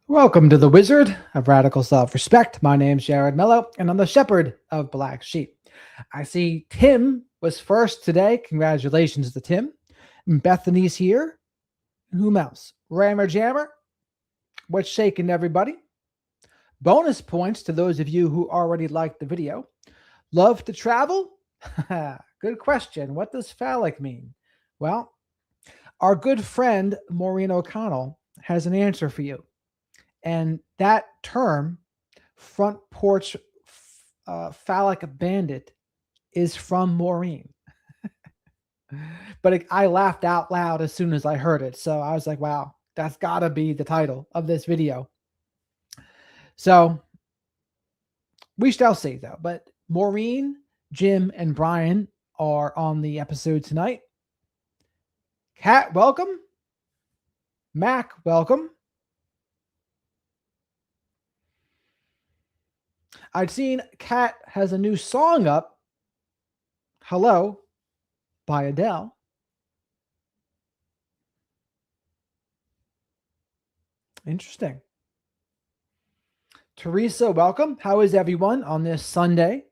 Welcome to the Wizard of Radical Self-Respect. My name's Jared Mello, and I'm the Shepherd of Black Sheep. I see Tim was first today. Congratulations to Tim. And Bethany's here. Whom else? Rammer Jammer. What's shaking, everybody? Bonus points to those of you who already liked the video. Love to travel? Good question. What does phallic mean? Well, our good friend Maureen O'Connell has an answer for you. And that term, front porch phallic bandit, is from Maureen. But I laughed out loud as soon as I heard it. So I was like, wow, that's got to be the title of this video. So we shall see, though. But Maureen, Jim, and Brian are on the episode tonight. Kat, welcome. Mac, welcome. I'd seen Kat has a new song up, Hello, by Adele. Interesting. Teresa, welcome. How is everyone on this Sunday?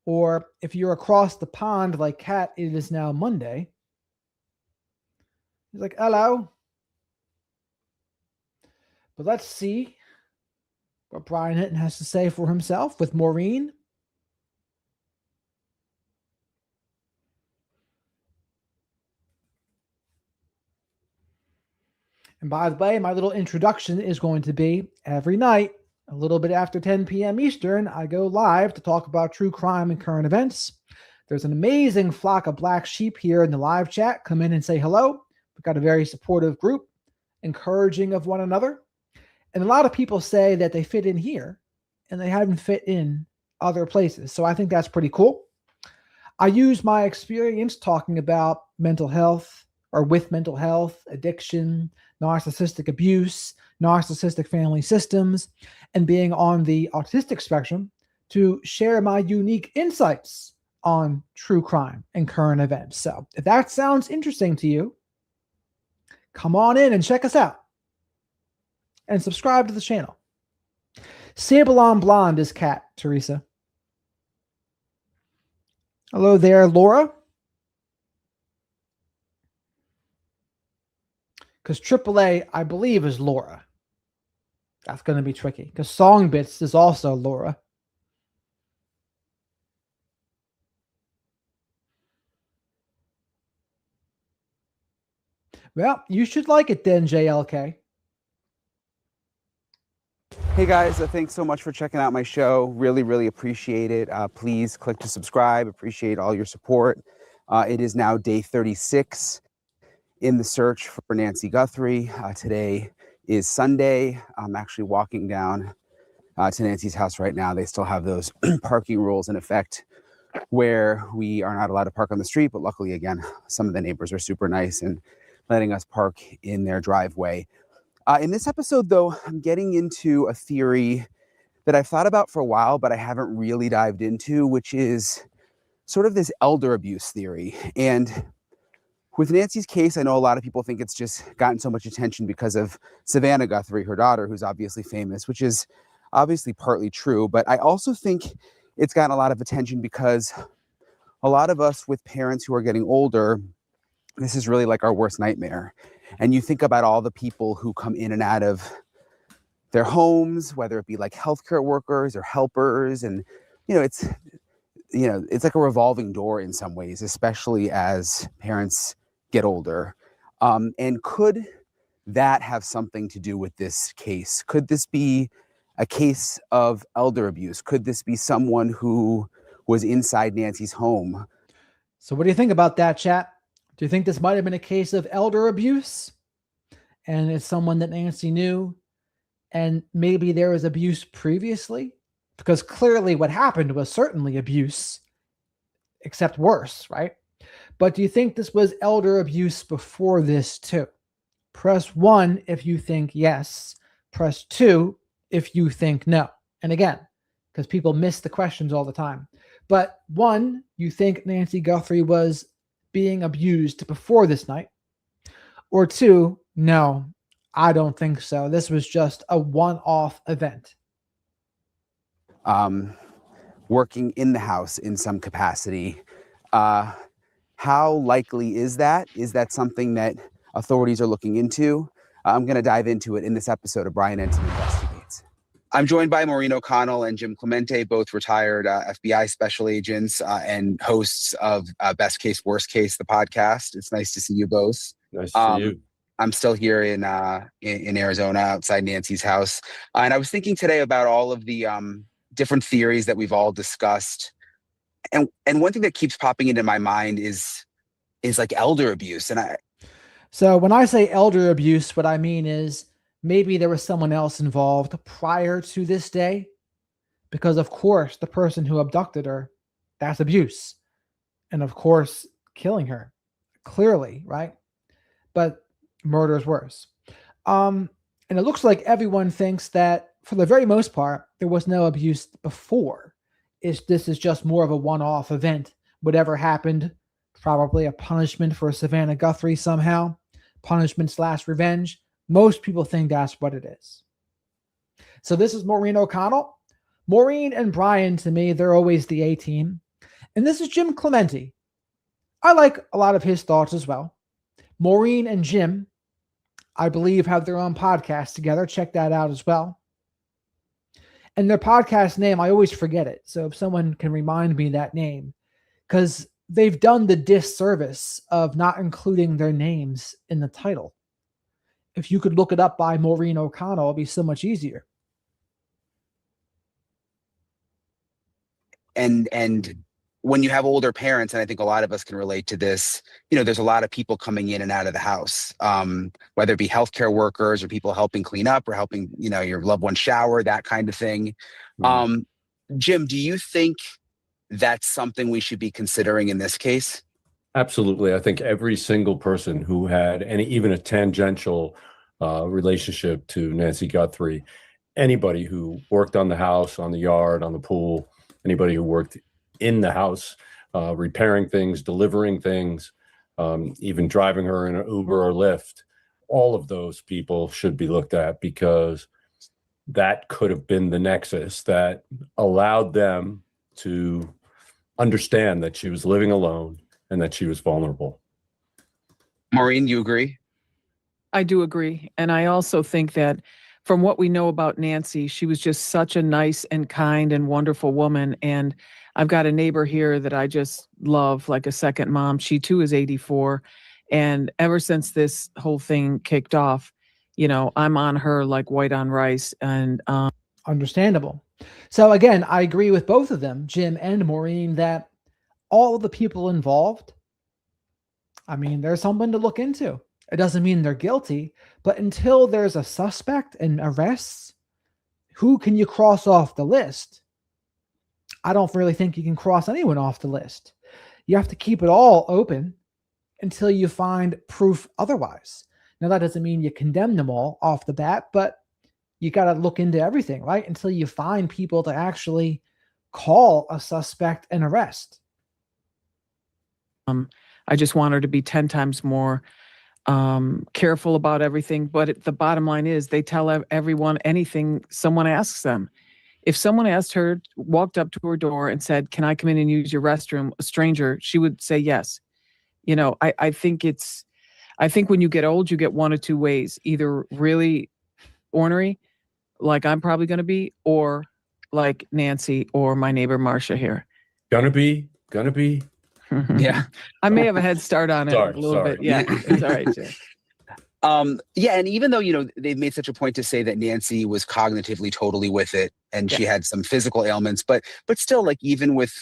Or if you're across the pond like Kat, it is now Monday. He's like, hello. But let's see what Brian Hinton has to say for himself with Maureen. And by the way, my little introduction is going to be every night, a little bit after 10 p.m. Eastern, I go live to talk about true crime and current events. There's an amazing flock of black sheep here in the live chat. Come in and say hello. We've got a very supportive group, encouraging of one another. And a lot of people say that they fit in here and they haven't fit in other places. So I think that's pretty cool. I use my experience talking about mental health or with mental health, addiction, narcissistic abuse, narcissistic family systems, and being on the autistic spectrum to share my unique insights on true crime and current events. So if that sounds interesting to you, come on in and check us out. And subscribe to the channel. Sablon Blonde is Kat, Teresa. Hello there, Laura. Because AAA, I believe, is Laura. That's going to be tricky. Because Songbits is also Laura. Well, you should like it then, JLK. Hey guys, thanks so much for checking out my show. Really appreciate it. Please click to subscribe. Appreciate all your support. It is now day 36 in the search for Nancy Guthrie. Today is Sunday. I'm actually walking down to Nancy's house right now. They still have those parking rules in effect where we are not allowed to park on the street, but luckily, again, some of the neighbors are super nice and letting us park in their driveway. In this episode, though, I'm getting into a theory that I've thought about for a while, but I haven't really dived into, which is sort of this elder abuse theory. And with Nancy's case, I know a lot of people think it's just gotten so much attention because of Savannah Guthrie, her daughter, who's obviously famous, which is obviously partly true. But I also think it's gotten a lot of attention because a lot of us with parents who are getting older, this is really like our worst nightmare. And you think about all the people who come in and out of their homes, whether it be like healthcare workers or helpers. And, it's like a revolving door in some ways, especially as parents get older. And could that have something to do with this case? Could this be a case of elder abuse? Could this be someone who was inside Nancy's home? So what do you think about that, chat? Do you think this might have been a case of elder abuse? And it's someone that Nancy knew, and maybe there was abuse previously? Because clearly what happened was certainly abuse, except worse, right? But do you think this was elder abuse before this too? Press 1 if you think yes. Press 2 if you think no. And again, because people miss the questions all the time. But 1, you think Nancy Guthrie was being abused before this night? Or 2, no, I don't think so. This was just a one-off event. Working in the house in some capacity. How likely is that? Is that something that authorities are looking into? I'm going to dive into it in this episode of Brian Ensign Investigates. I'm joined by Maureen O'Connell and Jim Clemente, both retired FBI special agents and hosts of Best Case, Worst Case, the podcast. It's nice to see you both. Nice to see you. I'm still here in Arizona, outside Nancy's house. And I was thinking today about all of the different theories that we've all discussed. And one thing that keeps popping into my mind is like elder abuse. So when I say elder abuse, what I mean is maybe there was someone else involved prior to this day, because of course the person who abducted her, that's abuse. And of course, killing her, clearly, right? But murder is worse. And it looks like everyone thinks that for the very most part, there was no abuse before. This is just more of a one-off event. Whatever happened, probably a punishment for Savannah Guthrie somehow, punishment/revenge. Most people think that's what it is. So this is Maureen O'Connell. Maureen and Brian, to me, they're always the A team. And this is Jim Clemente. I like a lot of his thoughts as well. Maureen and Jim, I believe, have their own podcast together. Check that out as well. And their podcast name, I always forget it. So if someone can remind me that name, because they've done the disservice of not including their names in the title. If you could look it up by Maureen O'Connell, it'd be so much easier. And when you have older parents, and I think a lot of us can relate to this, there's a lot of people coming in and out of the house, whether it be healthcare workers or people helping clean up or helping, your loved one shower, that kind of thing. Mm-hmm. Jim, do you think that's something we should be considering in this case? Absolutely. I think every single person who had even a tangential relationship to Nancy Guthrie, anybody who worked on the house, on the yard, on the pool, anybody who worked in the house, repairing things, delivering things, even driving her in an Uber or Lyft, all of those people should be looked at, because that could have been the nexus that allowed them to understand that she was living alone and that she was vulnerable. Maureen, you agree? I do agree. And I also think that from what we know about Nancy, she was just such a nice and kind and wonderful woman. And I've got a neighbor here that I just love like a second mom. She too is 84. And ever since this whole thing kicked off, I'm on her like white on rice. And understandable. So again, I agree with both of them, Jim and Maureen, that all of the people involved, there's something to look into. It doesn't mean they're guilty, but until there's a suspect and arrests, who can you cross off the list? I don't really think you can cross anyone off the list. You have to keep it all open until you find proof otherwise. Now, that doesn't mean you condemn them all off the bat, but you got to look into everything, right? Until you find people to actually call a suspect and arrest. I just want her to be 10 times more careful about everything. But the bottom line is they tell everyone anything someone asks them. If someone walked up to her door and said, "Can I come in and use your restroom?" a stranger, she would say yes. I think when you get old, you get one of two ways: either really ornery, like I'm probably going to be, or like Nancy or my neighbor Marcia here. Gonna be. Yeah. I may have a head start on it a little bit. Yeah, it's all right, Jim. And even though, they've made such a point to say that Nancy was cognitively totally with it and she had some physical ailments, but still, like, even with,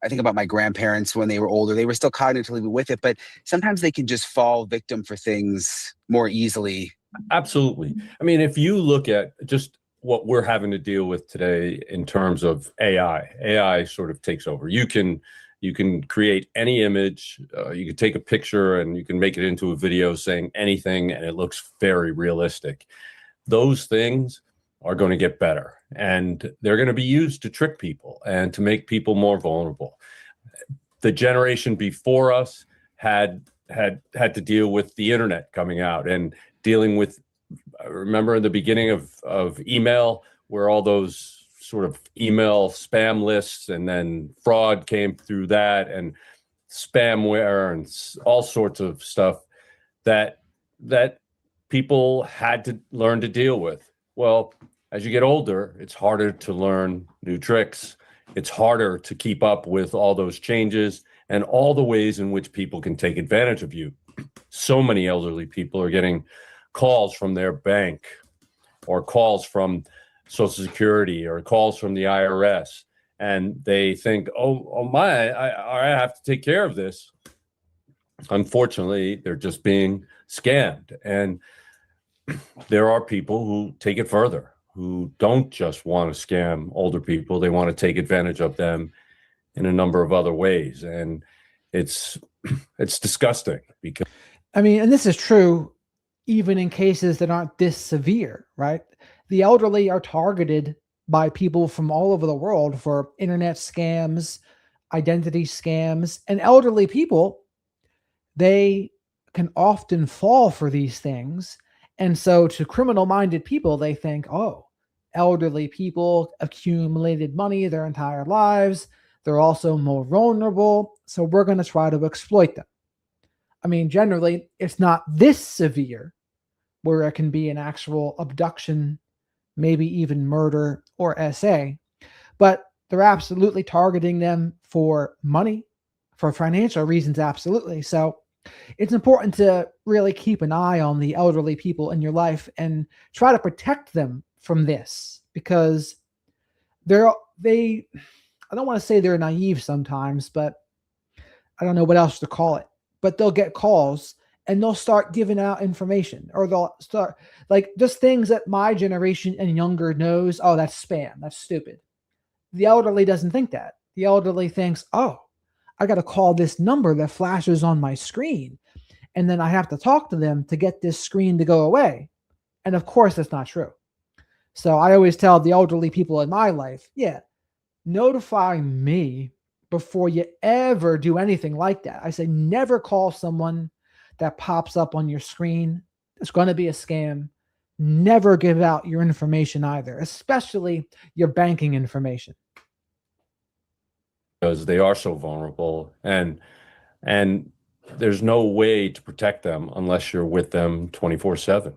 I think about my grandparents when they were older, they were still cognitively with it, but sometimes they can just fall victim for things more easily. Absolutely. If you look at just what we're having to deal with today in terms of AI sort of takes over. You can create any image, you can take a picture and you can make it into a video saying anything, and it looks very realistic. Those things are going to get better, and they're going to be used to trick people and to make people more vulnerable. The generation before us had to deal with the internet coming out and dealing with I remember in the beginning of email, where all those sort of email spam lists, and then fraud came through that, and spamware and all sorts of stuff that people had to learn to deal with. Well, as you get older, it's harder to learn new tricks. It's harder to keep up with all those changes and all the ways in which people can take advantage of you. So many elderly people are getting calls from their bank, or calls from Social Security, or calls from the IRS, and they think, oh my, I have to take care of this. Unfortunately, they're just being scammed. And there are people who take it further, who don't just want to scam older people. They want to take advantage of them in a number of other ways. And it's disgusting, because I mean, and this is true even in cases that aren't this severe, right? The elderly are targeted by people from all over the world for internet scams, identity scams, and elderly people, they can often fall for these things. And so to criminal-minded people, they think, oh, elderly people accumulated money their entire lives. They're also more vulnerable, so we're going to try to exploit them. I mean, generally, it's not this severe where it can be an actual abduction, maybe even murder or SA, but they're absolutely targeting them for money, for financial reasons, absolutely. So it's important to really keep an eye on the elderly people in your life and try to protect them from this, because I don't want to say they're naive sometimes, but I don't know what else to call it. But they'll get calls and they'll start giving out information, or they'll start like just things that my generation and younger knows. Oh, that's spam. That's stupid. The elderly doesn't think that. The elderly thinks, oh, I got to call this number that flashes on my screen, and then I have to talk to them to get this screen to go away. And of course, that's not true. So I always tell the elderly people in my life, yeah, notify me before you ever do anything like that. I say, never call someone that pops up on your screen. It's going to be a scam. Never give out your information either, especially your banking information. Because they are so vulnerable, and there's no way to protect them unless you're with them 24/7.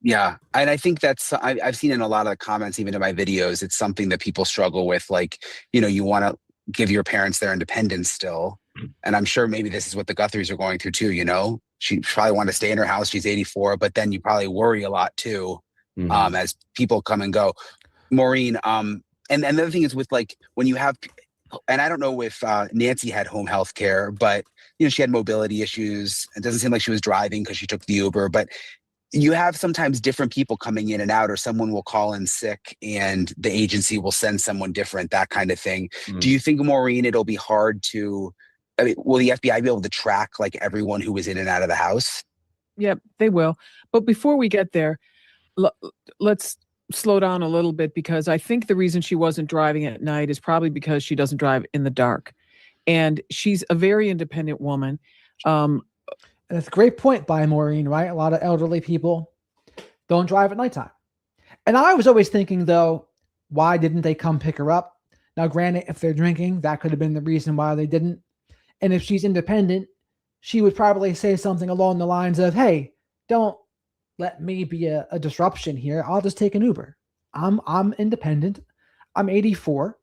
Yeah. And I think I've seen in a lot of the comments, even in my videos, it's something that people struggle with. Like, you want to give your parents their independence still. And I'm sure maybe this is what the Guthries are going through too. She probably want to stay in her house. She's 84, but then you probably worry a lot too, as people come and go. Maureen, and the other thing is with like, when you have, and I don't know if Nancy had home health care, but she had mobility issues. It doesn't seem like she was driving because she took the Uber, but you have sometimes different people coming in and out, or someone will call in sick and the agency will send someone different, that kind of thing. Do you think, Maureen, it'll be hard to, will the FBI be able to track like everyone who was in and out of the house? Yep, they will. But before we get there, let's slow down a little bit, because I think the reason she wasn't driving at night is probably because she doesn't drive in the dark. And she's a very independent woman. And that's a great point by Maureen, right? A lot of elderly people don't drive at nighttime. And I was always thinking, though, why didn't they come pick her up? Now, granted, if they're drinking, that could have been the reason why they didn't. And if she's independent, she would probably say something along the lines of, hey, don't let me be a disruption here. I'll just take an Uber. I'm independent. I'm 84.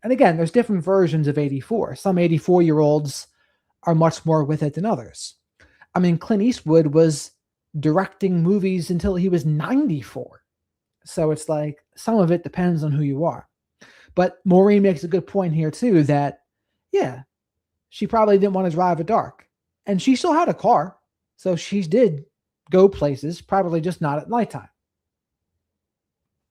And again, there's different versions of 84. Some 84-year-olds are much more with it than others. I mean, Clint Eastwood was directing movies until he was 94. So it's like some of it depends on who you are. But Maureen makes a good point here too, that, yeah, she probably didn't want to drive at dark. And she still had a car. So she did go places, probably just not at nighttime.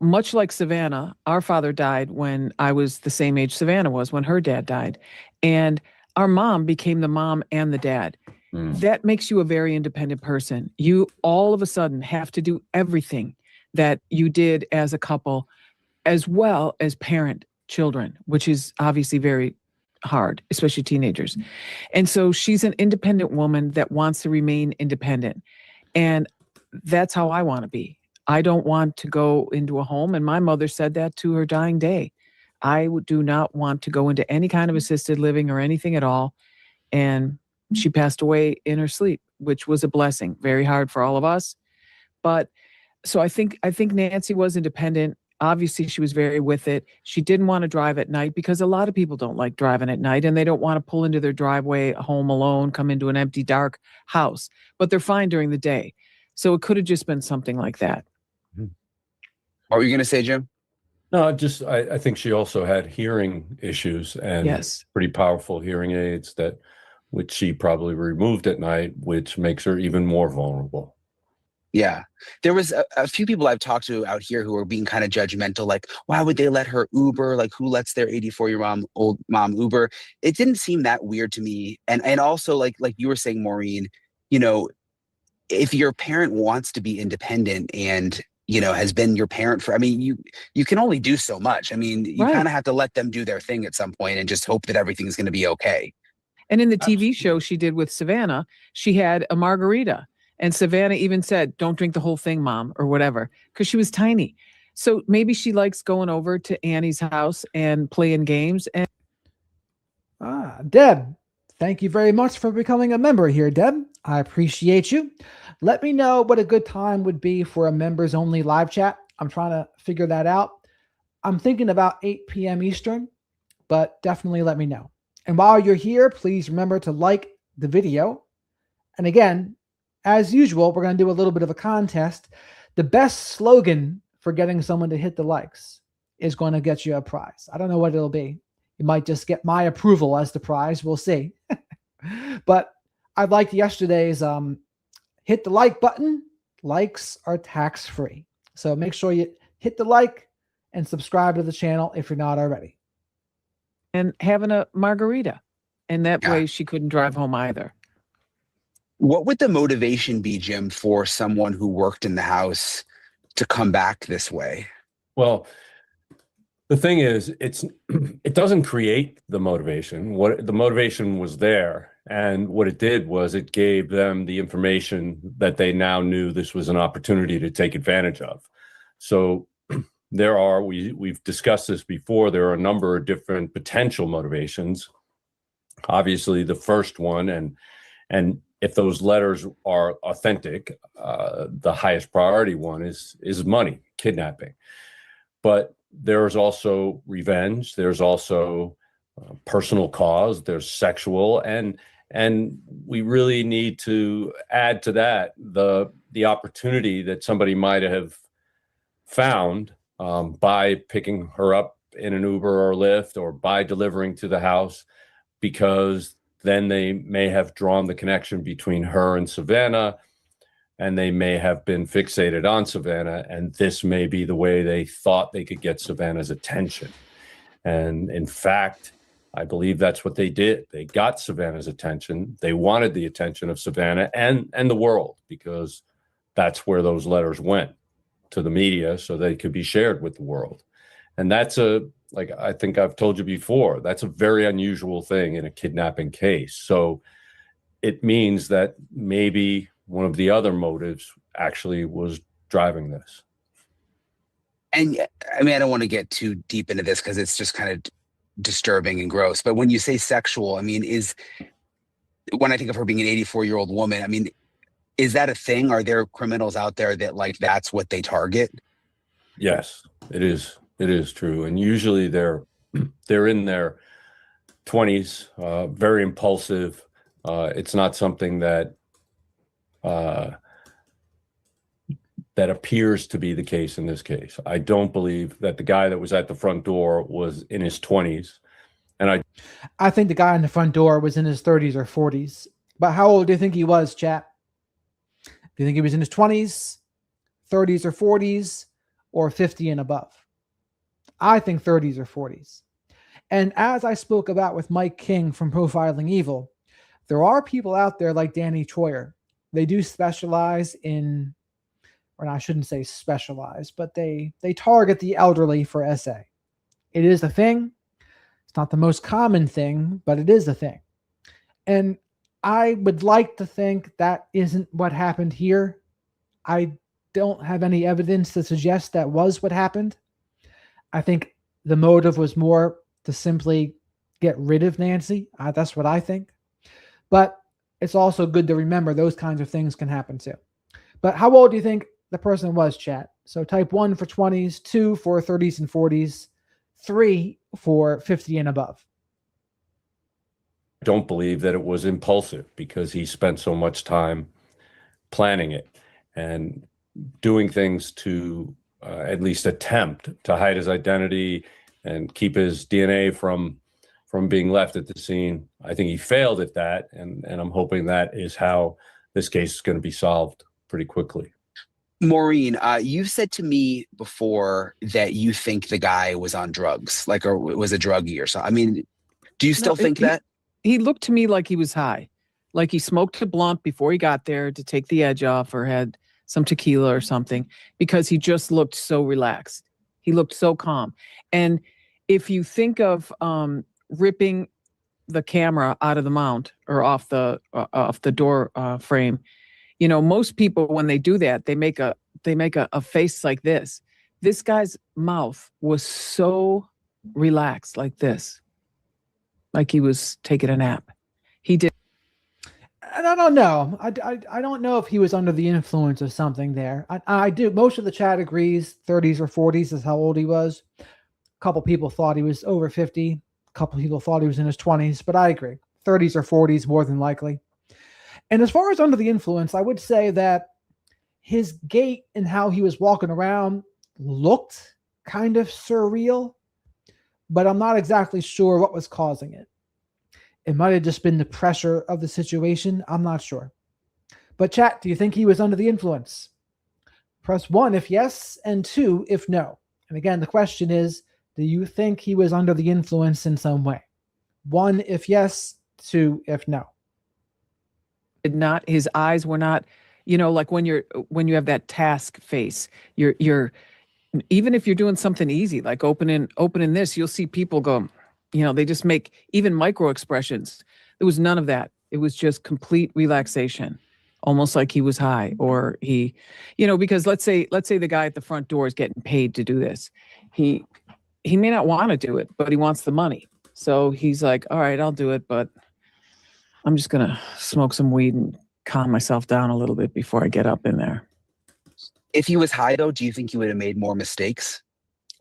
Much like Savannah, our father died when I was the same age Savannah was when her dad died. And our mom became the mom and the dad. That makes you a very independent person. You all of a sudden have to do everything that you did as a couple, as well as parent children, which is obviously very hard, especially teenagers. And so she's an independent woman that wants to remain independent. And that's how I want to be. I don't want to go into a home. And my mother said that to her dying day. I do not want to go into any kind of assisted living or anything at all. And she passed away in her sleep, which was a blessing. Very hard for all of us. But so I think Nancy was independent. Obviously, she was very with it. She didn't want to drive at night because a lot of people don't like driving at night, and they don't want to pull into their driveway home alone, come into an empty, dark house. But they're fine during the day. So it could have just been something like that. What were you going to say, Jim? No, just I think she also had hearing issues and Yes. pretty powerful hearing aids which she probably removed at night, which makes her even more vulnerable. Yeah. There was a few people I've talked to out here who are being kind of judgmental, like, why would they let her Uber? Like, who lets their 84-year-old mom Uber? It didn't seem that weird to me. And also, like you were saying, Maureen, you know, if your parent wants to be independent and, you know, has been your parent for, I mean, you can only do so much. I mean, you kind of have to let them do their thing at some point and just hope that everything's going to be okay. And in the TV show she did with Savannah, she had a margarita. And Savannah even said, don't drink the whole thing, Mom, or whatever, because she was tiny. So maybe she likes going over to Annie's house and playing games. And Deb, thank you very much for becoming a member here, Deb. I appreciate you. Let me know what a good time would be for a members only live chat. I'm trying to figure that out. I'm thinking about 8 p.m. Eastern, but definitely let me know. And while you're here, please remember to like the video. And again, as usual, we're going to do a little bit of a contest. The best slogan for getting someone to hit the likes is going to get you a prize. I don't know what it'll be. You might just get my approval as the prize. We'll see. But I liked yesterday's hit the like button. Likes are tax-free. So make sure you hit the like and subscribe to the channel if you're not already. and having a margarita. And that way she couldn't drive home either. What would the motivation be, Jim, for someone who worked in the house to come back this way? Well, the thing is, it doesn't create the motivation. What the motivation was there, and what it did was it gave them the information that they now knew this was an opportunity to take advantage of. So we've discussed this before. There are a number of different potential motivations. Obviously, the first one, and if those letters are authentic, the highest priority one is money, kidnapping. But there's also revenge. There's also personal cause. There's sexual, and we really need to add to that the opportunity that somebody might have found by picking her up in an Uber or Lyft, or by delivering to the house, because then they may have drawn the connection between her and Savannah, and they may have been fixated on Savannah, and this may be the way they thought they could get Savannah's attention. And in fact, I believe that's what they did. They got Savannah's attention. They wanted the attention of Savannah and the world, because that's where those letters went, to the media, so they could be shared with the world. And that's like I think I've told you before, that's a very unusual thing in a kidnapping case. So it means that maybe one of the other motives actually was driving this. And I mean, I don't want to get too deep into this because it's just kind of disturbing and gross. But when you say sexual, I mean, when I think of her being an 84-year-old woman, I mean, is that a thing? Are there criminals out there that like that's what they target? Yes, it is. It is true. And usually they're in their 20s, very impulsive. It's not something that appears to be the case in this case. I don't believe that the guy that was at the front door was in his 20s. And I think the guy in the front door was in his 30s or 40s. But how old do you think he was, chat? Do you think he was in his 20s, 30s or 40s, or 50 and above? I think 30s or 40s. And as I spoke about with Mike King from Profiling Evil, there are people out there like Danny Troyer. They do specialize in, or I shouldn't say specialize, but they target the elderly for SA. It is a thing. It's not the most common thing, but it is a thing. And I would like to think that isn't what happened here. I don't have any evidence to suggest that was what happened. I think the motive was more to simply get rid of Nancy. That's what I think. But it's also good to remember those kinds of things can happen too. But how old do you think the person was, chat? So type 1 for 20s, 2 for 30s and 40s, 3 for 50 and above. I don't believe that it was impulsive because he spent so much time planning it and doing things to at least attempt to hide his identity and keep his DNA from being left at the scene. I think he failed at that, and I'm hoping that is how this case is going to be solved pretty quickly. Maureen, you've said to me before that you think the guy was on drugs, like, or was a druggie or something. I mean, do you still think that? He looked to me like he was high, like he smoked a blunt before he got there to take the edge off, or had some tequila or something, because he just looked so relaxed. He looked so calm. And if you think of ripping the camera out of the mount or off the door frame, you know, most people, when they do that, they make a face like this. This guy's mouth was so relaxed, like this, like he was taking a nap. He did. And I don't know. I don't know if he was under the influence of something there. I do. Most of the chat agrees 30s or 40s is how old he was. A couple people thought he was over 50. A couple people thought he was in his 20s, but I agree. 30s or 40s more than likely. And as far as under the influence, I would say that his gait and how he was walking around looked kind of surreal, but I'm not exactly sure what was causing it. It might have just been the pressure of the situation. I'm not sure. But chat, do you think he was under the influence? Press 1 if yes, and 2 if no. And again, the question is, do you think he was under the influence in some way? 1 if yes, 2 if no. Not, his eyes were not, you know, like when you have that task face, you're even if you're doing something easy, like opening this, you'll see people go, you know, they just make even micro expressions. There was none of that. It was just complete relaxation, almost like he was high, or he, you know, because let's say the guy at the front door is getting paid to do this. He may not want to do it, but he wants the money. So he's like, all right, I'll do it, but I'm just going to smoke some weed and calm myself down a little bit before I get up in there. If he was high, though, do you think he would have made more mistakes?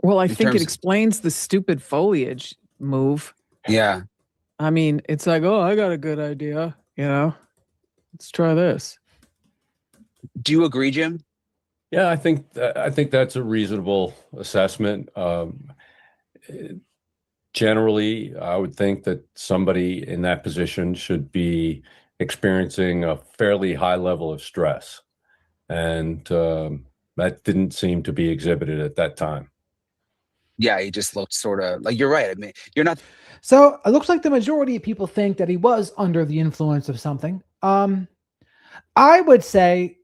Well, I think it explains the stupid foliage move. Yeah. I mean, it's like, oh, I got a good idea, you know, let's try this. Do you agree, Jim? Yeah, I think that's a reasonable assessment. Generally, I would think that somebody in that position should be experiencing a fairly high level of stress. And that didn't seem to be exhibited at that time. Yeah, he just looked sort of like, you're right. I mean, you're not. So it looks like the majority of people think that he was under the influence of something. I would say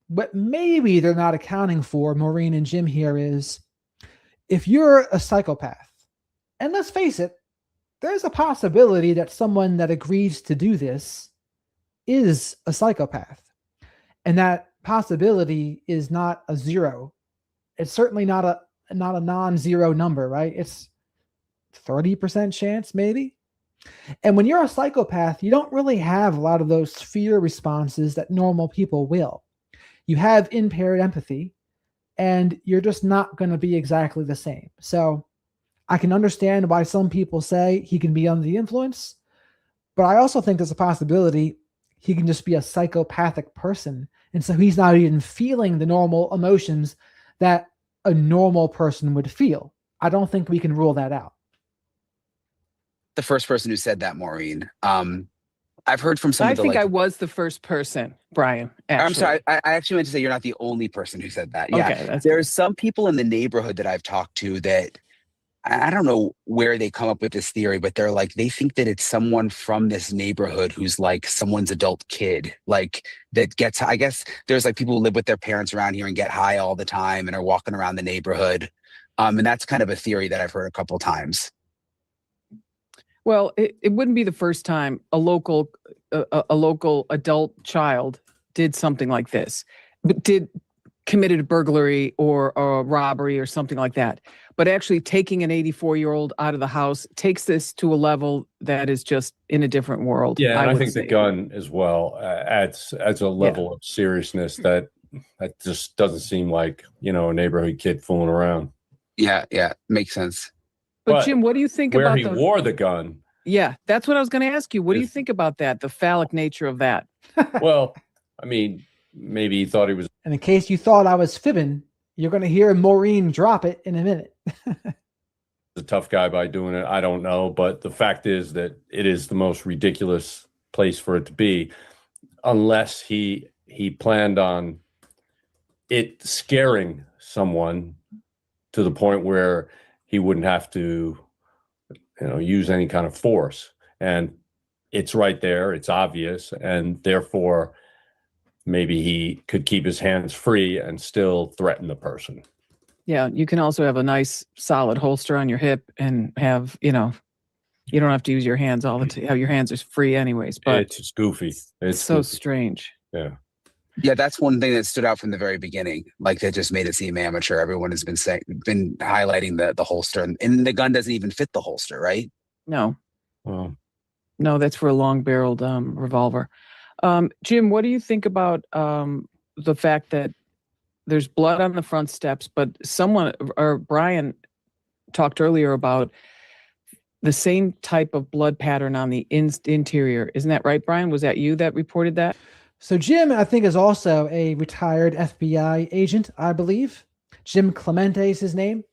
what maybe they're not accounting for, Maureen and Jim here, is if you're a psychopath, and let's face it, there's a possibility that someone that agrees to do this is a psychopath. And that possibility is not a 0. It's certainly not a non-zero number, right? It's 30% chance maybe. And when you're a psychopath, you don't really have a lot of those fear responses that normal people will. You have impaired empathy, and you're just not going to be exactly the same. So I can understand why some people say he can be under the influence, but I also think there's a possibility he can just be a psychopathic person. And so he's not even feeling the normal emotions that a normal person would feel. I don't think we can rule that out. The first person who said that, Maureen. I've heard from some I of the. think I was the first person, Brian. Actually. I'm sorry. I actually meant to say you're not the only person who said that. Yeah, okay, there's some people in the neighborhood that I've talked to that I don't know where they come up with this theory, but they're like, they think that it's someone from this neighborhood who's like someone's adult kid, like that gets, I guess there's like people who live with their parents around here and get high all the time and are walking around the neighborhood. And that's kind of a theory that I've heard a couple times. Well, it wouldn't be the first time a local adult child did something like this. but committed a burglary or a robbery or something like that. But actually taking an 84-year-old out of the house takes this to a level that is just in a different world. Yeah, and I would think say. the gun as well adds a level of seriousness that just doesn't seem like, a neighborhood kid fooling around. Yeah, makes sense. But Jim, what do you think where about he wore the gun? Yeah, that's what I was going to ask you. What do you think about that? The phallic nature of that? Well, I mean, maybe he thought he was. And in case you thought I was fibbing, you're going to hear Maureen drop it in a minute. A tough guy by doing it. I don't know. But the fact is that it is the most ridiculous place for it to be, unless he planned on it scaring someone to the point where he wouldn't have to, use any kind of force. And it's right there. It's obvious. And therefore, maybe he could keep his hands free and still threaten the person. Yeah, you can also have a nice solid holster on your hip and have, you don't have to use your hands all the time. Your hands are free anyways, but it's just goofy. It's so goofy. Strange. Yeah. Yeah, that's one thing that stood out from the very beginning. Like, that just made it seem amateur. Everyone has been highlighting the holster, and the gun doesn't even fit the holster, right? No. No, that's for a long-barreled revolver. Jim, what do you think about the fact that there's blood on the front steps, but Brian talked earlier about the same type of blood pattern on the interior. Isn't that right, Brian? Was that you that reported that? So Jim, I think, is also a retired FBI agent, I believe. Jim Clemente is his name.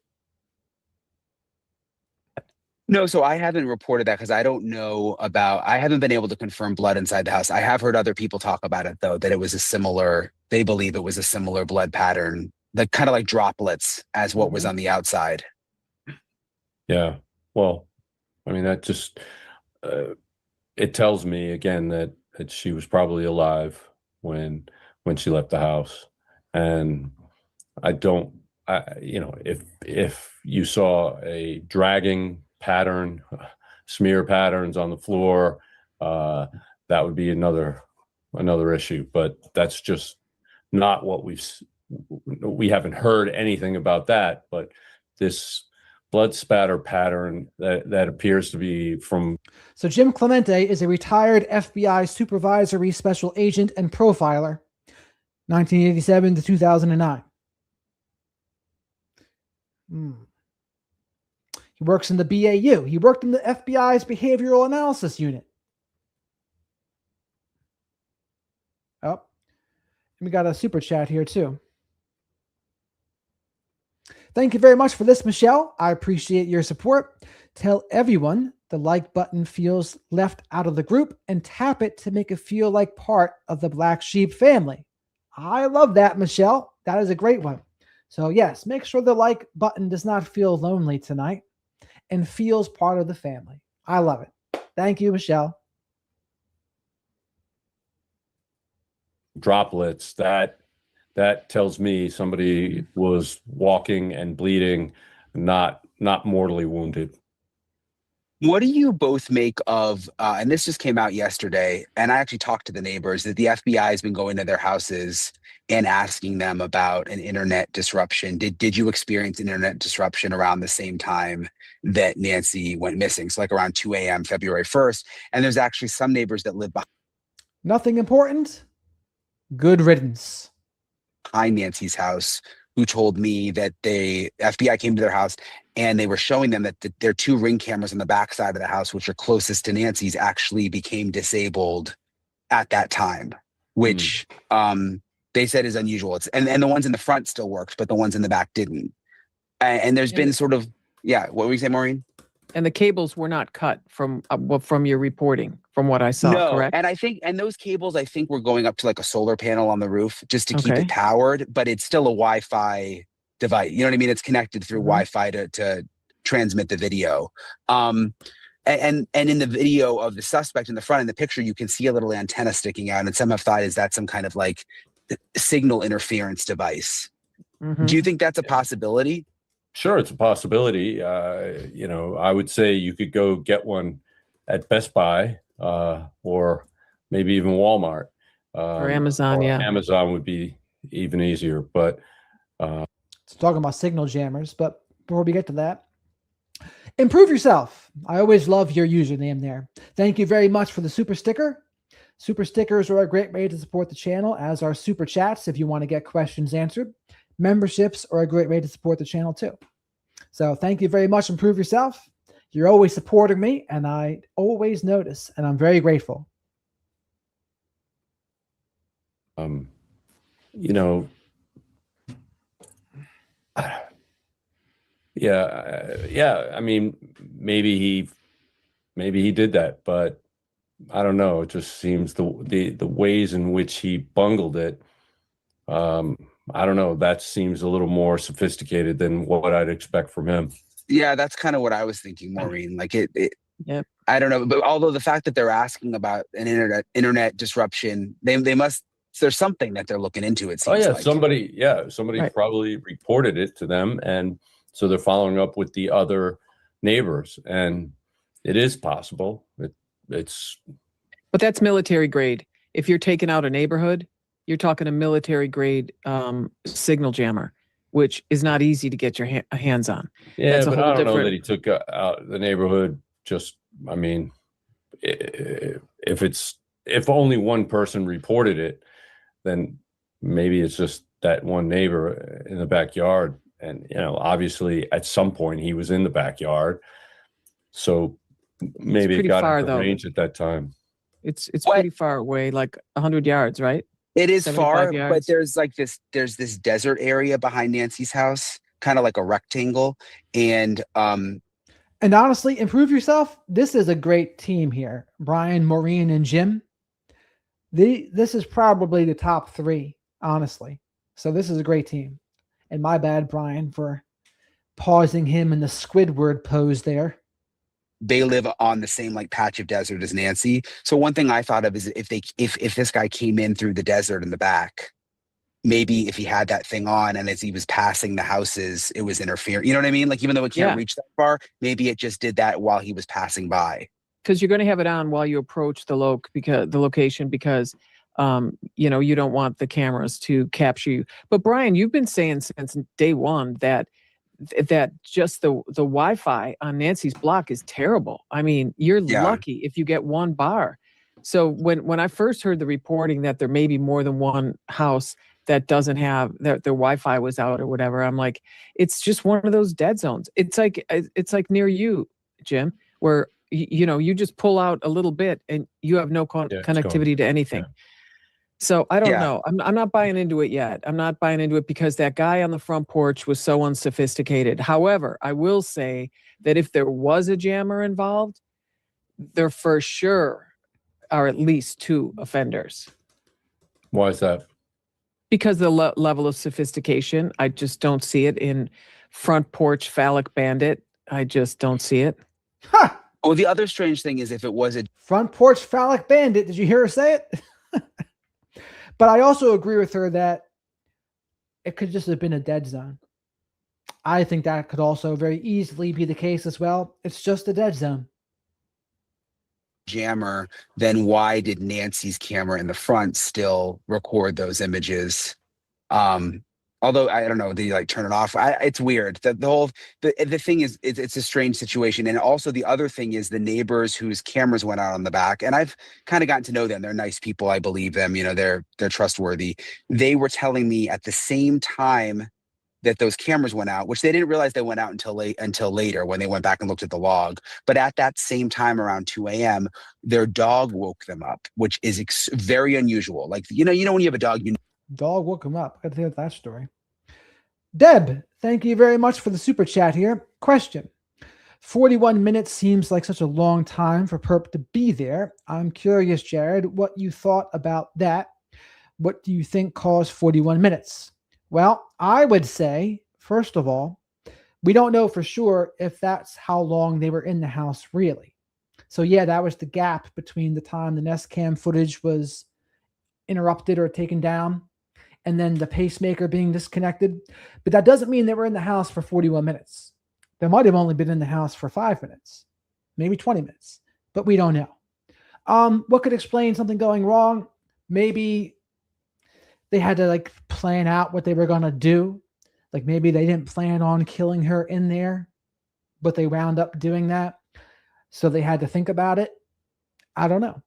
No, so I haven't reported that because I don't know I haven't been able to confirm blood inside the house. I have heard other people talk about it, though, that they believe it was a similar blood pattern, that kind of like droplets as what was on the outside. Yeah. Well, I mean, that just, it tells me again that she was probably alive when she left the house. And if you saw a dragging pattern, smear patterns on the floor, that would be another issue. But that's just not what we haven't heard anything about that. But this blood spatter pattern that appears to be from. So Jim Clemente is a retired FBI supervisory special agent and profiler, 1987 to 2009. He works in the BAU. He worked in the FBI's behavioral analysis unit. Oh, we got a super chat here too. Thank you very much for this, Michelle. I appreciate your support. Tell everyone the like button feels left out of the group and tap it to make it feel like part of the Black Sheep family. I love that, Michelle. That is a great one. So yes, make sure the like button does not feel lonely tonight and feels part of the family. I love it. Thank you, Michelle. Droplets, that tells me somebody was walking and bleeding, not mortally wounded. What do you both make of, and this just came out yesterday, and I actually talked to the neighbors, that the FBI has been going to their houses and asking them about an internet disruption. Did you experience internet disruption around the same time that Nancy went missing? So like around 2 a.m. February 1st. And there's actually some neighbors that live Nothing important. Good riddance. behind Nancy's house who told me that the FBI came to their house and they were showing them that their 2 Ring cameras on the back side of the house, which are closest to Nancy's, actually became disabled at that time, which they said is unusual. And the ones in the front still worked, but the ones in the back didn't. And there's been sort of, what were you saying, Maureen? And the cables were not cut from your reporting, from what I saw, correct? And those cables, I think, were going up to like a solar panel on the roof just to keep it powered, but it's still a Wi-Fi device. You know what I mean? It's connected through Wi-Fi to transmit the video. And in the video of the suspect in the front, in the picture, you can see a little antenna sticking out, and some have thought, is that some kind of like signal interference device? Do you think that's a possibility? Sure, it's a possibility. I would say you could go get one at Best Buy or maybe even Walmart. Or Amazon, Amazon would be even easier. But It's talking about signal jammers, but before we get to that, improve yourself. I always love your username there. Thank you very much for the super sticker. Super stickers are a great way to support the channel, as are super chats if you want to get questions answered. Memberships are a great way to support the channel too. So thank you very much. Improve yourself. You're always supporting me, and I always notice, and I'm very grateful. You know, yeah. I mean, maybe he did that, but I don't know. It just seems the ways in which he bungled it. I don't know. That seems a little more sophisticated than what I'd expect from him. Yeah, that's kind of what I was thinking, Maureen. Like Yep. I don't know, but although the fact that they're asking about an internet disruption, they must, there's something that they're looking into. It seems like somebody Right. probably reported it to them, and so they're following up with the other neighbors, and it is possible. It's But that's military grade. If you're taking out a neighborhood, you're talking a military grade signal jammer, which is not easy to get your hands on. yeah, That's a but whole I don't know different- that he took out the neighborhood. Just, I mean, if only one person reported it, then maybe it's just that one neighbor in the backyard. And, obviously at some point he was in the backyard. So maybe it pretty got far, into though. range at that time. It's What? pretty far away, like 100 yards, right? it is 75 far, but yards. there's this desert area behind Nancy's house, kind of like a rectangle. And honestly, improve yourself. This is a great team here. Brian, Maureen, and Jim. This is probably the top three, honestly. So this is a great team. And my bad, Brian, for pausing him in the Squidward pose there. they live on the same like patch of desert as Nancy. So one thing I thought of is if this guy came in through the desert in the back, maybe if he had that thing on and as he was passing the houses, it was interfering. You know what I mean? Like even though it can't Yeah. reach that far, maybe it just did that while he was passing by. Because you're going to have it on while you approach the location because you don't want the cameras to capture you. But Brian, you've been saying since day one that just the Wi-Fi on Nancy's block is terrible. I mean, you're Yeah. lucky if you get one bar. So when I first heard the reporting that there may be more than one house that doesn't have their Wi-Fi was out or whatever, I'm like, it's just one of those dead zones. It's like near you, Jim, where you just pull out a little bit and you have no it's connectivity to anything. yeah. So I don't Yeah. know. I'm not buying into it yet. I'm not buying into it because that guy on the front porch was so unsophisticated. However, I will say that if there was a jammer involved, there for sure are at least two offenders. Why is that? Because the level of sophistication, I just don't see it in front porch Phallic Bandit. I just don't see it. Ha! Well, the other strange thing is if it was a Front porch Phallic Bandit. Did you hear her say it? But I also agree with her that it could just have been a dead zone. I think that could also very easily be the case as well. It's just a dead zone. jammer, then why did Nancy's camera in the front still record those images? Although I don't know, they like turn it off. It's weird. The thing is, it's a strange situation. And also the other thing is the neighbors whose cameras went out on the back, and I've kind of gotten to know them. They're nice people. I believe them. They're trustworthy. They were telling me at the same time that those cameras went out, which they didn't realize they went out until later when they went back and looked at the log. But at that same time, around 2 a.m., their dog woke them up, which is very unusual. Like, when you have a dog, Dog woke him up. Got to hear that story. Deb, thank you very much for the super chat here. Question. 41 minutes seems like such a long time for Perp to be there. I'm curious, Jared, what you thought about that. What do you think caused 41 minutes? Well, I would say, first of all, we don't know for sure if that's how long they were in the house really. So yeah, that was the gap between the time the Nest Cam footage was interrupted or taken down and then the pacemaker being disconnected. But that doesn't mean they were in the house for 41 minutes. They might have only been in the house for 5 minutes, maybe 20 minutes, but we don't know. What could explain something going wrong? Maybe they had to like plan out what they were going to do. Like maybe they didn't plan on killing her in there, but they wound up doing that. So they had to think about it. I don't know.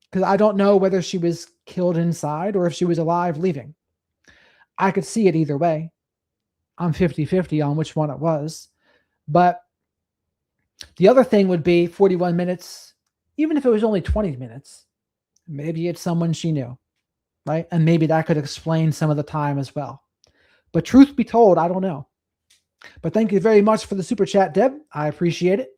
Because I don't know whether she was killed inside or if she was alive leaving. I could see it either way. I'm 50-50 on which one it was. But the other thing would be 41 minutes, even if it was only 20 minutes, maybe it's someone she knew, right? And maybe that could explain some of the time as well. But truth be told, I don't know. But thank you very much for the super chat, Deb. I appreciate it.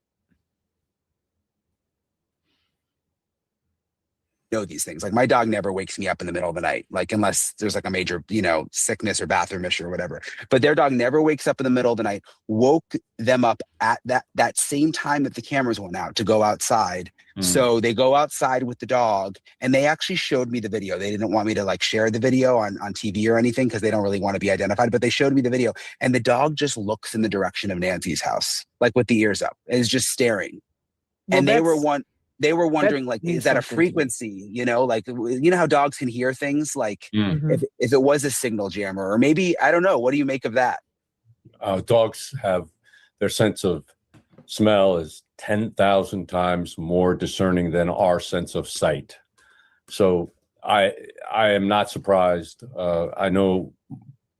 Know these things. Like my dog never wakes me up in the middle of the night, like unless there's like a major, sickness or bathroom issue or whatever. But their dog never wakes up in the middle of the night, woke them up at that same time that the cameras went out to go outside. So they go outside with the dog, and they actually showed me the video. They didn't want me to like share the video on TV or anything because they don't really want to be identified, but they showed me the video, and the dog just looks in the direction of Nancy's house, like with the ears up, and is just staring. Well, and they were wondering, like, is that a frequency? Like, how dogs can hear things, like if it was a signal jammer, or maybe, I don't know. What do you make of that? Dogs have their sense of smell is 10,000 times more discerning than our sense of sight. So I am not surprised. I know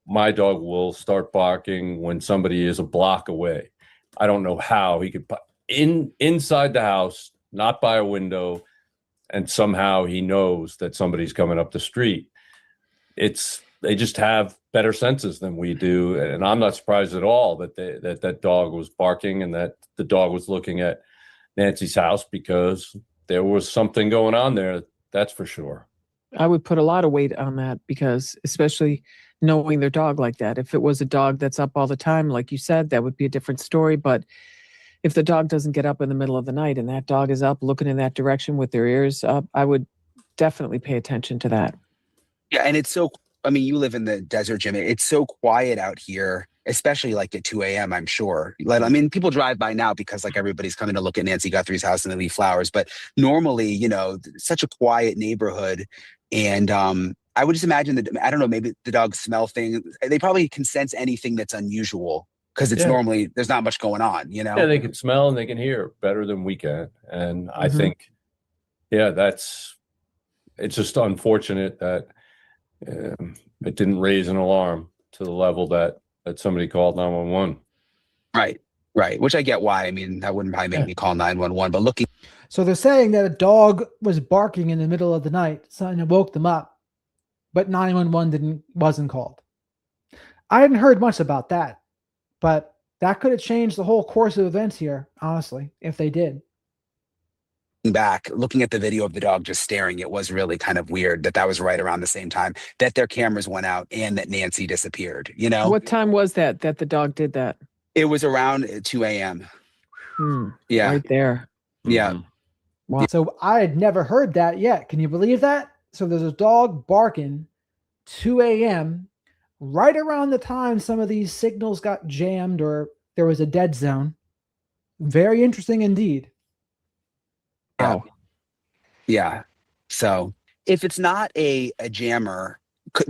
my dog will start barking when somebody is a block away. I don't know how he could inside the house, not by a window, and somehow he knows that somebody's coming up the street. They just have better senses than we do, and I'm not surprised at all that that dog was barking and that the dog was looking at Nancy's house, because there was something going on there. That's for sure. I would put a lot of weight on that, because especially knowing their dog like that. If it was a dog that's up all the time, like you said, that would be a different story. But if the dog doesn't get up in the middle of the night and that dog is up looking in that direction with their ears up, I would definitely pay attention to that. Yeah, and it's so, you live in the desert, Jim. It's so quiet out here, especially like at 2 a.m., I'm sure. People drive by now because like everybody's coming to look at Nancy Guthrie's house and they leave flowers. But normally, such a quiet neighborhood. And I would just imagine that, I don't know, maybe the dogs smell things. They probably can sense anything that's unusual, because it's normally, there's not much going on, Yeah, they can smell and they can hear better than we can. And I think, it's just unfortunate that it didn't raise an alarm to the level that somebody called 911. Right. Which I get why. That wouldn't probably make me call 911, but looking. So they're saying that a dog was barking in the middle of the night, something that woke them up, but 911 wasn't called. I hadn't heard much about that, but that could have changed the whole course of events here, honestly, if they did. Back, looking at the video of the dog just staring, it was really kind of weird that was right around the same time that their cameras went out and that Nancy disappeared, What time was that the dog did that? It was around 2 a.m. Yeah. Right there. Yeah. Wow. So I had never heard that yet. Can you believe that? So there's a dog barking 2 a.m. right around the time some of these signals got jammed or there was a dead zone. Very interesting indeed. Wow. Yeah. So if it's not a jammer,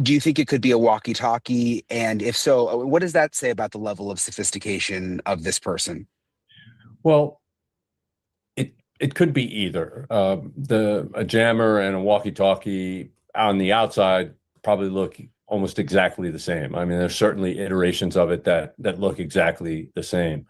do you think it could be a walkie-talkie? And if so, what does that say about the level of sophistication of this person? Well, it could be either. A jammer and a walkie-talkie on the outside probably look almost exactly the same. There's certainly iterations of it that look exactly the same.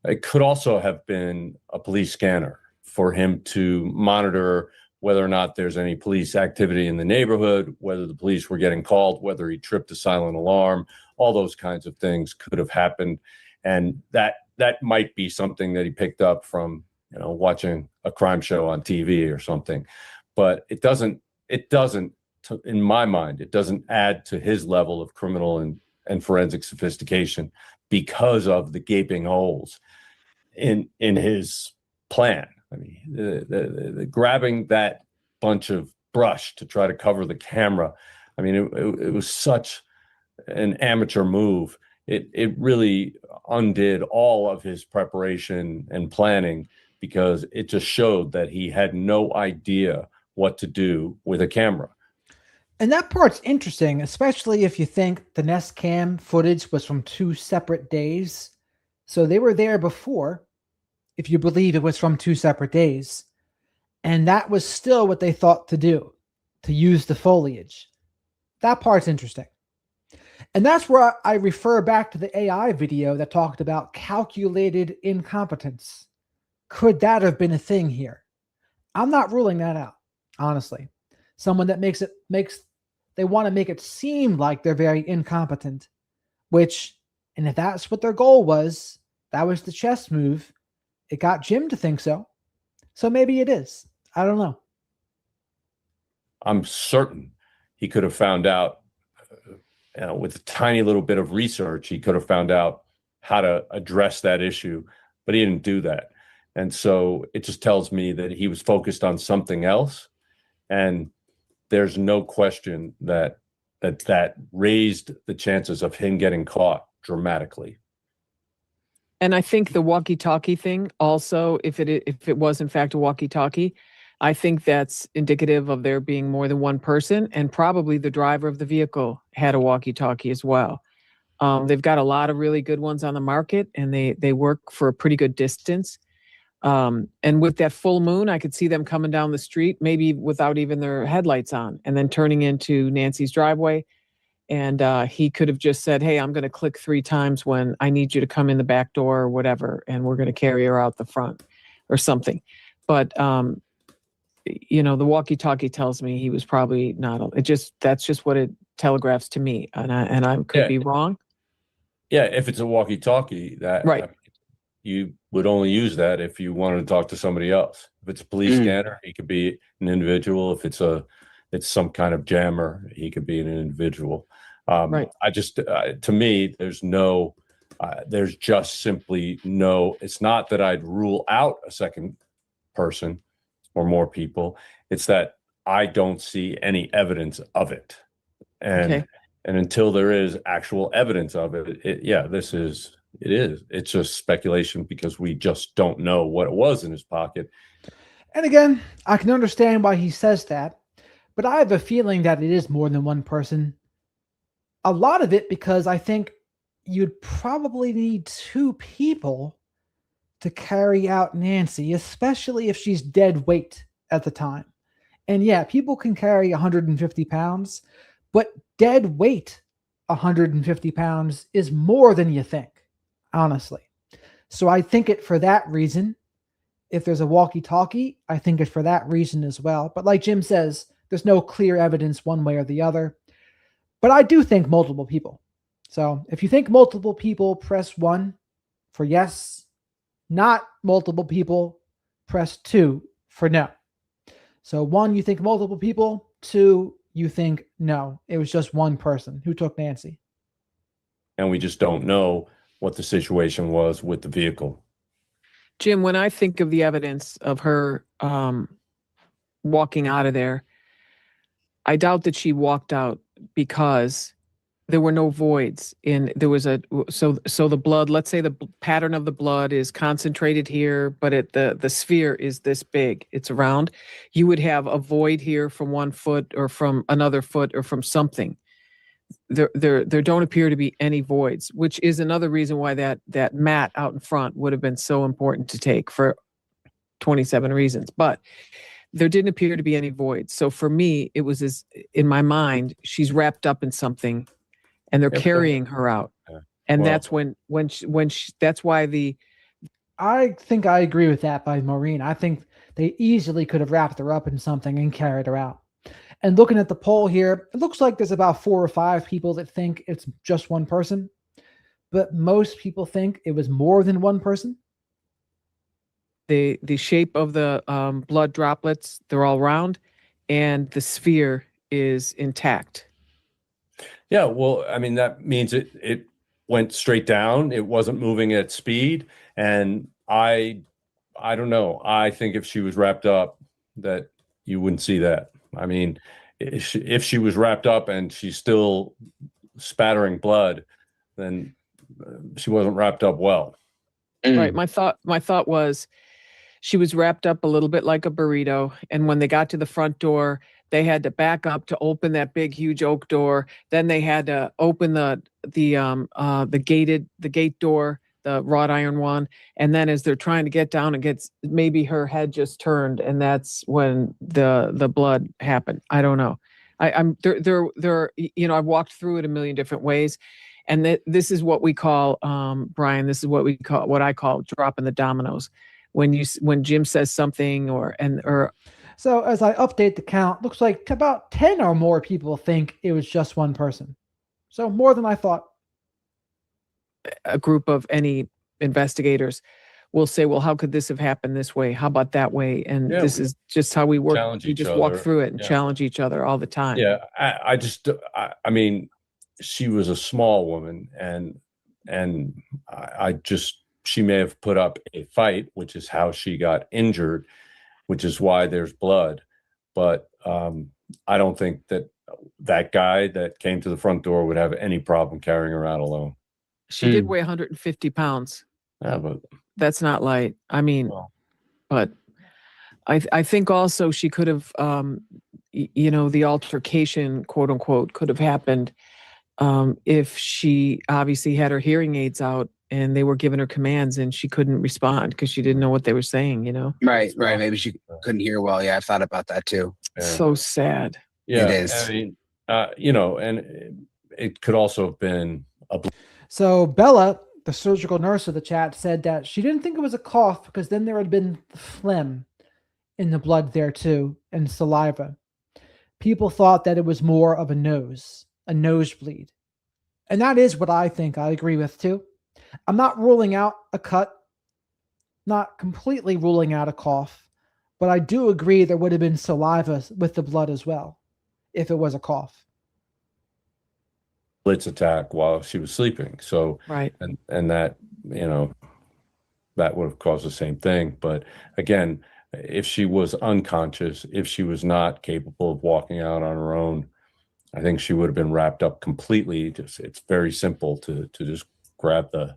It could also have been a police scanner for him to monitor whether or not there's any police activity in the neighborhood, whether the police were getting called, whether he tripped a silent alarm. All those kinds of things could have happened. And that might be something that he picked up from, watching a crime show on TV or something. But it doesn't, in my mind, it doesn't add to his level of criminal and forensic sophistication because of the gaping holes in his plan. The grabbing that bunch of brush to try to cover the camera. It was such an amateur move. It really undid all of his preparation and planning, because it just showed that he had no idea what to do with a camera. And that part's interesting, especially if you think the Nest Cam footage was from 2 separate days. So they were there before, if you believe it was from 2 separate days. And that was still what they thought to do, to use the foliage. That part's interesting. And that's where I refer back to the AI video that talked about calculated incompetence. Could that have been a thing here? I'm not ruling that out, honestly. Someone that they want to make it seem like they're very incompetent, and if that's what their goal was, that was the chess move. It got Jim to think so. So maybe it is. I don't know. I'm certain he could have found out, with a tiny little bit of research, he could have found out how to address that issue, but he didn't do that. And so it just tells me that he was focused on something else. And there's no question that raised the chances of him getting caught dramatically. And I think the walkie-talkie thing also, if it was in fact a walkie-talkie, I think that's indicative of there being more than one person, and probably the driver of the vehicle had a walkie-talkie as well. They've got a lot of really good ones on the market, and they work for a pretty good distance. And with that full moon, I could see them coming down the street, maybe without even their headlights on, and then turning into Nancy's driveway. And he could have just said, "Hey, I'm going to click 3 times when I need you to come in the back door or whatever, and we're going to carry her out the front," or something. But the walkie-talkie tells me he was probably not. That's just what it telegraphs to me, and I could be wrong. Yeah, if it's a walkie-talkie, Right. You would only use that if you wanted to talk to somebody else. If it's a police scanner, he could be an individual. If it's some kind of jammer, he could be an individual. Right. To me, there's just simply no. It's not that I'd rule out a second person or more people. It's that I don't see any evidence of it, and until there is actual evidence of it, it's just speculation because we just don't know what it was in his pocket. And again, I can understand why he says that, but I have a feeling that it is more than one person. A lot of it because I think you'd probably need 2 people to carry out Nancy, especially if she's dead weight at the time. And yeah, people can carry 150 pounds, but dead weight 150 pounds is more than you think, honestly. So I think it for that reason. If there's a walkie-talkie, I think it's for that reason as well. But like Jim says, there's no clear evidence one way or the other. But I do think multiple people. So if you think multiple people, press 1 for yes. Not multiple people, press 2 for no. So 1, you think multiple people. 2, you think no. It was just one person who took Nancy. And we just don't know what the situation was with the vehicle. Jim, when I think of the evidence of her walking out of there, I doubt that she walked out because there were no voids there was so the blood, let's say the pattern of the blood is concentrated here, but the sphere is this big, it's around. You would have a void here from one foot or from another foot or from something. There don't appear to be any voids, which is another reason why that mat out in front would have been so important to take for 27 reasons. But there didn't appear to be any voids. So for me, it was in my mind, she's wrapped up in something and they're carrying her out. And that's when that's why I think I agree with that by Maureen. I think they easily could have wrapped her up in something and carried her out. And looking at the poll here, it looks like there's about 4 or 5 people that think it's just one person, but most people think it was more than one person. The shape of the blood droplets, they're all round, and the sphere is intact. Yeah, well, I mean, that means it went straight down. It wasn't moving at speed. And I don't know. I think if she was wrapped up, that you wouldn't see that. I mean, if she was wrapped up and she's still spattering blood, then she wasn't wrapped up well. Right. My thought was she was wrapped up a little bit like a burrito. And when they got to the front door, They had to back up to open that big, huge oak door. Then they had to open the gate door, the wrought iron one. And then as they're trying to get down, maybe her head just turned, and that's when the blood happened. I don't know. I'm there. I've walked through it a million different ways, and this is what we call, Brian. This is what I call dropping the dominoes. When Jim says something or. So as I update the count, looks like about 10 or more people think it was just one person. So more than I thought. A group of any investigators will say, well, how could this have happened this way? How about that way? And this is just how we work. We just walk through it and challenge each other all the time. Yeah. I mean, she was a small woman, and she may have put up a fight, which is how she got injured, which is why there's blood. But I don't think that guy that came to the front door would have any problem carrying her out alone. She did weigh 150 pounds. Yeah, but that's not light. I mean, but I think also she could have, the altercation, quote unquote, could have happened if she obviously had her hearing aids out and they were giving her commands and she couldn't respond because she didn't know what they were saying, Right. Maybe she couldn't hear well. Yeah, I've thought about that too. Yeah. So sad. Yeah, it is. I mean, and it could also have been So Bella, the surgical nurse of the chat, said that she didn't think it was a cough because then there had been phlegm in the blood there too, and saliva. People thought that it was more of a nosebleed. And that is what I think. I agree with too. I'm not ruling out a cut, not completely ruling out a cough, but I do agree there would have been saliva with the blood as well, if it was a cough. blitz attack while she was sleeping. So, right. And that, that would have caused the same thing. But again, if she was unconscious, if she was not capable of walking out on her own, I think she would have been wrapped up completely. It's very simple to just grab the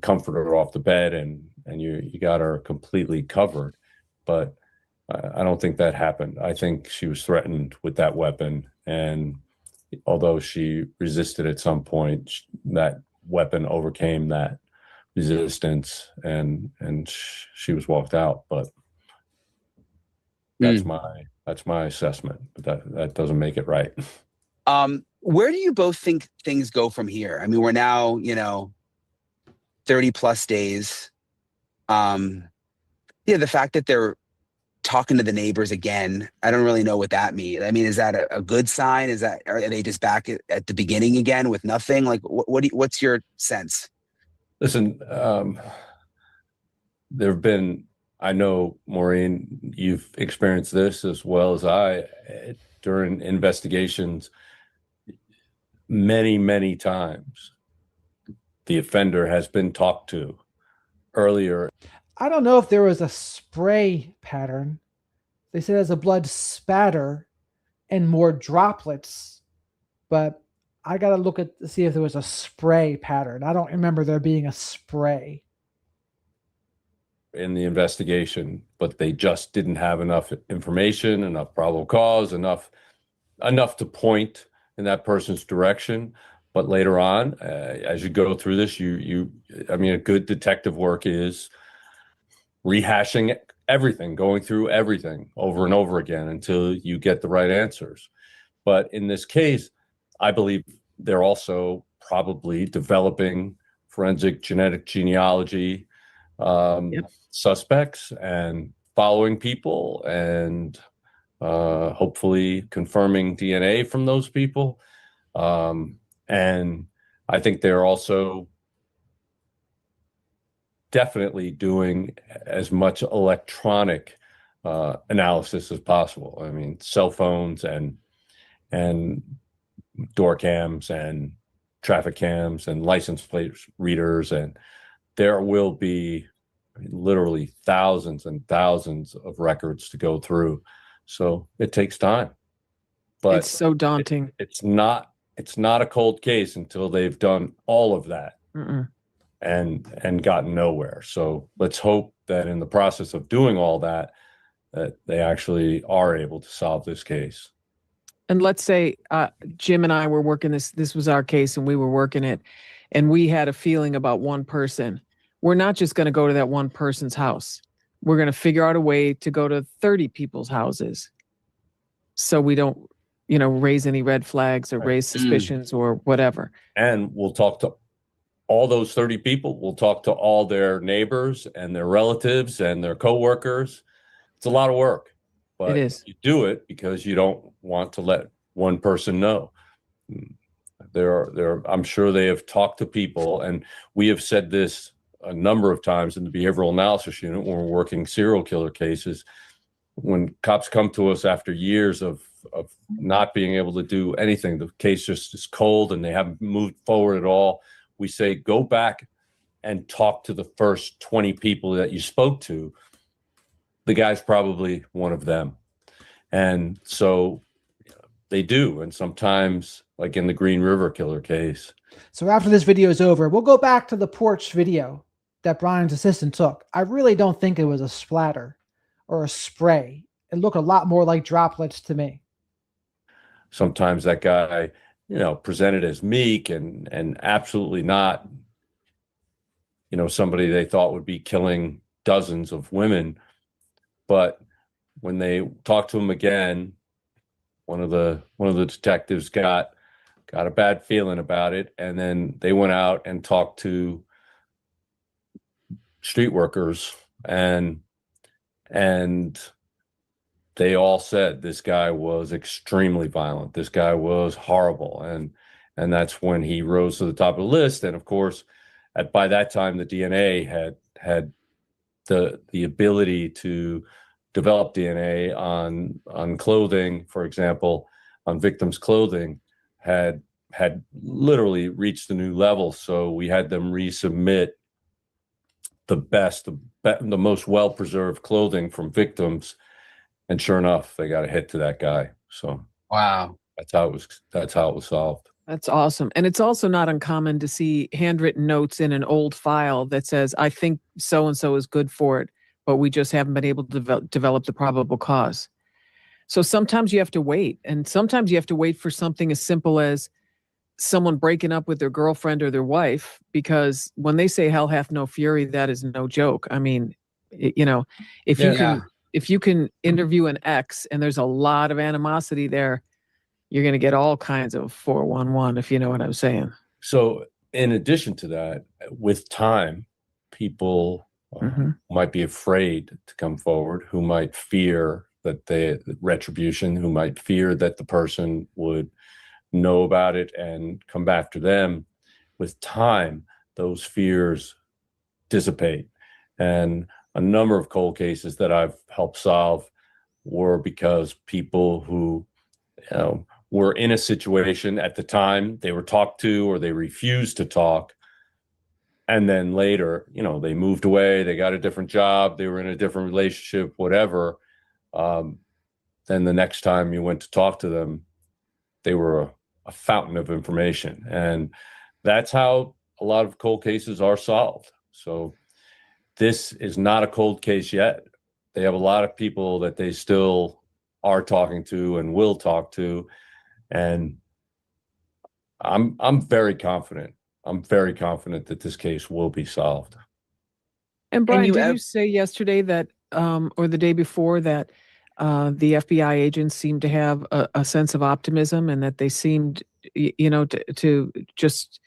comforter off the bed and you got her completely covered. But I don't think that happened. I think she was threatened with that weapon, and although she resisted at some point, that weapon overcame that resistance, and she was walked out. But that's my assessment. But that doesn't make it right. Where do you both think things go from here? I mean, we're now 30 plus days. The fact that they're talking to the neighbors again, I don't really know what that means. I mean, is that a good sign? Are they just back at the beginning again with nothing? Like, what's your sense? Listen, there have been, I know, Maureen, you've experienced this as well as I during investigations. Many, many times the offender has been talked to earlier. I don't know if there was a spray pattern. They said there's a blood spatter and more droplets, but I got to look to see if there was a spray pattern. I don't remember there being a spray in the investigation, but they just didn't have enough information, enough probable cause, enough to point in that person's direction. But later on, as you go through this, a good detective work is rehashing everything, going through everything over and over again until you get the right answers. But in this case, I believe they're also probably developing forensic genetic genealogy suspects and following people and hopefully confirming DNA from those people. And I think they're also definitely doing as much electronic analysis as possible. I mean, cell phones and door cams and traffic cams and license plate readers, and there will be literally thousands and thousands of records to go through. So it takes time. But it's so daunting. It's not a cold case until they've done all of that. And gotten nowhere. So let's hope that in the process of doing all that, that they actually are able to solve this case. And let's say Jim and I were working this was our case and we were working it, and we had a feeling about one person. We're not just going to go to that one person's house. We're going to figure out a way to go to 30 people's houses so we don't, raise any red flags or raise suspicions or whatever. And we'll talk to all those 30 people. We'll talk to all their neighbors and their relatives and their coworkers. It's a lot of work, but It is. you do it because you don't want to let one person know. I'm sure they have talked to people, and we have said this a number of times in the behavioral analysis unit when we're working serial killer cases. When cops come to us after years of not being able to do anything, the case just is cold and they haven't moved forward at all, we say, go back and talk to the first 20 people that you spoke to. The guy's probably one of them. And so they do. And sometimes, like in the Green River Killer case. So after this video is over, we'll go back to the Porch video that Brian's assistant took. I really don't think it was a splatter or a spray. It looked a lot more like droplets to me. Sometimes that guy, presented as meek and absolutely not, somebody they thought would be killing dozens of women. But when they talked to him again, one of the detectives got a bad feeling about it, and then they went out and talked to street workers, and they all said this guy was extremely violent. This guy was horrible, and that's when he rose to the top of the list. And of course, by that time, the DNA had the ability to develop DNA on clothing, for example, on victims' clothing, had literally reached a new level. So we had them resubmit the best, the most well-preserved clothing from victims, and sure enough, they got a hit to that guy. So Wow. that's how it was solved. That's awesome. And it's also not uncommon to see handwritten notes in an old file that says, I think so-and-so is good for it, but we just haven't been able to develop the probable cause. So sometimes you have to wait, and sometimes you have to wait for something as simple as someone breaking up with their girlfriend or their wife, because when they say hell hath no fury, that is no joke. I mean, if you can interview an ex and there's a lot of animosity there, you're going to get all kinds of 411, if you know what I'm saying. So in addition to that, with time, people might be afraid to come forward, who might fear that retribution, who might fear that the person would know about it and come after them. With time, those fears dissipate. And a number of cold cases that I've helped solve were because people who were in a situation at the time, they were talked to or they refused to talk. And then later, they moved away, they got a different job, they were in a different relationship, whatever. Then the next time you went to talk to them, they were a fountain of information. And that's how a lot of cold cases are solved. So this is not a cold case yet. They have a lot of people that they still are talking to and will talk to. And I'm very confident. I'm very confident that this case will be solved. And Brian, did you say yesterday that, or the day before, that the FBI agents seemed to have a sense of optimism, and that they seemed, to just,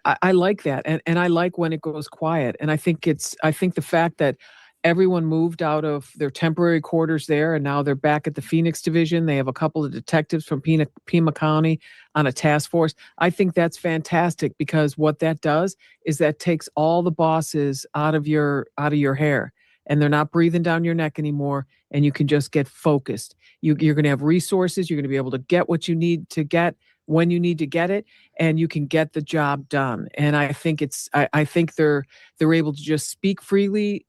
I like that. And I like when it goes quiet. And I think the fact that everyone moved out of their temporary quarters there, and now they're back at the Phoenix division. They have a couple of detectives from Pima County on a task force. I think that's fantastic, because what that does is that takes all the bosses out of your hair, and they're not breathing down your neck anymore, and you can just get focused. You're going to have resources. You're going to be able to get what you need to get when you need to get it, and you can get the job done. And I think I think they're able to just speak freely,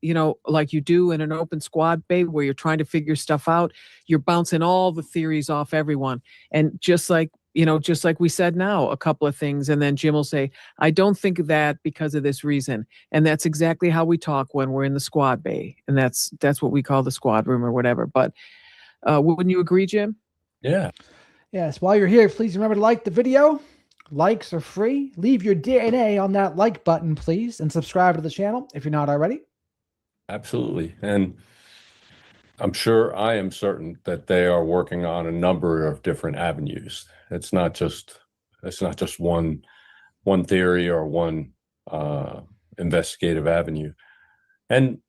like you do in an open squad bay where you're trying to figure stuff out. You're bouncing all the theories off everyone. And just like just like we said now, a couple of things. And then Jim will say, I don't think of that because of this reason. And that's exactly how we talk when we're in the squad bay. And that's what we call the squad room or whatever. But wouldn't you agree, Jim? Yeah. Yes. While you're here, please remember to like the video. Likes are free. Leave your DNA on that like button, please, and subscribe to the channel if you're not already. Absolutely. And I'm sure, I am certain that they are working on a number of different avenues. It's not just one theory or one investigative avenue. And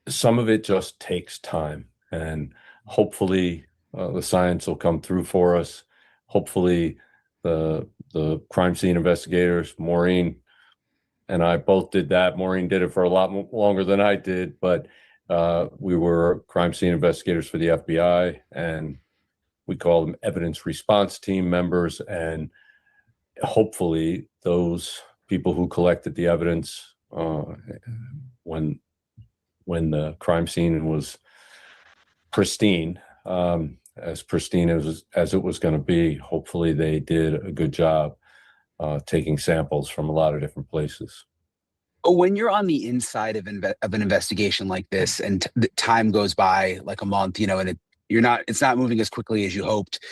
some of it just takes time. And hopefully the science will come through for us. Hopefully the crime scene investigators, Maureen and I both did that. Maureen did it for a lot longer than I did, but we were crime scene investigators for the FBI, and we call them evidence response team members. And hopefully those people who collected the evidence when the crime scene was pristine, as pristine as it was going to be, hopefully they did a good job taking samples from a lot of different places. When you're on the inside of an investigation like this, and time goes by like a month, and it's not moving as quickly as you hoped,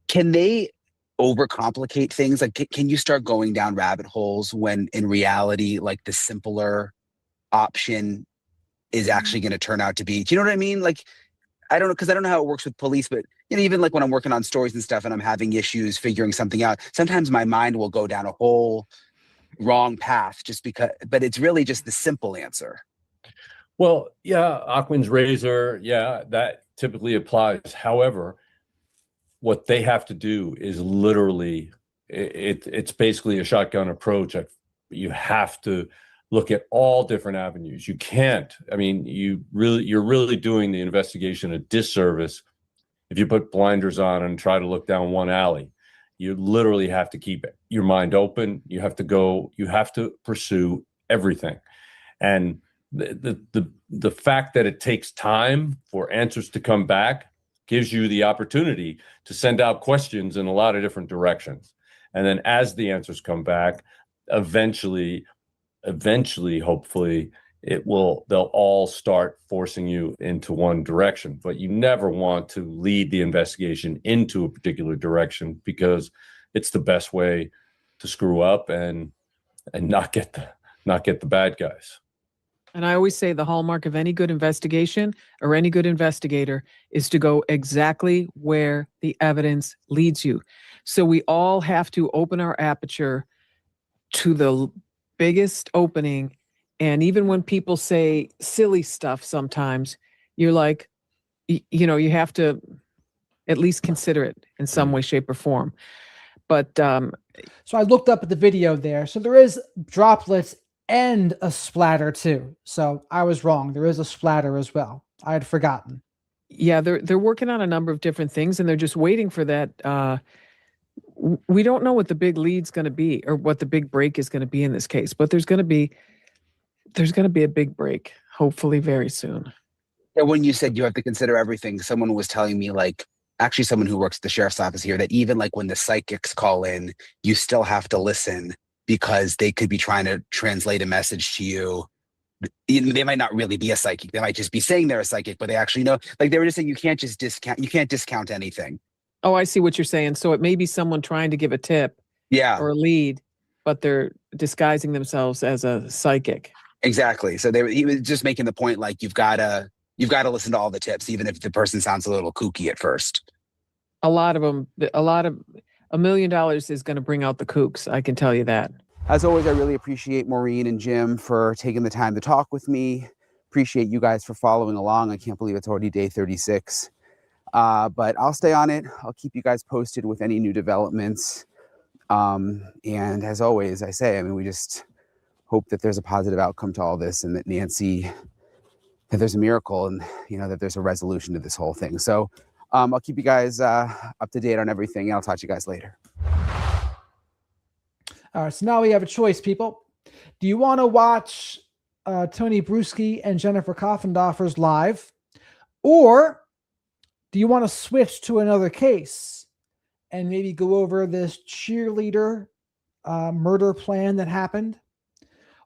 can they overcomplicate things? Like, can you start going down rabbit holes when in reality, like the simpler option is actually going to turn out to be? Do you know what I mean? Like, I don't know, because I don't know how it works with police, but even like when I'm working on stories and stuff and I'm having issues figuring something out, sometimes my mind will go down a whole wrong path but it's really just the simple answer. Well, yeah, Ocwen's razor, yeah, that typically applies. However, what they have to do is literally, it's basically a shotgun approach. You have to look at all different avenues. You can't, you're really doing the investigation a disservice if you put blinders on and try to look down one alley. You literally have to keep your mind open. You have to pursue everything. And the fact that it takes time for answers to come back gives you the opportunity to send out questions in a lot of different directions. And then as the answers come back, eventually, hopefully, they'll all start forcing you into one direction. But you never want to lead the investigation into a particular direction, because it's the best way to screw up and not get the bad guys. And I always say the hallmark of any good investigation or any good investigator is to go exactly where the evidence leads you. So we all have to open our aperture to the biggest opening. And even when people say silly stuff, sometimes you're like, you have to at least consider it in some way, shape, or form. But so I looked up at the video there. So there is droplets and a splatter too. So I was wrong. There is a splatter as well. I had forgotten. Yeah, they're working on a number of different things, and they're just waiting for that. We don't know what the big lead's going to be or what the big break is going to be in this case, but there's going to be a big break, hopefully very soon. Yeah, when you said you have to consider everything, someone was telling me, like, actually someone who works at the sheriff's office here, that even like when the psychics call in, you still have to listen, because they could be trying to translate a message to you. They might not really be a psychic. They might just be saying they're a psychic, but they actually know. Like, they were just saying you can't discount anything. Oh, I see what you're saying. So it may be someone trying to give a tip, or a lead, but they're disguising themselves as a psychic. Exactly. So he was just making the point, like, you've got to listen to all the tips, even if the person sounds a little kooky at first. A lot of $1 million is going to bring out the kooks. I can tell you that. As always, I really appreciate Maureen and Jim for taking the time to talk with me. Appreciate you guys for following along. I can't believe it's already day 36. But I'll stay on it. I'll keep you guys posted with any new developments. And as always, I say, we just hope that there's a positive outcome to all this, and that that there's a miracle, and that there's a resolution to this whole thing. So I'll keep you guys up to date on everything, and I'll talk to you guys later. All right, so now we have a choice, people. Do you want to watch Tony Bruschi and Jennifer Coffendorfer's live, or do you want to switch to another case and maybe go over this cheerleader murder plan that happened.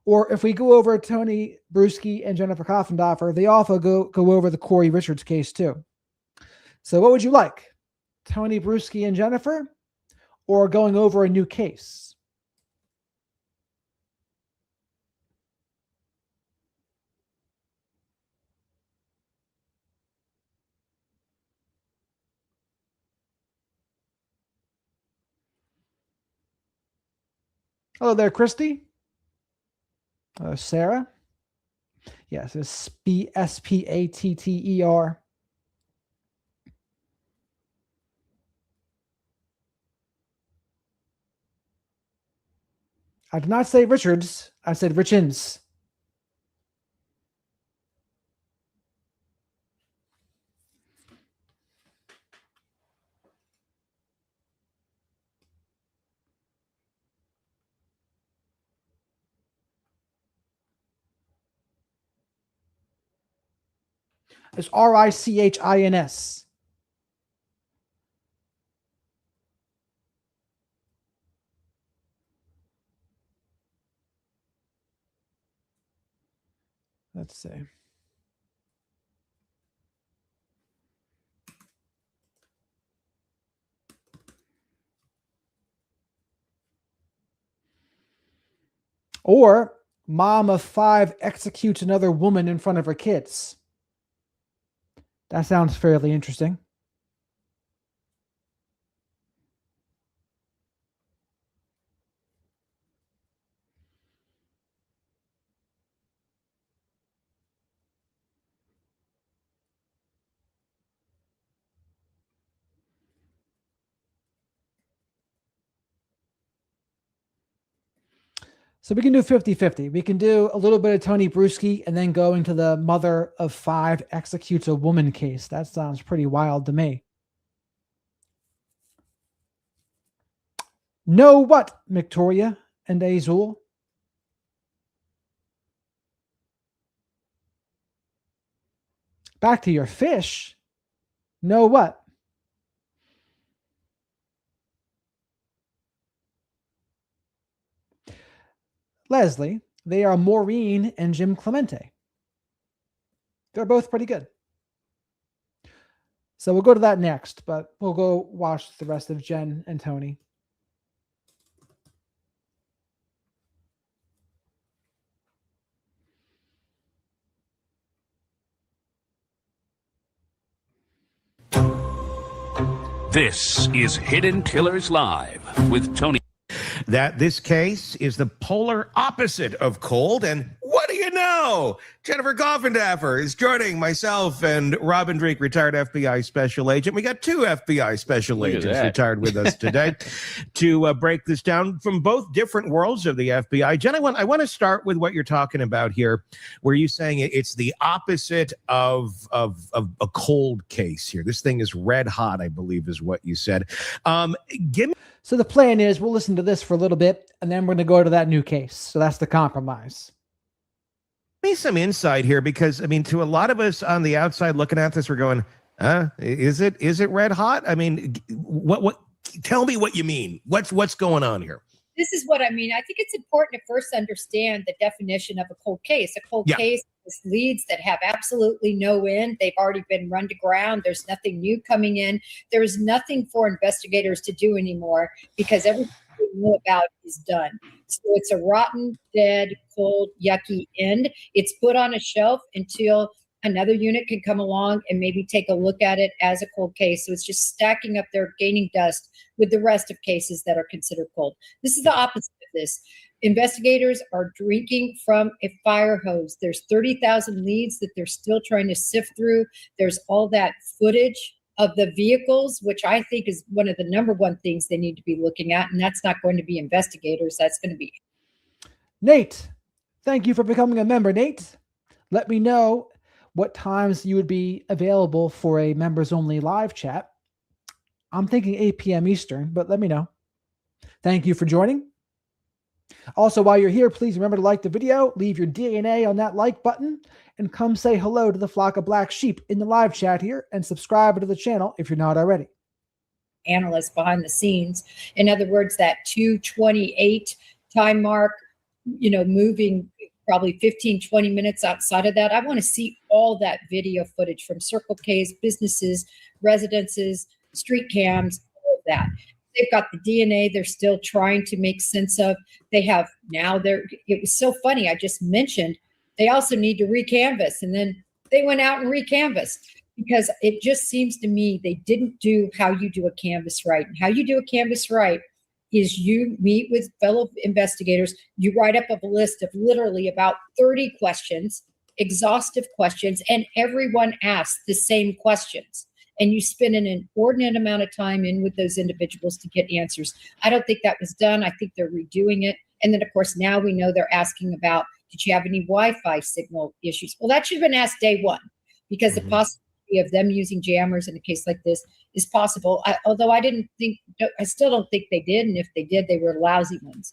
Or if we go over Tony Bruschi and Jennifer Koffendorfer, they also go over the Corey Richards case too. So what would you like? Tony Bruschi and Jennifer, or going over a new case? Hello there, Christy. Sarah. Yes, it's Spatter. I did not say Richards. I said Richins. It's Richins. Let's see. Or mom of 5 executes another woman in front of her kids. That sounds fairly interesting. So we can do 50-50. We can do a little bit of Tony Bruschi and then going to the mother of 5 executes a woman case. That sounds pretty wild to me. Know what, Victoria and Azul? Back to your fish. Know what? Leslie, they are Maureen and Jim Clemente. They're both pretty good. So we'll go to that next, but we'll go watch the rest of Jen and Tony. This is Hidden Killers Live with Tony. That this case is the polar opposite of cold, and what do you know? Jennifer Koffendorfer is joining myself and Robin Dreek, retired FBI special agent. We got 2 FBI special agents retired with us today to break this down from both different worlds of the FBI. Jen, I want to start with what you're talking about here, where you're saying it's the opposite of a cold case here. This thing is red hot, I believe is what you said. Give me. So the plan is we'll listen to this for a little bit, and then we're going to go to that new case. So that's the compromise. Me some insight here, because I mean, to a lot of us on the outside looking at this, we're going, is it red hot? I mean, what tell me what you mean. What's going on here? This is what I mean. I think it's important to first understand the definition of a cold case. A cold case is leads that have absolutely no end. They've already been run to ground. There's nothing new coming in. There's nothing for investigators to do anymore because everything we know about is done. So it's a rotten, dead, cold, yucky end. It's put on a shelf until another unit can come along and maybe take a look at it as a cold case. So it's just stacking up there, gaining dust with the rest of cases that are considered cold. This is the opposite of this. Investigators are drinking from a fire hose. There's 30,000 leads that they're still trying to sift through. There's all that footage of the vehicles, which I think is one of the number one things they need to be looking at. And that's not going to be investigators. That's going to be Nate. Thank you for becoming a member, Nate. Let me know what times you would be available for a members only live chat. I'm thinking 8 p.m. Eastern, but let me know. Thank you for joining. Also, while you're here, please remember to like the video, leave your DNA on that like button, and come say hello to the flock of black sheep in the live chat here, and subscribe to the channel if you're not already. analyst behind the scenes. In other words, that 2:28 time mark, moving probably 15, 20 minutes outside of that. I want to see all that video footage from Circle K's, businesses, residences, street cams, all of that. They've got the DNA they're still trying to make sense of. They have now it was so funny. I just mentioned they also need to recanvass, and then they went out and recanvassed, because it just seems to me they didn't do how you do a canvas right. And how you do a canvas right is you meet with fellow investigators, you write up a list of literally about 30 questions, exhaustive questions, and everyone asks the same questions. And you spend an inordinate amount of time in with those individuals to get answers. I don't think that was done. I think they're redoing it. And then, of course, now we know they're asking about, did you have any Wi-Fi signal issues? Well, that should have been asked day one, because the possibility of them using jammers in a case like this is possible. Although I still don't think they did. And if they did, they were lousy ones.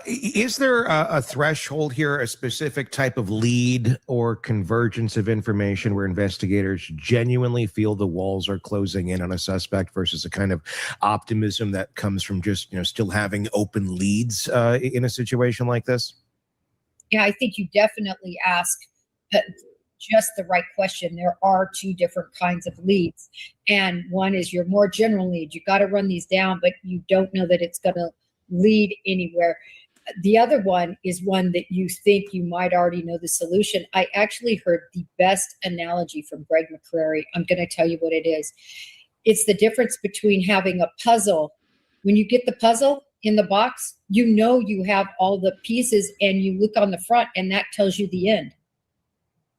Is there a threshold here, a specific type of lead or convergence of information where investigators genuinely feel the walls are closing in on a suspect versus a kind of optimism that comes from just, still having open leads in a situation like this? Yeah, I think you definitely ask just the right question. There are two different kinds of leads. And one is your more general lead. You got to run these down, but you don't know that it's going to lead anywhere. The other one is one that you think you might already know the solution. I actually heard the best analogy from Greg McCrary. I'm going to tell you what it is. It's the difference between having a puzzle. When you get the puzzle in the box, you have all the pieces, and you look on the front and that tells you the end.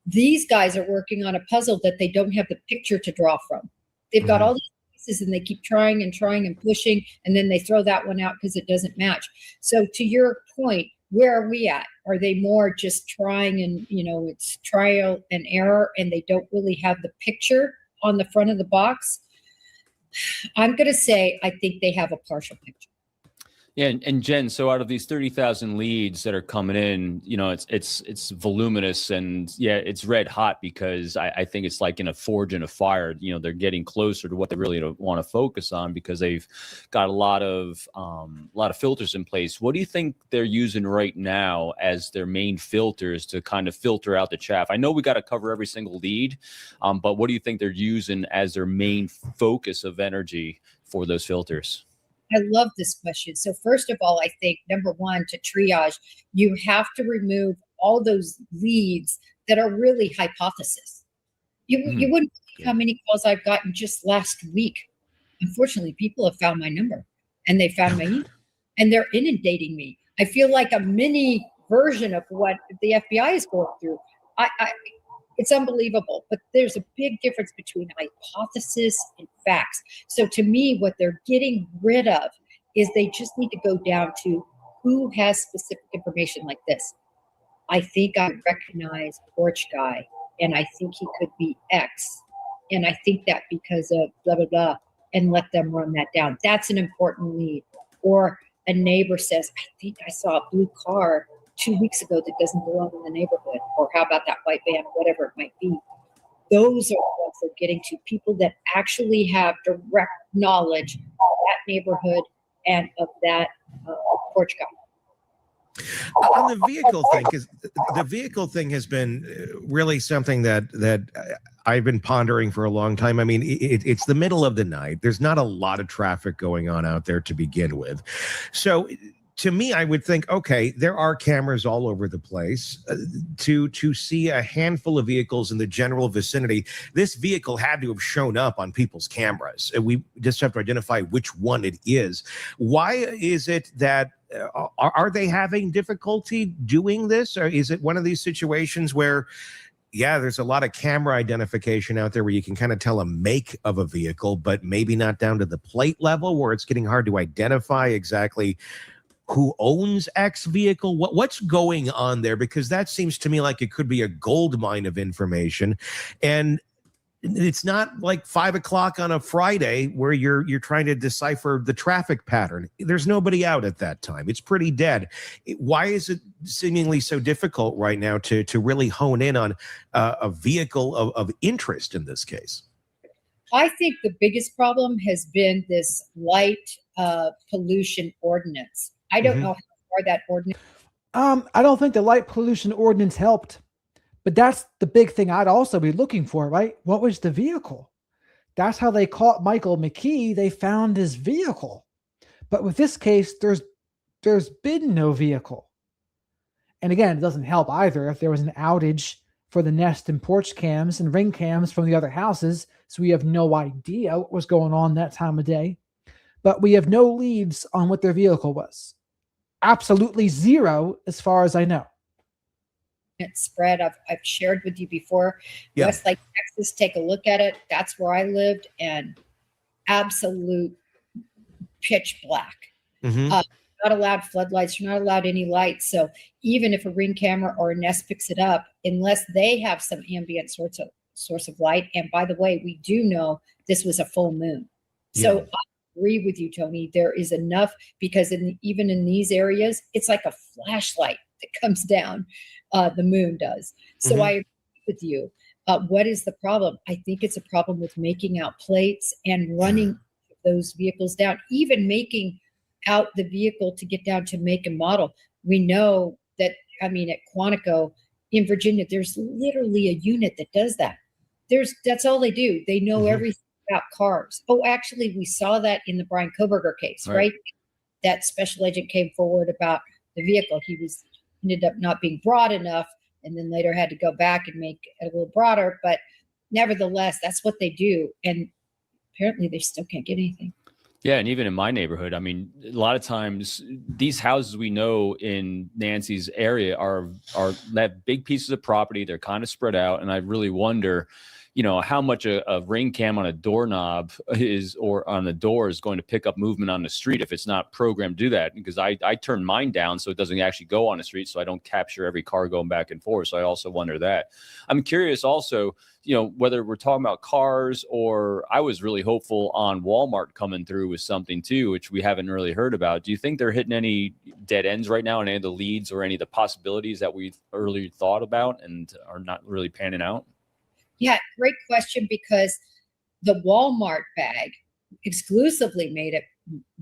These guys are working on a puzzle that they don't have the picture to draw from. They've got all these pieces and they keep trying and pushing, and then they throw that one out because it doesn't match. So to your point, where are we at? Are they more just trying and, it's trial and error, and they don't really have the picture on the front of the box? I'm going to say I think they have a partial picture. Yeah, and Jen, so out of these 30,000 leads that are coming in, it's voluminous, and yeah, it's red hot, because I think it's like in a forge in a fire. They're getting closer to what they really want to focus on, because they've got a lot of filters in place. What do you think they're using right now as their main filters to kind of filter out the chaff? I know we got to cover every single lead, but what do you think they're using as their main focus of energy for those filters? I love this question. So first of all, I think number one, to triage, you have to remove all those leads that are really hypothesis. You wouldn't believe how many calls I've gotten just last week. Unfortunately, people have found my number, and they found my email, and they're inundating me. I feel like a mini version of what the FBI is going through. It's unbelievable, but there's a big difference between hypothesis and facts. So to me, what they're getting rid of is they just need to go down to who has specific information like this. I think I recognize Porch guy, and I think he could be X. And I think that because of blah, blah, blah, and let them run that down. That's an important lead. Or a neighbor says, I think I saw a blue car 2 weeks ago that doesn't belong in the neighborhood, or how about that white van, whatever it might be. Those are what they're getting to, people that actually have direct knowledge of that neighborhood and of that Porch guy. On the vehicle thing, because the vehicle thing has been really something that I've been pondering for a long time. I mean, it's the middle of the night. There's not a lot of traffic going on out there to begin with. So to me, I would think, okay, there are cameras all over the place. To see a handful of vehicles in the general vicinity, this vehicle had to have shown up on people's cameras. We just have to identify which one it is. Why is it that, are they having difficulty doing this? Or is it one of these situations where, yeah, there's a lot of camera identification out there where you can kind of tell a make of a vehicle, but maybe not down to the plate level, where it's getting hard to identify exactly who owns X vehicle? What's going on there? Because that seems to me like it could be a gold mine of information. And it's not like 5 o'clock on a Friday where you're trying to decipher the traffic pattern. There's nobody out at that time. It's pretty dead. Why is it seemingly so difficult right now to really hone in on a vehicle of interest in this case? I think the biggest problem has been this light pollution ordinance. I don't know how far that ordinance. I don't think the light pollution ordinance helped, but that's the big thing I'd also be looking for, right? What was the vehicle? That's how they caught Michael McKee. They found his vehicle. But with this case, there's been no vehicle. And again, it doesn't help either if there was an outage for the Nest and Porch cams and Ring cams from the other houses. So we have no idea what was going on that time of day. But we have no leads on what their vehicle was. Absolutely zero as far as I know. It's spread. I've shared with you before. Yeah. Westlake, Texas, take a look at it. That's where I lived, and absolute pitch black. Not allowed floodlights. You're not allowed any lights. So even if a Ring camera or a Nest picks it up, unless they have some ambient source of light. And by the way, we do know this was a full moon. So I agree with you, Tony. There is enough, because even in these areas, it's like a flashlight that comes down. The moon does. So I agree with you. What is the problem? I think it's a problem with making out plates and running those vehicles down, even making out the vehicle to get down to make and model. We know that, at Quantico in Virginia, there's literally a unit that does that. That's all they do. They know everything about cars. Oh, actually, we saw that in the Brian Koberger case, right? That special agent came forward about the vehicle. He ended up not being broad enough, and then later had to go back and make it a little broader. But nevertheless, that's what they do. And apparently they still can't get anything. Yeah, and even in my neighborhood, a lot of times these houses we know in Nancy's area are that big pieces of property. They're kind of spread out, and I really wonder, how much a Ring cam on a doorknob or on the door is going to pick up movement on the street if it's not programmed to do that. Because I turn mine down so it doesn't actually go on the street, so I don't capture every car going back and forth. So I also wonder that. I'm curious also, whether we're talking about cars, or I was really hopeful on Walmart coming through with something too, which we haven't really heard about. Do you think they're hitting any dead ends right now, and any of the leads or any of the possibilities that we earlier thought about and are not really panning out? Yeah, great question, because the Walmart bag exclusively made at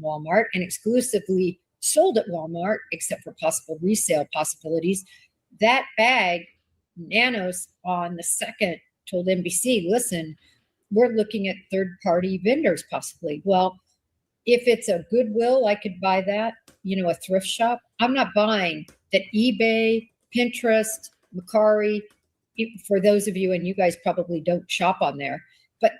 Walmart and exclusively sold at Walmart, except for possible resale possibilities. That bag, Nanos on the 2nd told NBC, listen, we're looking at third-party vendors possibly. Well, if it's a Goodwill, I could buy that, a thrift shop. I'm not buying that eBay, Pinterest, Mercari. For those of you, and you guys probably don't shop on there, but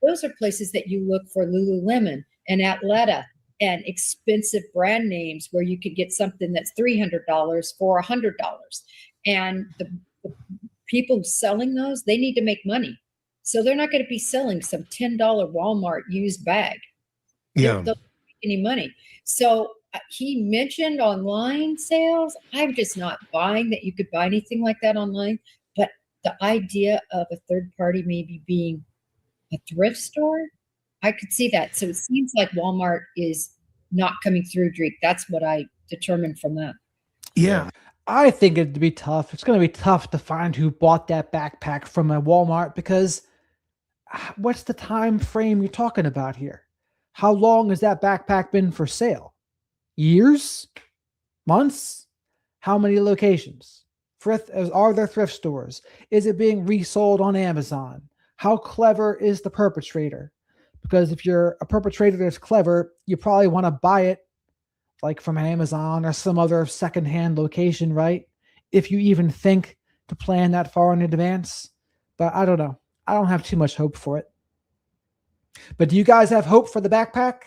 those are places that you look for Lululemon and Athleta and expensive brand names where you could get something that's $300 for $100. And the people selling those, they need to make money. So they're not going to be selling some $10 Walmart used bag. Yeah. They'll make any money. So he mentioned online sales. I'm just not buying that you could buy anything like that online. But the idea of a third party maybe being a thrift store, I could see that. So it seems like Walmart is not coming through, Drake. That's what I determined from that. Yeah. I think it'd be tough. It's going to be tough to find who bought that backpack from a Walmart, because what's the time frame you're talking about here? How long has that backpack been for sale? Years? Months? How many locations? Are there thrift stores? Is it being resold on Amazon? How clever is the perpetrator? Because if you're a perpetrator that's clever, you probably want to buy it like from Amazon or some other secondhand location, right? If you even think to plan that far in advance. But I don't know. I don't have too much hope for it. But do you guys have hope for the backpack?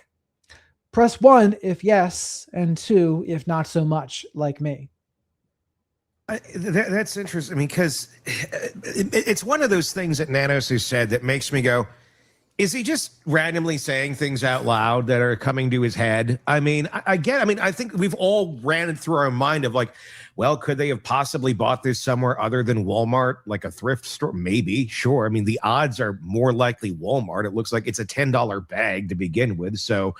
Press 1 if yes, and 2 if not so much, like me. That's interesting, because it's one of those things that Nanos has said that makes me go, is he just randomly saying things out loud that are coming to his head? I think we've all ran it through our mind of like, well, could they have possibly bought this somewhere other than Walmart, like a thrift store? Maybe, sure. I mean, the odds are more likely Walmart. It looks like it's a $10 bag to begin with. So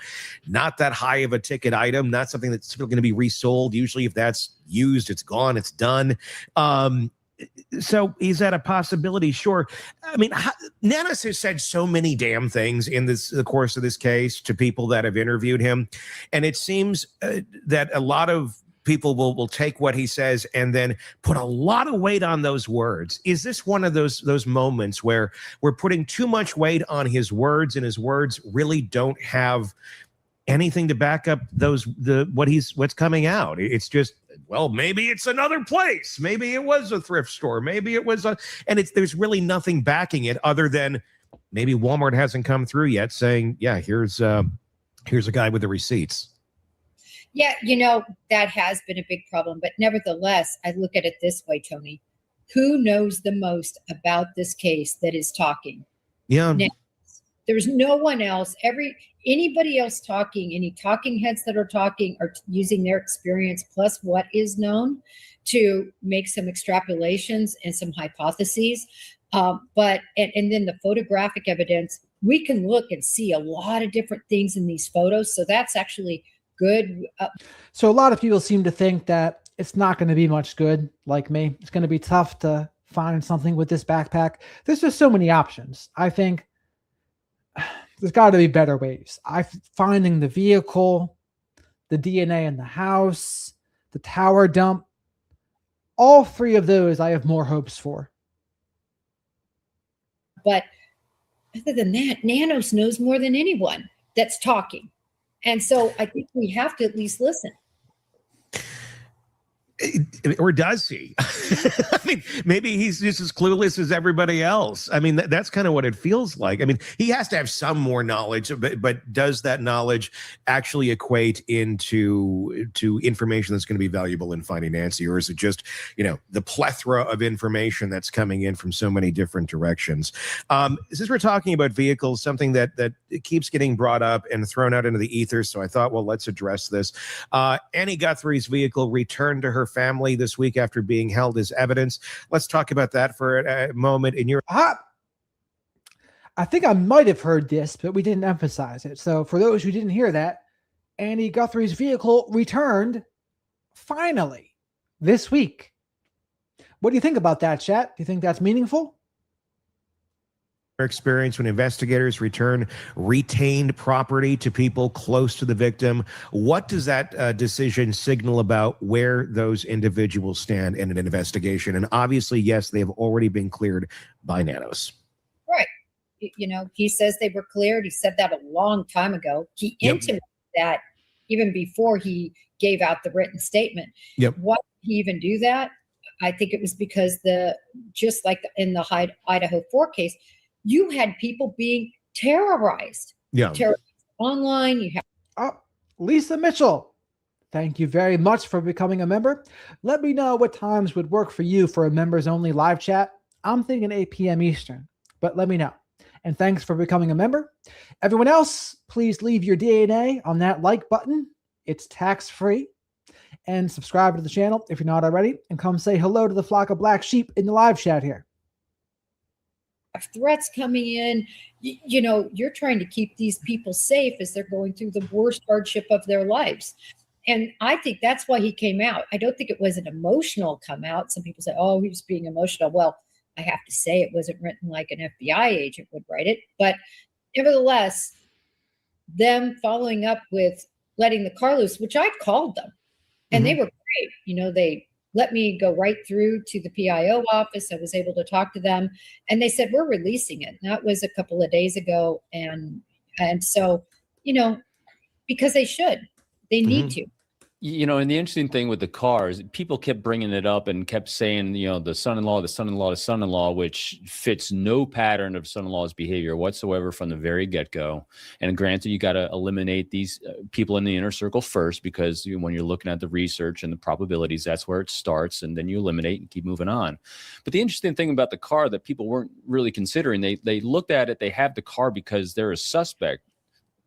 not that high of a ticket item, not something that's still going to be resold. Usually if that's used, it's gone, it's done. So is that a possibility? Sure. I mean, Nanos has said so many damn things in the course of this case to people that have interviewed him. And it seems that a lot of people will take what he says and then put a lot of weight on those words. Is this one of those moments where we're putting too much weight on his words and his words really don't have anything to back up what's coming out? It's just, well, maybe it's another place. Maybe it was a thrift store. Maybe it was there's really nothing backing it other than maybe Walmart hasn't come through yet saying, yeah, here's a guy with the receipts. Yeah, that has been a big problem. But nevertheless, I look at it this way, Tony. Who knows the most about this case that is talking? Yeah. Now, there's no one else. Anybody else talking, any talking heads that are talking are using their experience plus what is known to make some extrapolations and some hypotheses. But then the photographic evidence, we can look and see a lot of different things in these photos. So that's actually good. So a lot of people seem to think that it's not going to be much good, like me. It's going to be tough to find something with this backpack. There's just so many options. I think there's got to be better ways. Finding the vehicle, the DNA in the house, the tower dump, all three of those I have more hopes for. But other than that, Nanos knows more than anyone that's talking. And so I think we have to at least listen. Or does he? I mean, maybe he's just as clueless as everybody else. I mean, that's kind of what it feels like. I mean, he has to have some more knowledge, but does that knowledge actually equate into information that's going to be valuable in finding Nancy? Or is it just, the plethora of information that's coming in from so many different directions? Since we're talking about vehicles, something that keeps getting brought up and thrown out into the ether, so I thought, well, let's address this. Annie Guthrie's vehicle returned to her family this week after being held as evidence. Let's talk about that for a moment. I think I might have heard this, but we didn't emphasize it. So for those who didn't hear that, Annie Guthrie's vehicle returned finally this week. What do you think about that, chat? Do you think that's meaningful? Experience when investigators return retained property to people close to the victim. What does that decision signal about where those individuals stand in an investigation? And obviously, yes, they have already been cleared by Nanos. Right. He says they were cleared. He said that a long time ago. He intimated that even before he gave out the written statement. Yep. Why did he even do that? I think it was because just like in the Idaho 4 case, you had people being terrorized. Yeah. Terrorized online. You have Lisa Mitchell. Thank you very much for becoming a member. Let me know what times would work for you for a members only live chat. I'm thinking 8 p.m. Eastern, but let me know. And thanks for becoming a member. Everyone else, please leave your DNA on that like button. It's tax-free. And subscribe to the channel if you're not already. And come say hello to the flock of black sheep in the live chat here. Threats coming in, you're trying to keep these people safe as they're going through the worst hardship of their lives. And I think that's why he came out. I don't think it was an emotional come out. Some people say, oh, he was being emotional. Well, I have to say it wasn't written like an FBI agent would write it. But nevertheless, them following up with letting the car loose, which I called them, and they were great. They let me go right through to the PIO office. I was able to talk to them, and they said, we're releasing it. And that was a couple of days ago. And so, because they should, they need to. And the interesting thing with the cars, people kept bringing it up and kept saying, the son-in-law, which fits no pattern of son-in-law's behavior whatsoever from the very get-go. And granted, you got to eliminate these people in the inner circle first, because when you're looking at the research and the probabilities, that's where it starts, and then you eliminate and keep moving on. But the interesting thing about the car that people weren't really considering, they looked at it, they have the car because they're a suspect.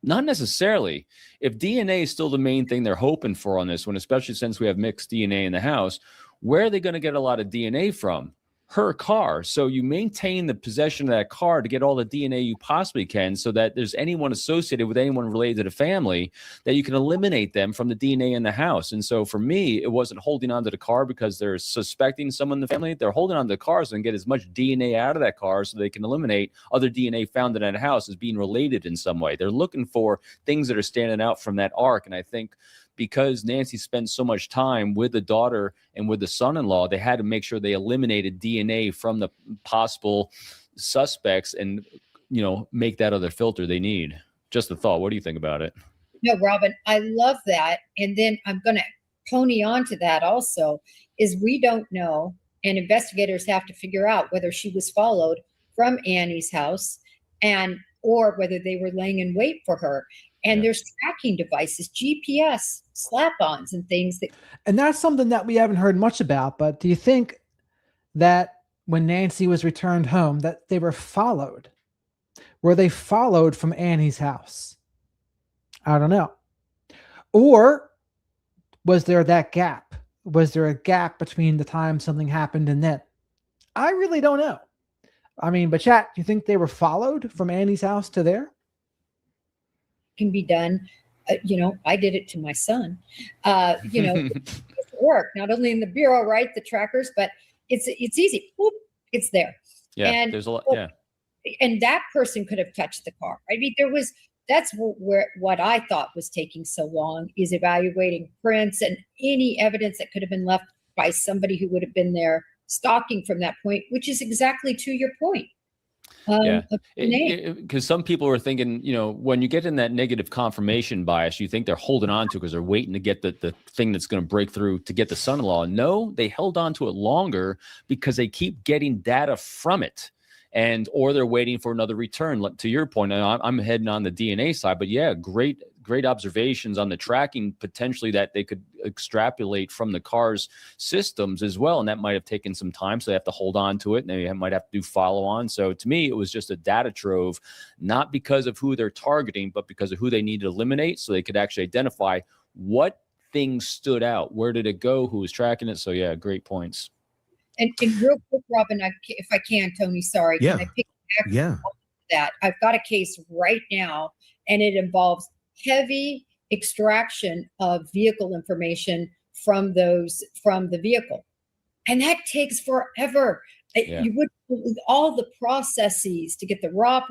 Not necessarily. If DNA is still the main thing they're hoping for on this one, especially since we have mixed DNA in the house, where are they going to get a lot of DNA from? her car. So you maintain the possession of that car to get all the DNA you possibly can, so that there's anyone associated with anyone related to the family, that you can eliminate them from the DNA in the house. And so for me, it wasn't holding on to the car because they're suspecting someone in the family. They're holding on to the cars and get as much DNA out of that car so they can eliminate other DNA found in that house as being related in some way. They're looking for things that are standing out from that arc. And I think because Nancy spent so much time with the daughter and with the son-in-law, they had to make sure they eliminated DNA from the possible suspects and, make that other filter they need. Just a thought. What do you think about it? No, Robin, I love that. And then I'm going to pony on to that also, is we don't know, and investigators have to figure out whether she was followed from Annie's house or whether they were laying in wait for her. And there's tracking devices, GPS, slap-ons and things. And that's something that we haven't heard much about. But do you think that when Nancy was returned home, that they were followed? Were they followed from Annie's house? I don't know. Or was there that gap? Was there a gap between the time something happened and then? I really don't know. I mean, but chat, do you think they were followed from Annie's house to there? Can be done. I did it to my son. It's work, not only in the Bureau, right? The trackers, but it's easy. Whoop, it's there. Yeah. And there's a lot. Yeah. And that person could have touched the car. I mean, that's what I thought was taking so long, is evaluating prints and any evidence that could have been left by somebody who would have been there stalking from that point, which is exactly to your point. Because some people are thinking, when you get in that negative confirmation bias, you think they're holding on to because they're waiting to get the thing that's going to break through to get the son-in-law. No, they held on to it longer because they keep getting data from it. Or they're waiting for another return. To your point, I'm heading on the DNA side, but yeah, great observations on the tracking potentially that they could extrapolate from the car's systems as well. And that might have taken some time. So they have to hold on to it and they might have to do follow on. So to me, it was just a data trove, not because of who they're targeting, but because of who they need to eliminate so they could actually identify what things stood out. Where did it go? Who was tracking it? So yeah, great points. And real quick, Robin, if I can, Tony, sorry. Yeah. Can I pick back that? I've got a case right now, and it involves heavy extraction of vehicle information from the vehicle. And that takes forever. Yeah. You would all the processes to get the raw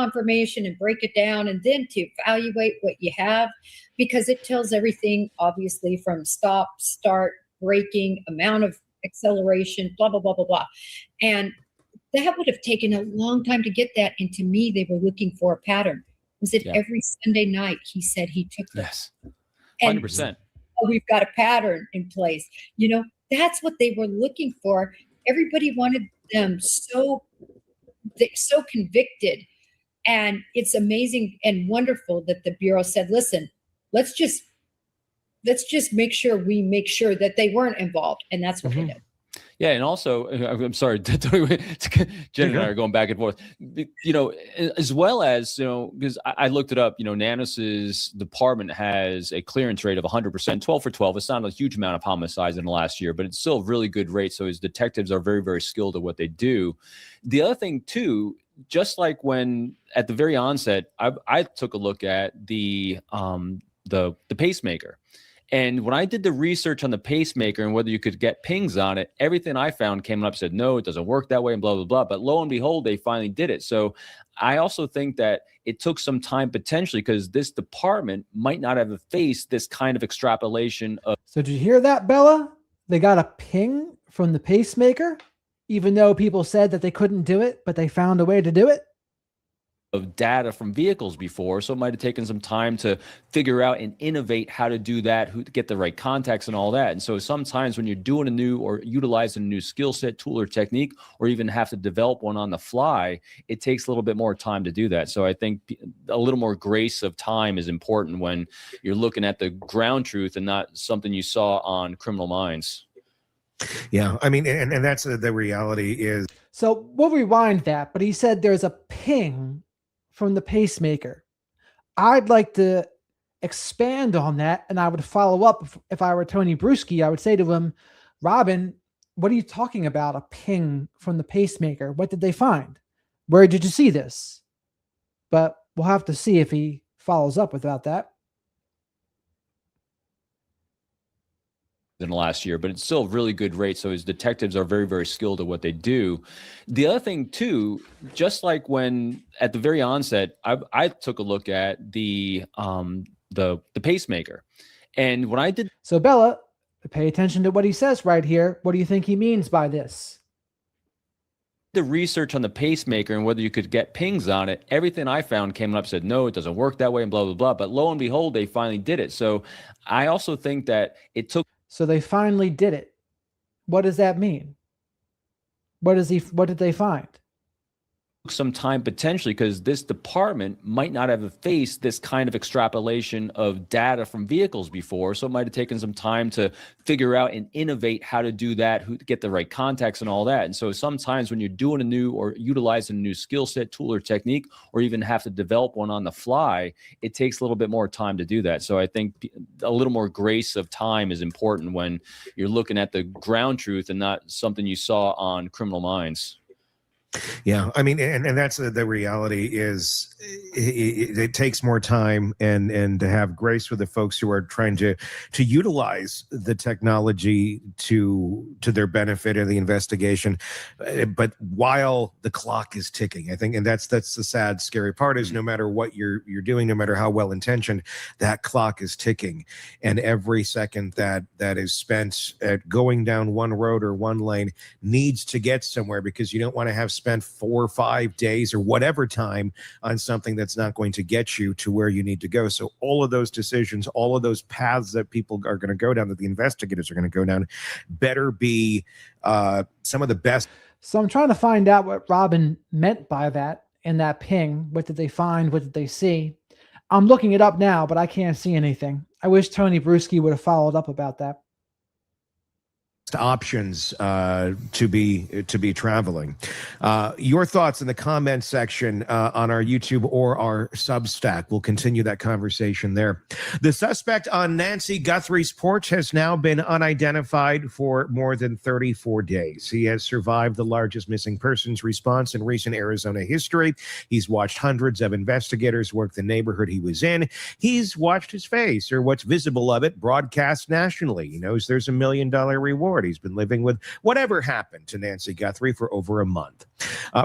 information and break it down, and then to evaluate what you have, because it tells everything, obviously, from stop, start, braking, amount of acceleration, blah, blah, blah, blah, blah. And that would have taken a long time to get that. And to me, they were looking for a pattern. Was it every Sunday night he said he took them? Yes, 100%. And we've got a pattern in place. That's what they were looking for. Everybody wanted them so convicted. And it's amazing and wonderful that the Bureau said, listen, let's just make sure that they weren't involved. And that's what they did. Yeah. And also, I'm sorry, Jen and I are going back and forth, as well as, because I looked it up, Nanos's department has a clearance rate of 100%, 12 for 12. It's not a huge amount of homicides in the last year, but it's still a really good rate. So his detectives are very, very skilled at what they do. The other thing too, just like when at the very onset, I took a look at the pacemaker. And when I did the research on the pacemaker and whether you could get pings on it, everything I found came up, said, no, it doesn't work that way and blah, blah, blah. But lo and behold, they finally did it. So I also think that it took some time potentially because this department might not have faced this kind of extrapolation of. So did you hear that, Bella? They got a ping from the pacemaker, even though people said that they couldn't do it, but they found a way to do it. Of data from vehicles before, so it might have taken some time to figure out and innovate how to do that, who to get the right contacts and all that. And so sometimes when you're doing a new or utilizing a new skill set, tool, or technique, or even have to develop one on the fly, it takes a little bit more time to do that. So I think a little more grace of time is important when you're looking at the ground truth and not something you saw on Criminal Minds. Yeah, I mean, and that's the reality is. So we'll rewind that, but he said there's a ping from the pacemaker. I'd like to expand on that, and I would follow up. If I were Tony Bruschi, I would say to him, Robin, What are you talking about? A ping from the pacemaker? What did they find? Where did you see this? But we'll have to see if he follows up without that. Than last year, but it's still a really good rate. So his detectives are very, very skilled at what they do. The other thing too, just like when at the very onset, I took a look at the pacemaker, and when I did, So Bella, pay attention to what he says right here. What do you think he means by this? the research on the pacemaker and whether you could get pings on it, everything I found came up, said, no, it doesn't work that way, and blah, blah, blah. But lo and behold, they finally did it. So I also think that it took. So they finally did it. What does that mean? What did they find? Some time potentially, because this department might not have faced this kind of extrapolation of data from vehicles before. So it might have taken some time to figure out and innovate how to do that, who to get the right contacts and all that. And so sometimes when you're doing a new or utilizing a new skill set, tool, or technique, or even have to develop one on the fly, it takes a little bit more time to do that. So I think a little more grace of time is important when you're looking at the ground truth and not something you saw on Criminal Minds. Yeah, I mean, and that's the reality is it takes more time and to have grace with the folks who are trying to utilize the technology to their benefit in the investigation, but while the clock is ticking, I think, and that's the sad, scary part is no matter what you're doing, no matter how well intentioned, that clock is ticking, and every second that is spent at going down one road or one lane needs to get somewhere, because you don't want to have spent 4 or 5 days or whatever time on something that's not going to get you to where you need to go. So all of those decisions, all of those paths that people are going to go down, that the investigators are going to go down, better be some of the best. So I'm trying to find out what Robin meant by that in that ping. What did they find? What did they see? I'm looking it up now, but I can't see anything. I wish Tony Bruschi would have followed up about that. Options to be traveling. Your thoughts in the comments section on our YouTube or our Substack. We'll continue that conversation there. The suspect on Nancy Guthrie's porch has now been unidentified for more than 34 days. He has survived the largest missing persons response in recent Arizona history. He's watched hundreds of investigators work the neighborhood he was in. He's watched his face, or what's visible of it, broadcast nationally. He knows there's $1 million reward. He's been living with whatever happened to Nancy Guthrie for over a month.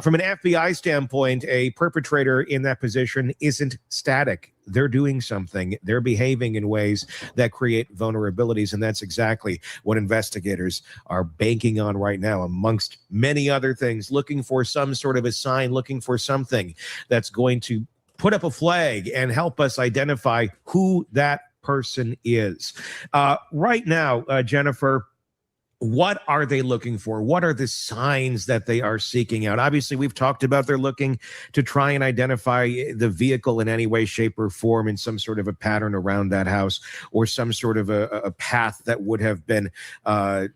From an FBI standpoint, a perpetrator in that position isn't static. They're doing something. They're behaving in ways that create vulnerabilities, and that's exactly what investigators are banking on right now, amongst many other things, looking for some sort of a sign, looking for something that's going to put up a flag and help us identify who that person is. Right now, Jennifer, what are they looking for? What are the signs that they are seeking out? Obviously, we've talked about they're looking to try and identify the vehicle in any way, shape, or form, in some sort of a pattern around that house, or some sort of a path that would have been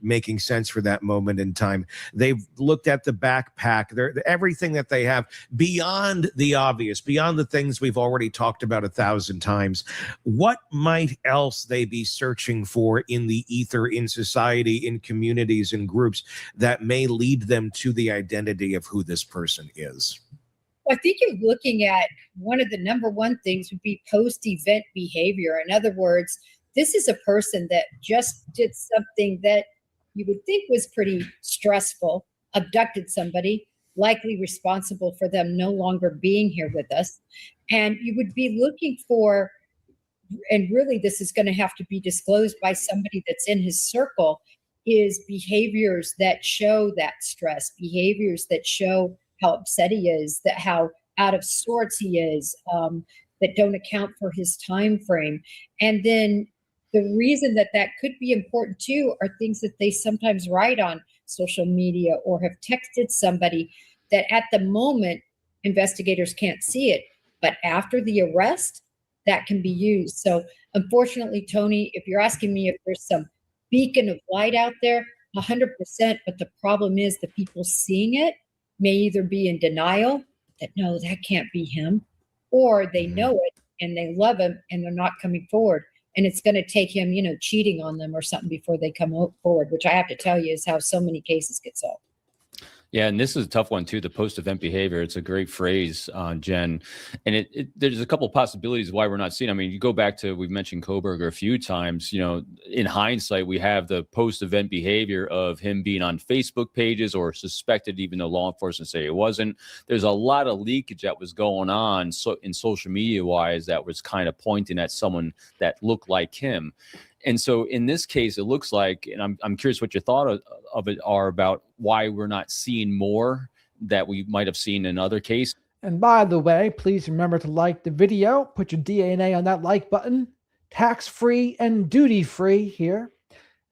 making sense for that moment in time. They've looked at the backpack, everything that they have beyond the obvious, beyond the things we've already talked about 1,000 times. What might else they be searching for in the ether, in society, in communities and groups that may lead them to the identity of who this person is? I think you're looking at one of the number one things would be post-event behavior. In other words, this is a person that just did something that you would think was pretty stressful, abducted somebody, likely responsible for them no longer being here with us. And you would be looking for, and really this is going to have to be disclosed by somebody that's in his circle, is behaviors that show that stress, behaviors that show how upset he is, that how out of sorts he is, that don't account for his time frame. And then the reason that could be important too are things that they sometimes write on social media or have texted somebody that at the moment investigators can't see it, but after the arrest that can be used. So unfortunately, Tony, if you're asking me if there's some beacon of light out there, 100%. But the problem is the people seeing it may either be in denial that no, that can't be him, or they know it and they love him and they're not coming forward. And it's going to take him, cheating on them or something before they come forward, which I have to tell you is how so many cases get solved. Yeah, and this is a tough one too. The post-event behavior. It's a great phrase, Jen. And there's a couple of possibilities why we're not seeing. I mean, you go back to, we've mentioned Koberger a few times. In hindsight, we have the post-event behavior of him being on Facebook pages or suspected, even though law enforcement say it wasn't. There's a lot of leakage that was going on in social media wise that was kind of pointing at someone that looked like him. And so in this case, it looks like, and I'm curious what your thought of it are about why we're not seeing more that we might have seen in other cases. And by the way, please remember to like the video, put your DNA on that like button, tax-free and duty-free here.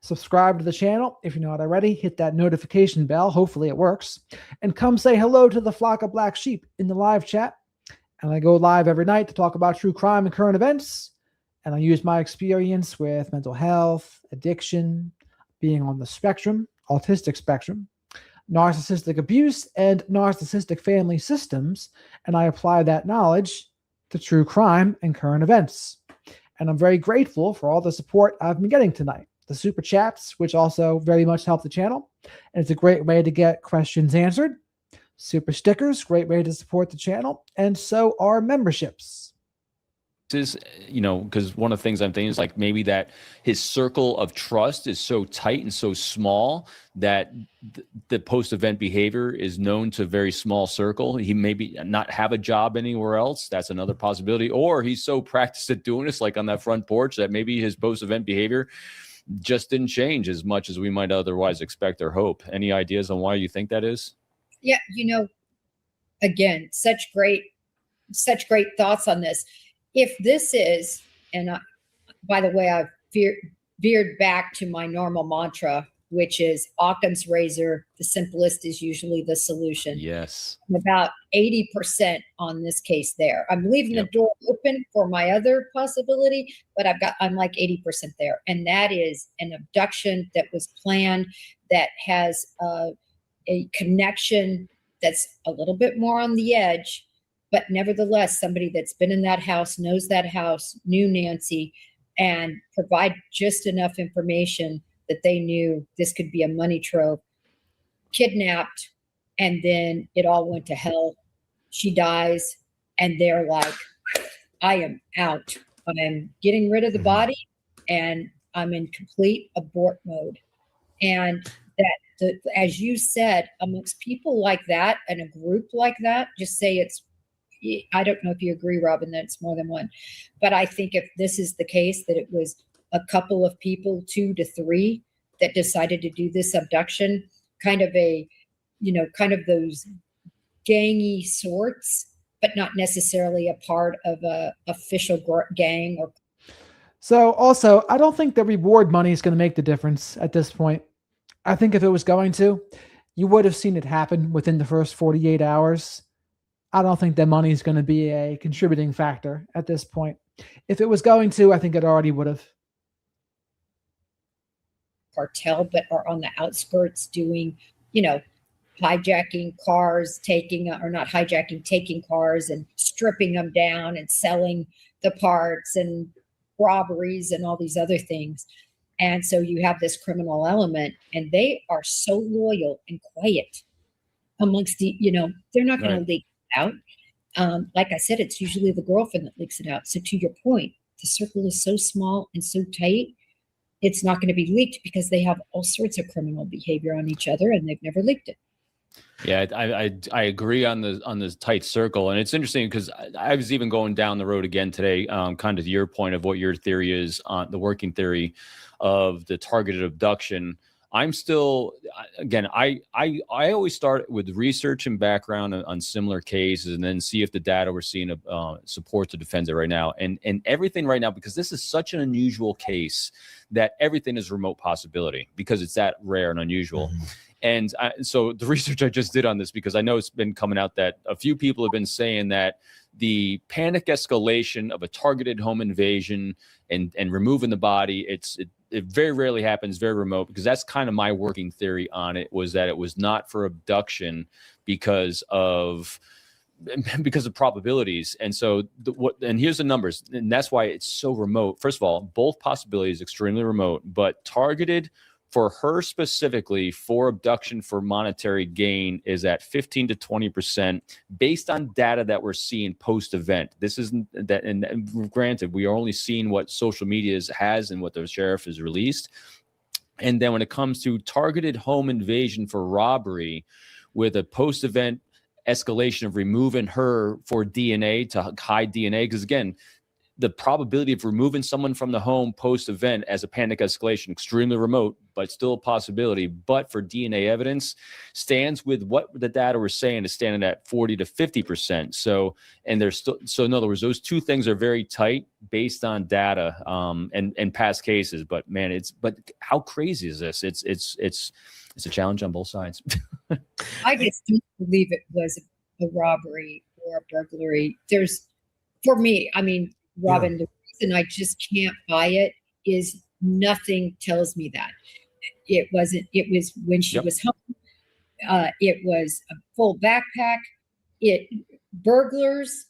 Subscribe to the channel if you're not already, hit that notification bell, hopefully it works, and come say hello to the flock of black sheep in the live chat. And I go live every night to talk about true crime and current events. And I use my experience with mental health, addiction, being on the spectrum, autistic spectrum, narcissistic abuse, and narcissistic family systems. And I apply that knowledge to true crime and current events. And I'm very grateful for all the support I've been getting tonight. The super chats, which also very much help the channel. And it's a great way to get questions answered. Super stickers, great way to support the channel. And so are memberships. Is, because one of the things I'm thinking is like maybe that his circle of trust is so tight and so small that the post-event behavior is known to a very small circle. He maybe not have a job anywhere else. That's another possibility. Or he's so practiced at doing this, like on that front porch, that maybe his post-event behavior just didn't change as much as we might otherwise expect or hope. Any ideas on why you think that is? Yeah, again, such great thoughts on this. If this is, and by the way, I've veered back to my normal mantra, which is Occam's razor, the simplest is usually the solution. Yes. I'm about 80% on this case there. I'm leaving the door open for my other possibility, but I'm like 80% there. And that is an abduction that was planned, that has a connection that's a little bit more on the edge. But nevertheless, somebody that's been in that house, knows that house, knew Nancy, and provide just enough information that they knew this could be a money trove, kidnapped, and then it all went to hell. She dies, and they're like, I am out. I'm getting rid of the body, and I'm in complete abort mode. And that, as you said, amongst people like that and a group like that, just say it's, I don't know if you agree, Robin, that it's more than one, but I think if this is the case, that it was a couple of people, 2 to 3, that decided to do this abduction, kind of those gangy sorts, but not necessarily a part of a official gang. Or so also, I don't think the reward money is going to make the difference at this point. I think if it was going to, you would have seen it happen within the first 48 hours. I don't think that money is going to be a contributing factor at this point. If it was going to, I think it already would have. Cartel, but are on the outskirts doing, hijacking cars, taking cars and stripping them down and selling the parts, and robberies and all these other things. And so you have this criminal element, and they are so loyal and quiet amongst the, they're not going to leak out. Like I said, it's usually the girlfriend that leaks it out. So to your point, the circle is so small and so tight, it's not going to be leaked because they have all sorts of criminal behavior on each other, and they've never leaked it. Yeah, I agree on the tight circle, and it's interesting because I was even going down the road again today, kind of to your point of what your theory is on the working theory of the targeted abduction. I'm still, again, I always start with research and background on similar cases, and then see if the data we're seeing supports or defends it right now, and everything right now, because this is such an unusual case that everything is remote possibility because it's that rare and unusual. Mm-hmm. And so the research I just did on this, because I know it's been coming out that a few people have been saying that the panic escalation of a targeted home invasion and removing the body, it very rarely happens, very remote, because that's kind of my working theory on it, was that it was not for abduction because of because of probabilities. And so and here's the numbers, and that's why it's so remote. First of all, both possibilities extremely remote, but targeted for her specifically for abduction for monetary gain is at 15 to 20% based on data that we're seeing post-event. This isn't that, and granted, we are only seeing what social media has and what the sheriff has released. And then when it comes to targeted home invasion for robbery with a post-event escalation of removing her for DNA to hide DNA, because again, the probability of removing someone from the home post-event as a panic escalation, extremely remote, but still a possibility. But for DNA evidence, stands with what the data we're saying is standing at 40 to 50%. So, and there's still, so in other words, those two things are very tight based on data and past cases. But man, but how crazy is this? It's a challenge on both sides. I just don't believe it was a robbery or a burglary. For me, I mean, Robin, the reason I just can't buy it is nothing tells me that. It wasn't, it was when she was home. It was a full backpack. Burglars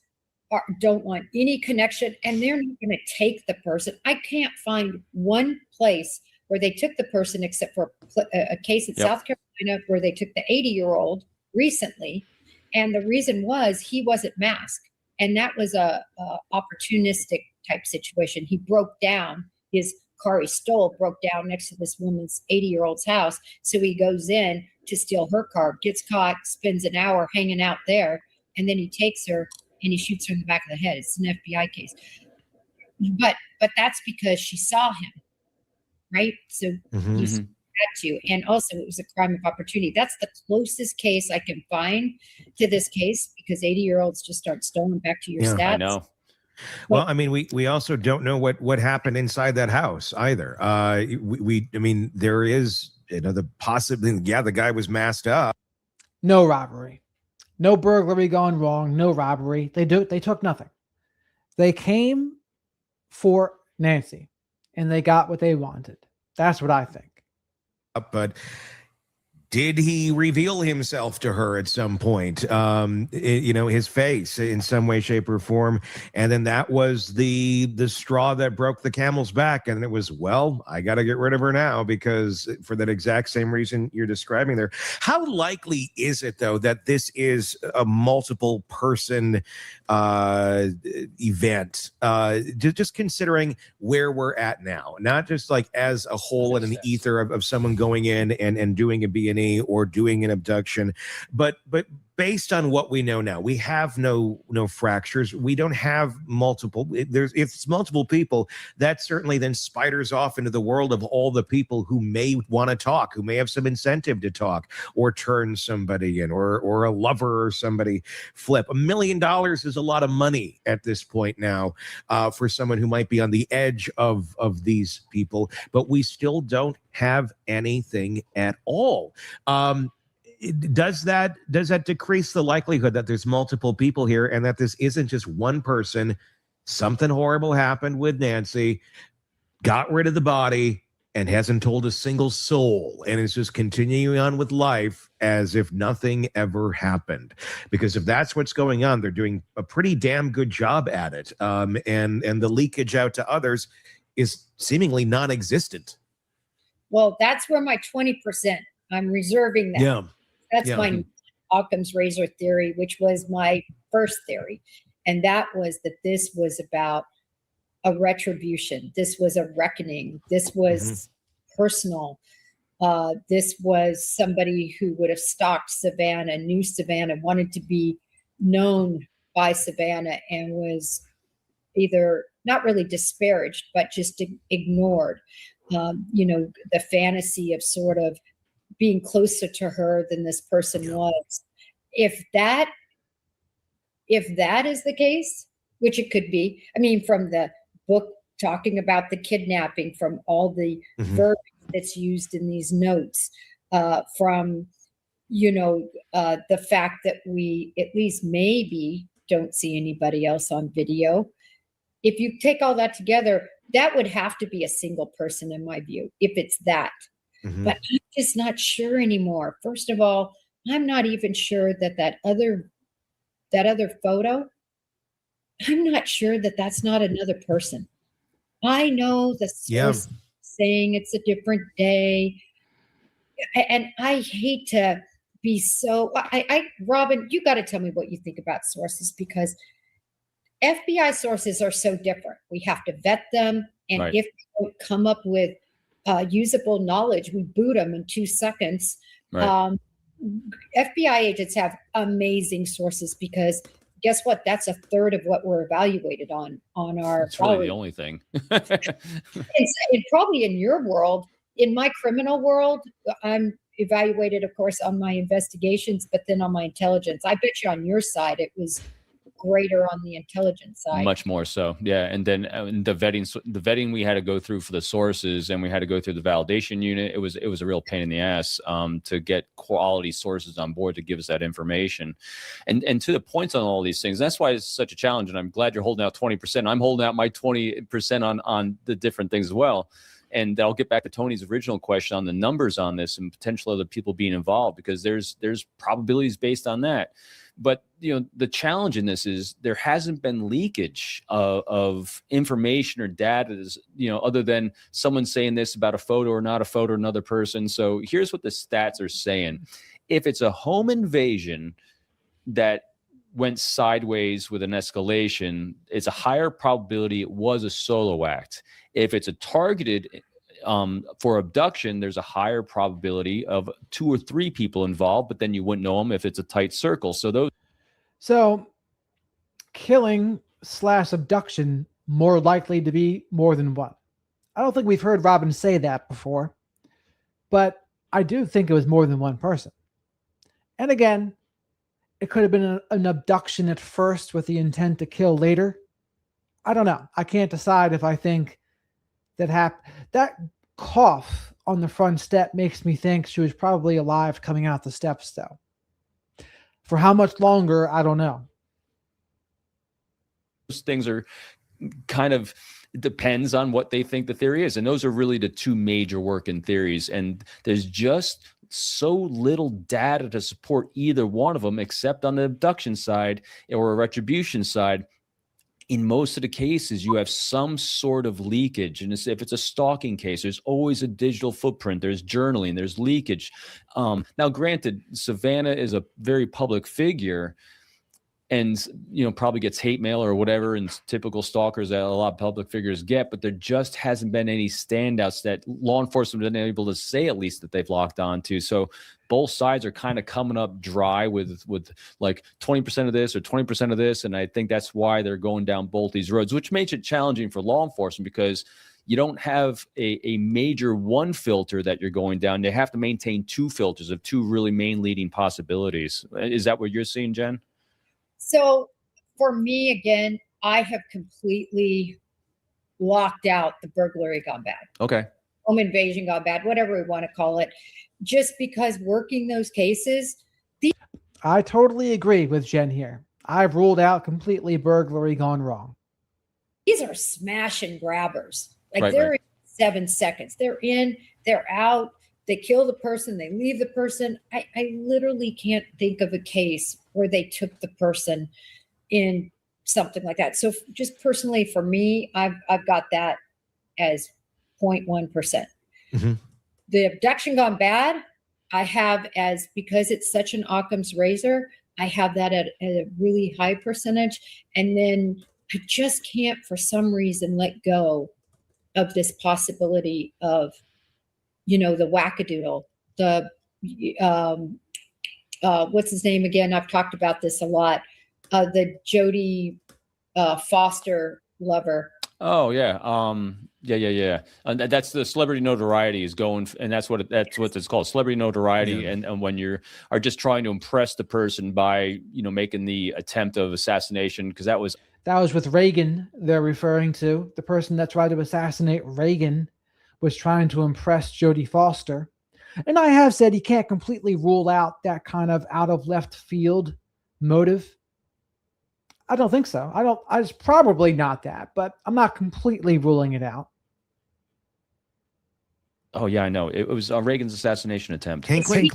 don't want any connection, and they're not going to take the person. I can't find one place where they took the person except for a case in South Carolina where they took the 80-year-old recently. And the reason was he wasn't masked. And that was a opportunistic type situation. He broke down, his car he stole broke down next to this woman's 80-year-old's house. So he goes in to steal her car, gets caught, spends an hour hanging out there, and then he takes her and he shoots her in the back of the head. It's an FBI case. But that's because she saw him, right? So you had to. And also it was a crime of opportunity. That's the closest case I can find to this case, because 80-year-olds just start stoling back to your stats. I know. Well, I mean, we also don't know what happened inside that house either. I mean, there is, the possibility. Yeah, the guy was masked up. No robbery, no burglary gone wrong, no robbery. They took nothing. They came for Nancy, and they got what they wanted. That's what I think. But did he reveal himself to her at some point? His face in some way, shape, or form. And then that was the straw that broke the camel's back. And it was, well, I got to get rid of her now, because for that exact same reason you're describing there. How likely is it, though, that this is a multiple person event? Just considering where we're at now, not just like as a whole in an ether of someone going in and doing a B&E or doing an abduction, but based on what we know now, we have no fractures. We don't have multiple. If it's multiple people, that certainly then spiders off into the world of all the people who may want to talk, who may have some incentive to talk or turn somebody in, or a lover or somebody flip. $1 million is a lot of money at this point now for someone who might be on the edge of these people, but we still don't have anything at all. Does that decrease the likelihood that there's multiple people here, and that this isn't just one person? Something horrible happened with Nancy, got rid of the body, and hasn't told a single soul, and is just continuing on with life as if nothing ever happened. Because if that's what's going on, they're doing a pretty damn good job at it, and the leakage out to others is seemingly non-existent. Well, that's where my 20%, I'm reserving that. Yeah. That's my Occam's razor theory, which was my first theory. And that was that this was about a retribution. This was a reckoning. This was personal. This was somebody who would have stalked Savannah, knew Savannah, wanted to be known by Savannah, and was either not really disparaged, but just ignored. The fantasy of sort of being closer to her than this person was. If that is the case, which it could be, I mean, from the book talking about the kidnapping, from all the verbiage that's used in these notes, from the fact that we at least maybe don't see anybody else on video. If you take all that together, that would have to be a single person, in my view, if it's that. But I'm just not sure anymore. First of all, I'm not even sure that other that other photo, I'm not sure that that's not another person. I know the source saying it's a different day. And I hate to be so, Robin, you got to tell me what you think about sources, because FBI sources are so different. We have to vet them. And if they don't come up with usable knowledge, we boot them in 2 seconds. FBI agents have amazing sources, because guess what? That's a third of what we're evaluated on our. It's really the only thing. It's probably in your world. In my criminal world, I'm evaluated, of course, on my investigations, but then on my intelligence. I bet you on your side it was greater on the intelligence side. Much more so, yeah. And then the vetting we had to go through for the sources, and we had to go through the validation unit. It was a real pain in the ass to get quality sources on board to give us that information. And to the points on all these things, that's why it's such a challenge. And I'm glad you're holding out 20%. I'm holding out my 20% on the different things as well. And I'll get back to Tony's original question on the numbers on this and potential other people being involved, because there's probabilities based on that. But the challenge in this is there hasn't been leakage of information or data, other than someone saying this about a photo or not a photo, another person. So here's what the stats are saying: if it's a home invasion that went sideways with an escalation, it's a higher probability it was a solo act. If it's a targeted for abduction, there's a higher probability of 2 or 3 people involved, but then you wouldn't know them if it's a tight circle. So killing / abduction, more likely to be more than one. I don't think we've heard Robin say that before, but I do think it was more than one person. And again, it could have been an abduction at first with the intent to kill later. I don't know. I can't decide if I think that cough on the front step makes me think she was probably alive coming out the steps, though. For how much longer, I don't know. Those things are kind of depends on what they think the theory is. And those are really the 2 major working theories. And there's just so little data to support either one of them, except on the abduction side or a retribution side. In most of the cases, you have some sort of leakage. And if it's a stalking case, there's always a digital footprint. There's journaling. There's leakage. Now, granted, Savannah is a very public figure and, probably gets hate mail or whatever, and typical stalkers that a lot of public figures get. But there just hasn't been any standouts that law enforcement have been able to say, at least, that they've locked onto. So both sides are kind of coming up dry with like 20% of this or 20% of this. And I think that's why they're going down both these roads, which makes it challenging for law enforcement, because you don't have a major one filter that you're going down. They have to maintain 2 filters of 2 really main leading possibilities. Is that what you're seeing, Jen? So for me, again, I have completely locked out the burglary gone bad. Okay. Home invasion gone bad, whatever we want to call it, just because working those cases. I totally agree with Jen here. I've ruled out completely burglary gone wrong. These are smash and grabbers. They're in 7 seconds. They're in, they're out. They kill the person, they leave the person. I literally can't think of a case where they took the person in something like that. So just personally for me, I've got that as 0.1%. Mm-hmm. The abduction gone bad, I have as, because it's such an Occam's razor, I have that at a really high percentage. And then I just can't, for some reason, let go of this possibility of, the wackadoodle, the, what's his name again? I've talked about this a lot. The Jodie Foster lover. Oh yeah. Yeah. And that's the celebrity notoriety is going, and that's what it's called, celebrity notoriety. Yeah. And when you are just trying to impress the person by, making the attempt of assassination, because that was with Reagan. They're referring to the person that tried to assassinate Reagan was trying to impress Jodie Foster. And I have said he can't completely rule out that kind of out of left field motive. I don't think so. It's probably not that, but I'm not completely ruling it out. Oh yeah, I know. It was Reagan's assassination attempt. Hinckley.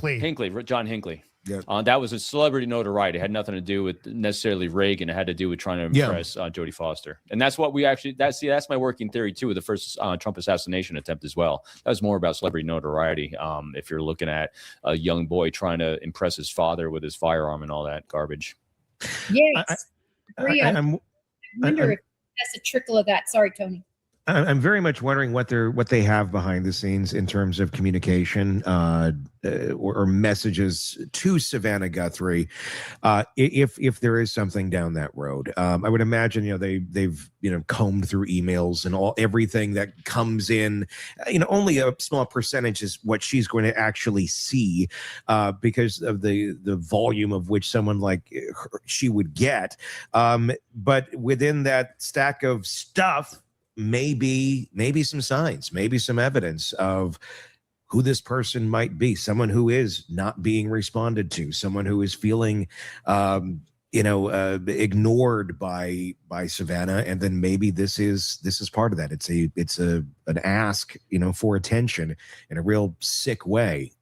John Hinckley. Yeah. That was a celebrity notoriety. It had nothing to do with necessarily Reagan. It had to do with trying to impress Jodie Foster. And that's what we actually, that's my working theory too, with the first Trump assassination attempt as well. That was more about celebrity notoriety. If you're looking at a young boy trying to impress his father with his firearm and all that garbage. Yes. I wonder if that's a trickle of that. Sorry, Tony. I'm very much wondering what they have behind the scenes in terms of communication or messages to Savannah Guthrie, if there is something down that road. I would imagine they've combed through emails and everything that comes in. Only a small percentage is what she's going to actually see because of the volume of which someone like her, she would get. But within that stack of stuff, maybe some signs, maybe some evidence of who this person might be, someone who is not being responded to, someone who is feeling ignored by Savannah, and then maybe this is part of that. It's an ask for attention in a real sick way.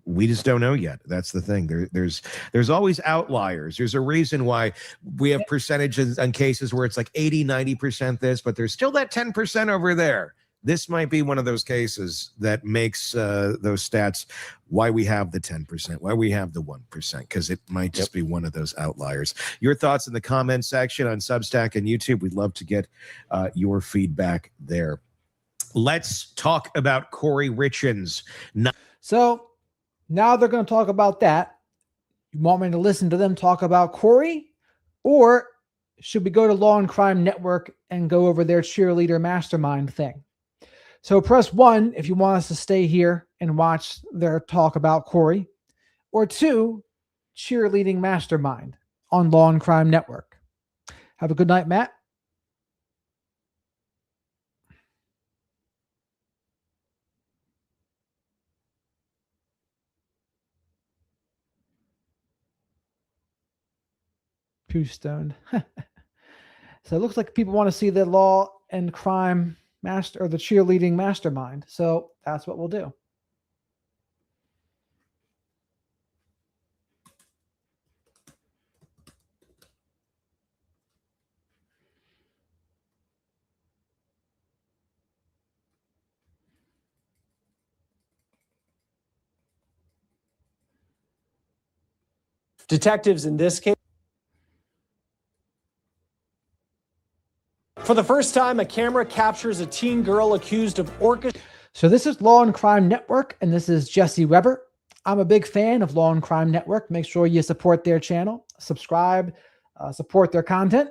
We just don't know yet. That's the thing. There's always outliers. There's a reason why we have percentages on cases where it's like 80-90% this, but there's still that 10% over there. This might be one of those cases that makes those stats why we have the 10%, why we have the 1%, because it might just be one of those outliers. Your thoughts in the comment section on Substack and YouTube. We'd love to get your feedback there. Let's talk about Corey Richins. So now they're going to talk about that. You want me to listen to them talk about Corey? Or should we go to Law and Crime Network and go over their cheerleader mastermind thing? So press 1 if you want us to stay here and watch their talk about Corey. Or 2, cheerleading mastermind on Law and Crime Network. Have a good night, Matt. Stoned. So it looks like people want to see the Law and Crime master or the cheerleading mastermind. So that's what we'll do. Detectives in this case. For the first time, a camera captures a teen girl accused of orchestrating. So this is Law and Crime Network, and this is Jesse Weber. I'm a big fan of Law and Crime Network. Make sure you support their channel, subscribe, support their content,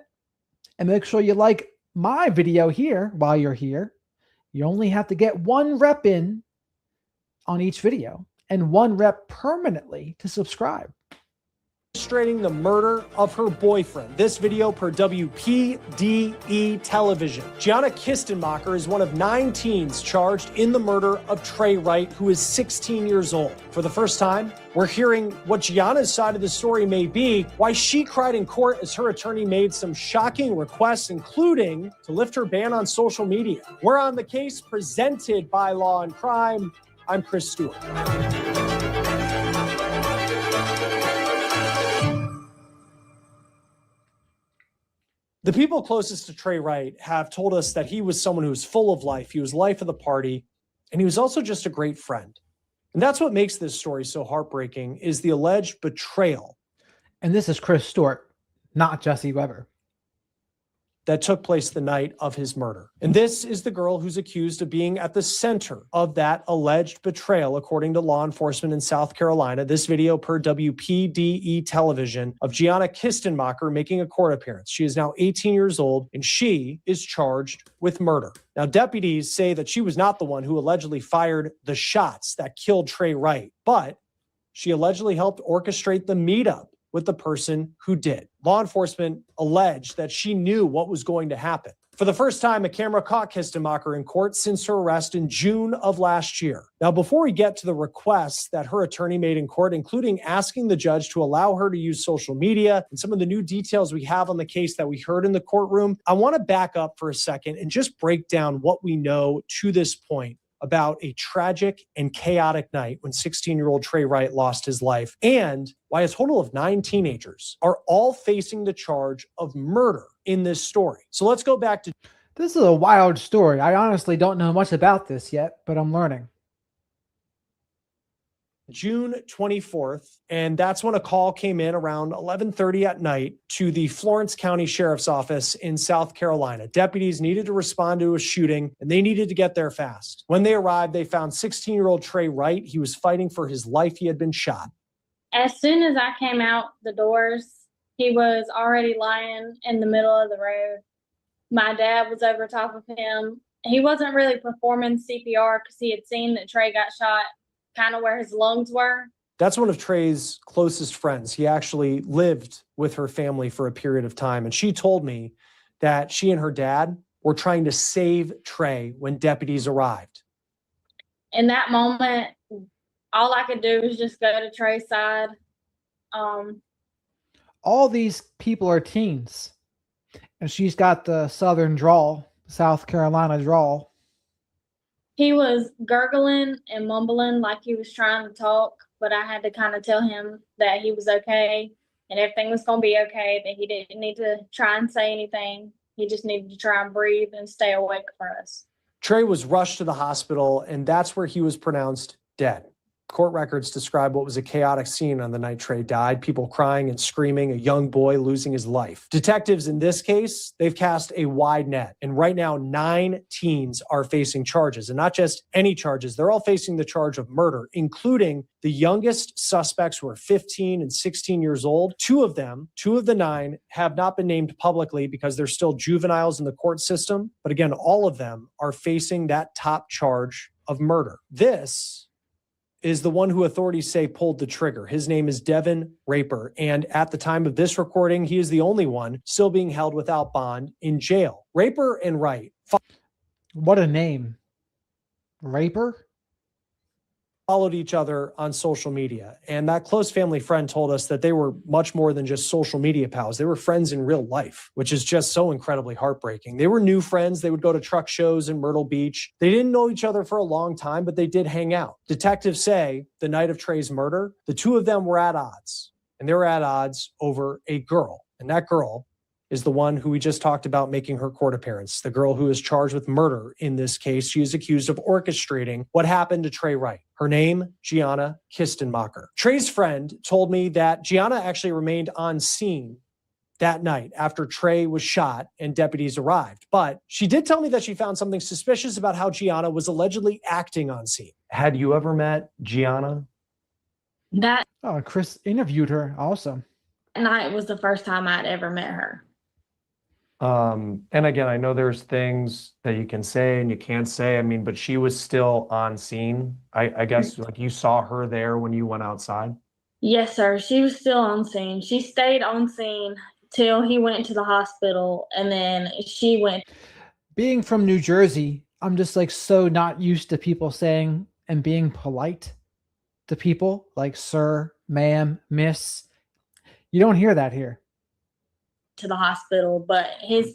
and make sure you like my video here while you're here. You only have to get 1 rep in on each video and 1 rep permanently to subscribe. The murder of her boyfriend. This video per WPDE television. Gianna Kistenmacher is one of 9 teens charged in the murder of Trey Wright, who is 16 years old. For the first time, we're hearing what Gianna's side of the story may be, why she cried in court as her attorney made some shocking requests, including to lift her ban on social media. We're on the case presented by Law and Crime. I'm Chris Stewart. The people closest to Trey Wright have told us that he was someone who was full of life. He was life of the party, and he was also just a great friend. And that's what makes this story so heartbreaking, is the alleged betrayal. And this is Chris Stewart, not Jesse Weber. That took place the night of his murder. And this is the girl who's accused of being at the center of that alleged betrayal, according to law enforcement in South Carolina. This video per WPDE television of Gianna Kistenmacher making a court appearance. She is now 18 years old, and she is charged with murder. Now, deputies say that she was not the one who allegedly fired the shots that killed Trey Wright, but she allegedly helped orchestrate the meetup with the person who did. Law enforcement alleged that she knew what was going to happen. For the first time, a camera caught Kistenmacher in court since her arrest in June of last year. Now, before we get to the requests that her attorney made in court, including asking the judge to allow her to use social media and some of the new details we have on the case that we heard in the courtroom, I want to back up for a second and just break down what we know to this point about a tragic and chaotic night when 16-year-old Trey Wright lost his life, and why a total of 9 teenagers are all facing the charge of murder in this story. So let's go back to... This is a wild story. I honestly don't know much about this yet, but I'm learning. June 24th, and that's when a call came in around 11:30 at night to the Florence County Sheriff's Office in South Carolina. Deputies needed to respond to a shooting, and they needed to get there fast. When they arrived, they found 16-year-old Trey Wright. He was fighting for his life. He had been shot. As soon as I came out the doors, he was already lying in the middle of the road. My dad was over top of him. He wasn't really performing CPR because he had seen that Trey got shot kind of where his lungs were. That's one of Trey's closest friends. He actually lived with her family for a period of time. And she told me that she and her dad were trying to save Trey when deputies arrived. In that moment, all I could do was just go to Trey's side. All these people are teens, and she's got the Southern drawl, South Carolina drawl. He was gurgling and mumbling like he was trying to talk, but I had to kind of tell him that he was okay and everything was going to be okay, that he didn't need to try and say anything. He just needed to try and breathe and stay awake for us. Trey was rushed to the hospital, and that's where he was pronounced dead. Court records describe what was a chaotic scene on the night Trey died. People crying and screaming, a young boy losing his life. Detectives in this case, they've cast a wide net. And right now, 9 teens are facing charges. And not just any charges. They're all facing the charge of murder, including the youngest suspects who are 15 and 16 years old. 2 of them, 2 of the 9, have not been named publicly because they're still juveniles in the court system. But again, all of them are facing that top charge of murder. This is the one who authorities say pulled the trigger. His name is Devin Raper. And at the time of this recording, he is the only one still being held without bond in jail. Raper and Wright. What a name. Raper? Followed each other on social media. And that close family friend told us that they were much more than just social media pals. They were friends in real life, which is just so incredibly heartbreaking. They were new friends. They would go to truck shows in Myrtle Beach. They didn't know each other for a long time, but they did hang out. Detectives say the night of Trey's murder, the 2 of them were at odds. And they were at odds over a girl. And that girl is the one who we just talked about making her court appearance. The girl who is charged with murder in this case. She is accused of orchestrating what happened to Trey Wright. Her name, Gianna Kistenmacher. Trey's friend told me that Gianna actually remained on scene that night after Trey was shot and deputies arrived. But she did tell me that she found something suspicious about how Gianna was allegedly acting on scene. Had you ever met Gianna? That Chris interviewed her also. night was the first time I'd ever met her. And again, I know there's things that you can say and you can't say. I mean, but she was still on scene. I guess like you saw her there when you went outside. Yes, sir. She was still on scene. She stayed on scene till he went to the hospital, and then she went. Being from New Jersey, I'm just like so not used to people saying and being polite to people like sir, ma'am, miss. You don't hear that here. To the hospital, but his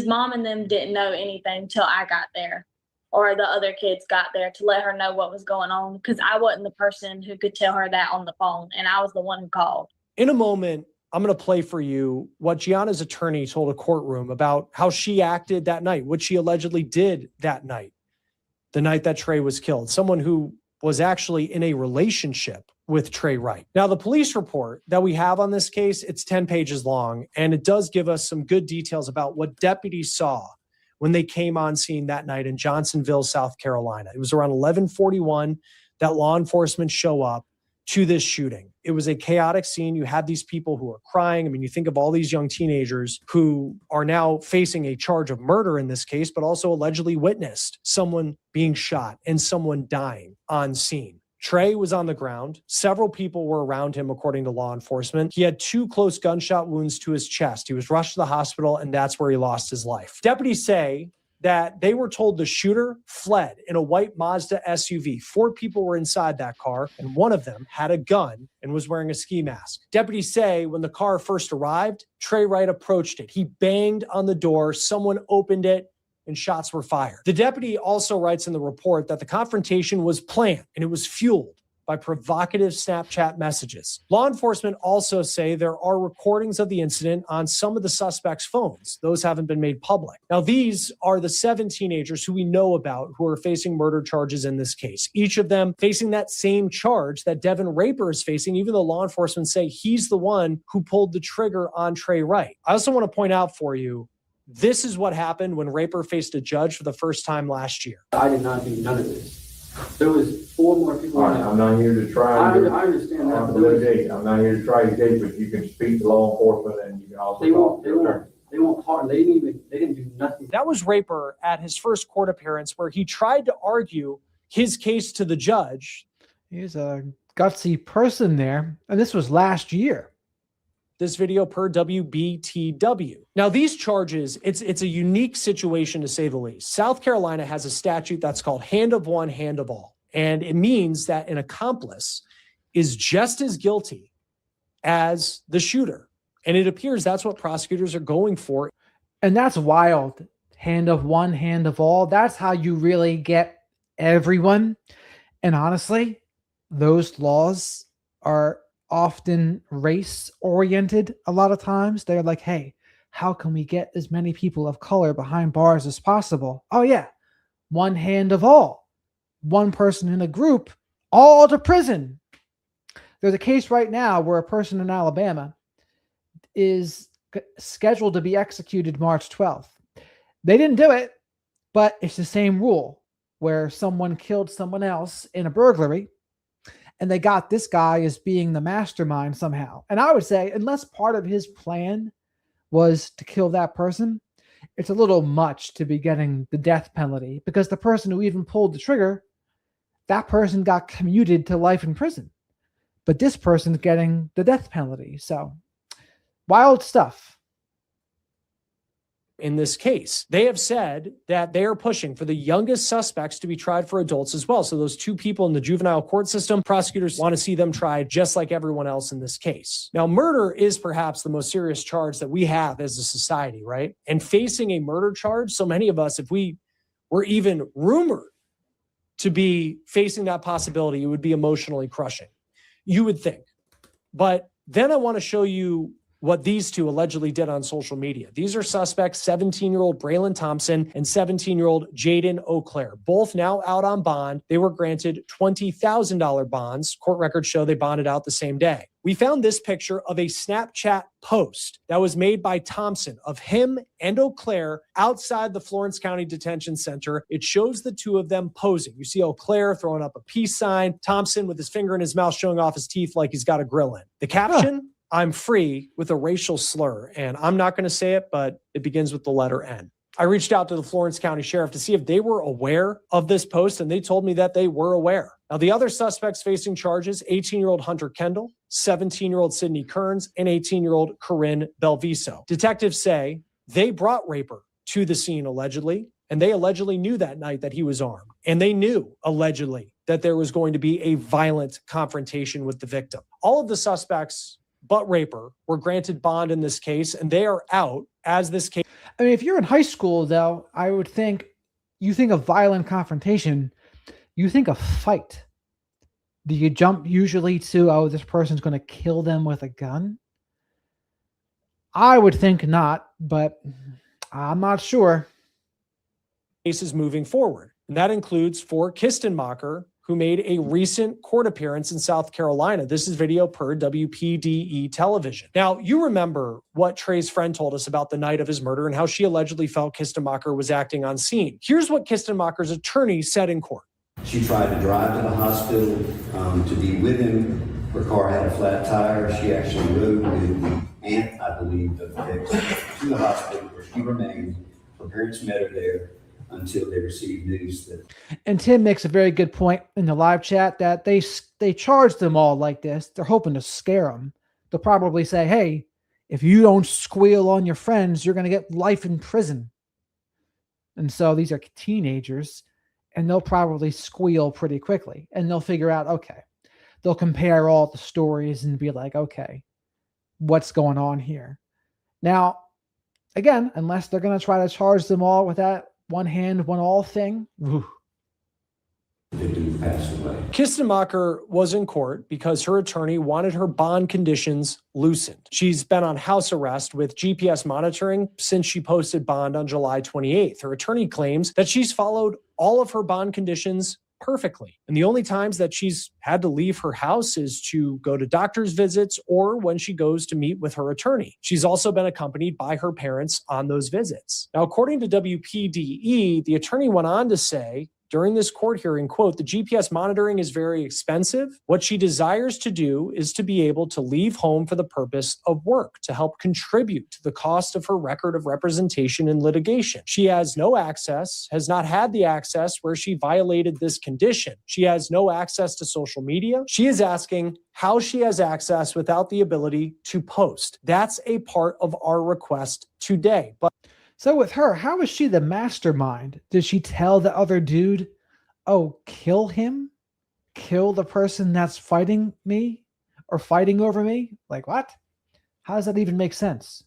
mom and them didn't know anything till I got there, or the other kids got there to let her know what was going on, because I wasn't the person who could tell her that on the phone, and I was the one who called. In a moment, I'm going to play for you what Gianna's attorney told a courtroom about how she acted that night, what she allegedly did that night, the night that Trey was killed. Someone who was actually in a relationship with Trey Wright. Now, the police report that we have on this case, it's 10 pages long, and it does give us some good details about what deputies saw when they came on scene that night in Johnsonville, South Carolina. It was around 11:41 that law enforcement show up to this shooting. It was a chaotic scene. You had these people who are crying. I mean, you think of all these young teenagers who are now facing a charge of murder in this case, but also allegedly witnessed someone being shot and someone dying on scene. Trey was on the ground. Several people were around him, according to law enforcement. He had 2 close gunshot wounds to his chest. He was rushed to the hospital, and that's where he lost his life. Deputies say that they were told the shooter fled in a white Mazda SUV. 4 people were inside that car, and one of them had a gun and was wearing a ski mask. Deputies say when the car first arrived, Trey Wright approached it. He banged on the door. Someone opened it, and shots were fired. The deputy also writes in the report that the confrontation was planned and it was fueled by provocative Snapchat messages. Law enforcement also say there are recordings of the incident on some of the suspects' phones. Those haven't been made public. Now, these are the 7 teenagers who we know about who are facing murder charges in this case, each of them facing that same charge that Devin Raper is facing, even though law enforcement say he's the one who pulled the trigger on Trey Wright. I also want to point out for you, this is what happened when Raper faced a judge for the first time last year. I did not do none of this. There was 4 more people. All right, I'm not here to try. I understand that. I'm not here to try your case, but you can speak to law enforcement and you can also talk. They won't talk. They didn't do nothing. That was Raper at his first court appearance where he tried to argue his case to the judge. He's a gutsy person there. And this was last year. This video per WBTW. Now, these charges, it's a unique situation to say the least. South Carolina has a statute that's called hand of one, hand of all. And it means that an accomplice is just as guilty as the shooter. And it appears that's what prosecutors are going for. And that's wild. Hand of one, hand of all. That's how you really get everyone. And honestly, those laws are often race oriented. A lot of times they're like, hey, how can we get as many people of color behind bars as possible? Oh yeah, one hand of all, one person in a group, all to prison. There's a case right now where a person in Alabama is scheduled to be executed March 12th. They didn't do it, but it's the same rule where someone killed someone else in a burglary. And they got this guy as being the mastermind somehow. And I would say, unless part of his plan was to kill that person, it's a little much to be getting the death penalty, because the person who even pulled the trigger, that person got commuted to life in prison. But this person's getting the death penalty. So wild stuff. In this case, they have said that they are pushing for the youngest suspects to be tried for adults as well. So those 2 people in the juvenile court system, prosecutors want to see them tried just like everyone else in this case. Now, murder is perhaps the most serious charge that we have as a society, right? And facing a murder charge, so many of us, if we were even rumored to be facing that possibility, it would be emotionally crushing, you would think. But then I want to show you what these 2 allegedly did on social media. These are suspects, 17-year-old Braylon Thompson and 17-year-old Jaden O'Clair, both now out on bond. They were granted $20,000 bonds. Court records show they bonded out the same day. We found this picture of a Snapchat post that was made by Thompson of him and O'Clair outside the Florence County Detention Center. It shows the 2 of them posing. You see O'Clair throwing up a peace sign, Thompson with his finger in his mouth showing off his teeth like he's got a grill in. The caption, I'm free, with a racial slur. And I'm not going to say it, but it begins with the letter N. I reached out to the Florence County Sheriff to see if they were aware of this post, and they told me that they were aware. Now, the other suspects facing charges, 18-year-old Hunter Kendall, 17-year-old Sydney Kearns, and 18-year-old Corinne Belviso. Detectives say they brought Raper to the scene allegedly, and they allegedly knew that night that he was armed. And they knew, allegedly, that there was going to be a violent confrontation with the victim. All of the suspects but Raper were granted bond in this case, and they are out as this case. I mean, if you're in high school, though, I would think you think of violent confrontation, you think of fight. Do you jump usually to, oh, this person's going to kill them with a gun? I would think not, but I'm not sure. Cases moving forward, and that includes for Kistenmacher, who made a recent court appearance in South Carolina. This is video per WPDE television. Now, you remember what Trey's friend told us about the night of his murder and how she allegedly felt Kistenmacher was acting on scene. Here's what Kistenmacher's attorney said in court. She tried to drive to the hospital to be with him. Her car had a flat tire. She actually rode with the aunt, I believe, of the victim to the hospital where she remained. Her parents met her there until they received news that. And Tim makes a very good point in the live chat that they charged them all like this. They're hoping to scare them. They'll probably say, hey, if you don't squeal on your friends, you're going to get life in prison. And so these are teenagers, and they'll probably squeal pretty quickly, and they'll figure out, okay, they'll compare all the stories and be like, okay, what's going on here? Now, again, unless they're going to try to charge them all with that one hand, one all thing. Ooh. Victim passed away. Kistenmacher was in court because her attorney wanted her bond conditions loosened. She's been on house arrest with GPS monitoring since she posted bond on July 28th. Her attorney claims that she's followed all of her bond conditions perfectly. And the only times that she's had to leave her house is to go to doctor's visits or when she goes to meet with her attorney. She's also been accompanied by her parents on those visits. Now, according to WPDE, the attorney went on to say, during this court hearing, quote, the GPS monitoring is very expensive. What she desires to do is to be able to leave home for the purpose of work to help contribute to the cost of her record of representation in litigation. She has no access, has not had the access where she violated this condition. She has no access to social media. She is asking how she has access without the ability to post. That's a part of our request today. But so with her, how is she the mastermind? Did she tell the other dude, oh, kill him? Kill the person that's fighting me or fighting over me? Like what? How does that even make sense?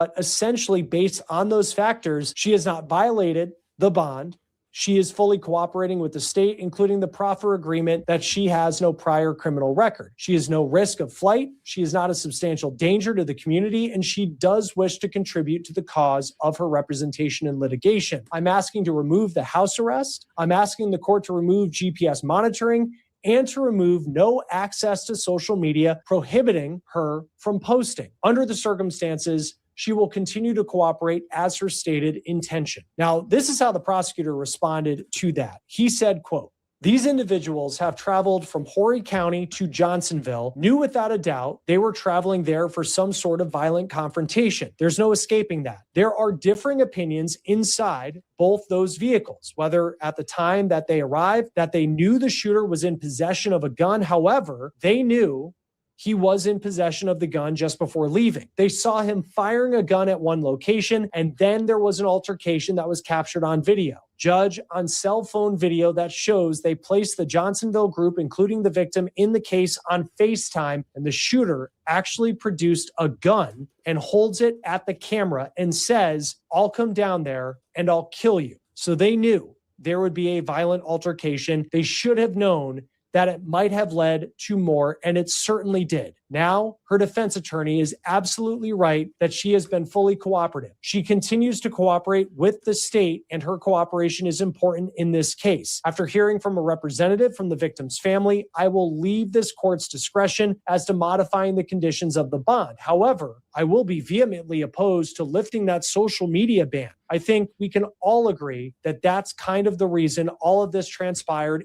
But essentially, based on those factors, she has not violated the bond. She is fully cooperating with the state, including the proffer agreement that she has no prior criminal record. She has no risk of flight. She is not a substantial danger to the community, and she does wish to contribute to the cause of her representation in litigation. I'm asking to remove the house arrest. I'm asking the court to remove GPS monitoring and to remove no access to social media, prohibiting her from posting. Under the circumstances, she will continue to cooperate as her stated intention. Now, this is how the prosecutor responded to that. He said, quote, these individuals have traveled from Horry County to Johnsonville, knew without a doubt they were traveling there for some sort of violent confrontation. There's no escaping that. There are differing opinions inside both those vehicles, whether at the time that they arrived, that they knew the shooter was in possession of a gun. However, they knew he was in possession of the gun just before leaving. They saw him firing a gun at one location, and then there was an altercation that was captured on video. Judge, on cell phone video that shows they placed the Johnsonville group, including the victim, in the case on FaceTime, and the shooter actually produced a gun and holds it at the camera and says, I'll come down there and I'll kill you. So they knew there would be a violent altercation. They should have known that it might have led to more, and it certainly did. Now, her defense attorney is absolutely right that she has been fully cooperative. She continues to cooperate with the state, and her cooperation is important in this case. After hearing from a representative from the victim's family, I will leave this court's discretion as to modifying the conditions of the bond. However, I will be vehemently opposed to lifting that social media ban. I think we can all agree that that's kind of the reason all of this transpired.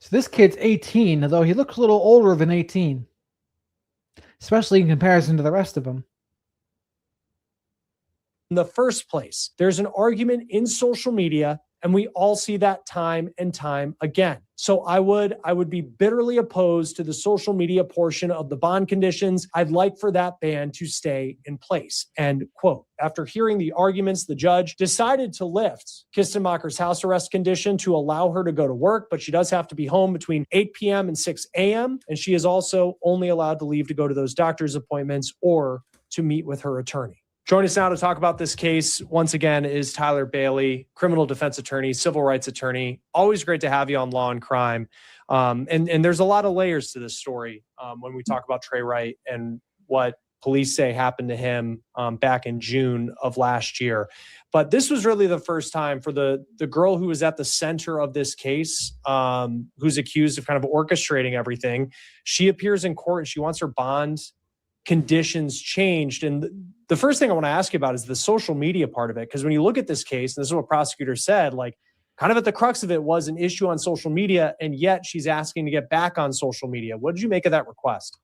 So this kid's 18, although he looks a little older than 18, especially in comparison to the rest of them. In the first place, there's an argument in social media, and we all see that time and time again. So I would be bitterly opposed to the social media portion of the bond conditions. I'd like for that ban to stay in place. And quote, after hearing the arguments, the judge decided to lift Kistenmacher's house arrest condition to allow her to go to work, but she does have to be home between 8 p.m. and 6 a.m. And she is also only allowed to leave to go to those doctor's appointments or to meet with her attorney. Joining us now to talk about this case, once again, is Tyler Bailey, criminal defense attorney, civil rights attorney. Always great to have you on Law and Crime. And there's a lot of layers to this story when we talk about Trey Wright and what police say happened to him back in June of last year. But this was really the first time for the girl who was at the center of this case, who's accused of kind of orchestrating everything. She appears in court and she wants her bond conditions changed. And the first thing I want to ask you about is the social media part of it. Because when you look at this case, and this is what prosecutors said, like kind of at the crux of it was an issue on social media, and yet she's asking to get back on social media. What did you make of that request?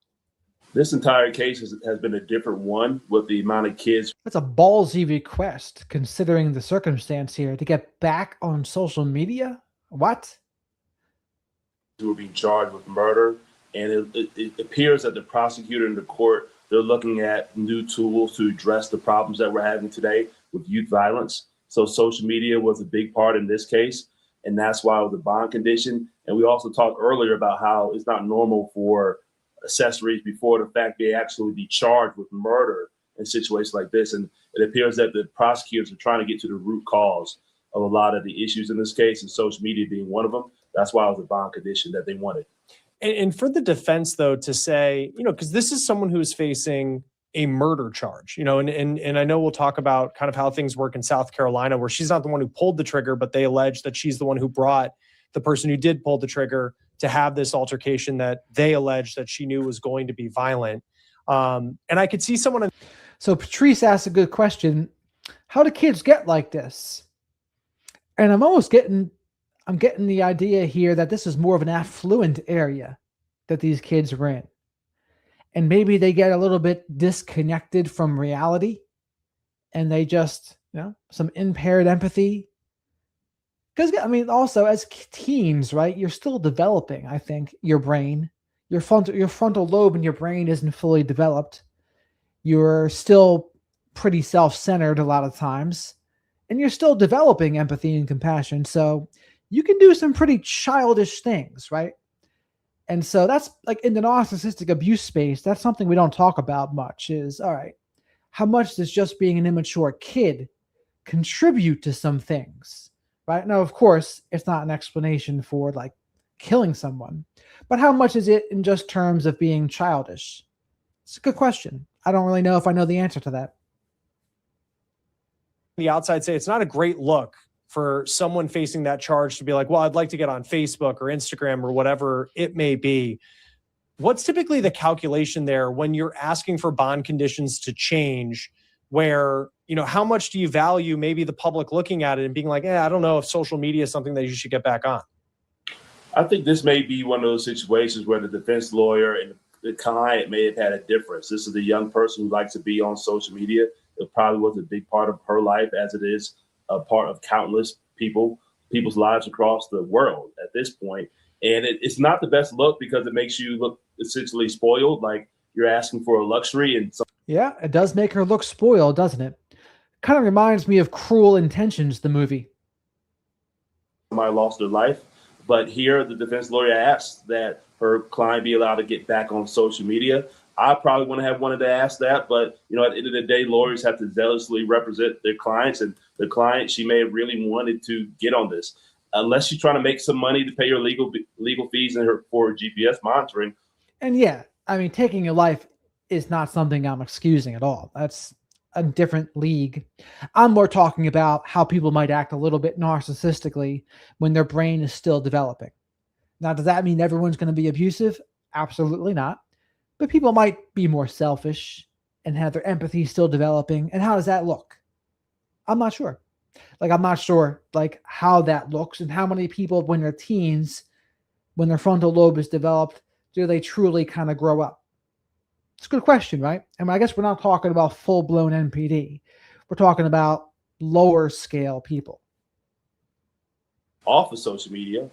This entire case has been a different one with the amount of kids. That's a ballsy request, considering the circumstance here, to get back on social media? What? Who are being charged with murder. And it appears that the prosecutor and the court, they're looking at new tools to address the problems that we're having today with youth violence. So social media was a big part in this case, and that's why it was a bond condition. And we also talked earlier about how it's not normal for accessories before the fact they actually be charged with murder in situations like this. And it appears that the prosecutors are trying to get to the root cause of a lot of the issues in this case, and social media being one of them. That's why it was a bond condition that they wanted. And for the defense, though, to say, because this is someone who is facing a murder charge, and I know we'll talk about kind of how things work in South Carolina, where she's not the one who pulled the trigger, but they allege that she's the one who brought the person who did pull the trigger to have this altercation that they allege that she knew was going to be violent. And I could see someone. So Patrice asked a good question. How do kids get like this? And I'm getting the idea here that this is more of an affluent area that these kids are in. And maybe they get a little bit disconnected from reality and they just, some impaired empathy. Because, also as teens, right, you're still developing, I think, your brain. Your frontal lobe in your brain isn't fully developed. You're still pretty self-centered a lot of times. And you're still developing empathy and compassion. So you can do some pretty childish things, right? And so that's like in the narcissistic abuse space, that's something we don't talk about much is, all right, how much does just being an immature kid contribute to some things, right? Now, of course, it's not an explanation for like killing someone, but how much is it in just terms of being childish? It's a good question. I don't really know if I know the answer to that. The outside say it's not a great look for someone facing that charge to be like, well, I'd like to get on Facebook or Instagram or whatever it may be. What's typically the calculation there when you're asking for bond conditions to change where, how much do you value maybe the public looking at it and being like, I don't know if social media is something that you should get back on? I think this may be one of those situations where the defense lawyer and the client may have had a difference. This is a young person who likes to be on social media. It probably was a big part of her life, as it is a part of countless people's lives across the world at this point. And it's not the best look because it makes you look essentially spoiled, like you're asking for a luxury. And yeah, it does make her look spoiled, doesn't it? Kind of reminds me of Cruel Intentions, the movie. Somebody lost their life. But here, the defense lawyer asked that her client be allowed to get back on social media. I probably wouldn't have wanted to ask that, but at the end of the day, lawyers have to zealously represent their clients, and the client, she may have really wanted to get on this. Unless you're trying to make some money to pay your legal fees for GPS monitoring. And yeah, taking your life is not something I'm excusing at all. That's a different league. I'm more talking about how people might act a little bit narcissistically when their brain is still developing. Now, does that mean everyone's going to be abusive? Absolutely not. But people might be more selfish and have their empathy still developing. And how does that look? I'm not sure. I'm not sure how that looks and how many people when they're teens, when their frontal lobe is developed, do they truly kind of grow up? It's a good question, right? And I guess we're not talking about full-blown NPD. We're talking about lower scale people. Off of social media.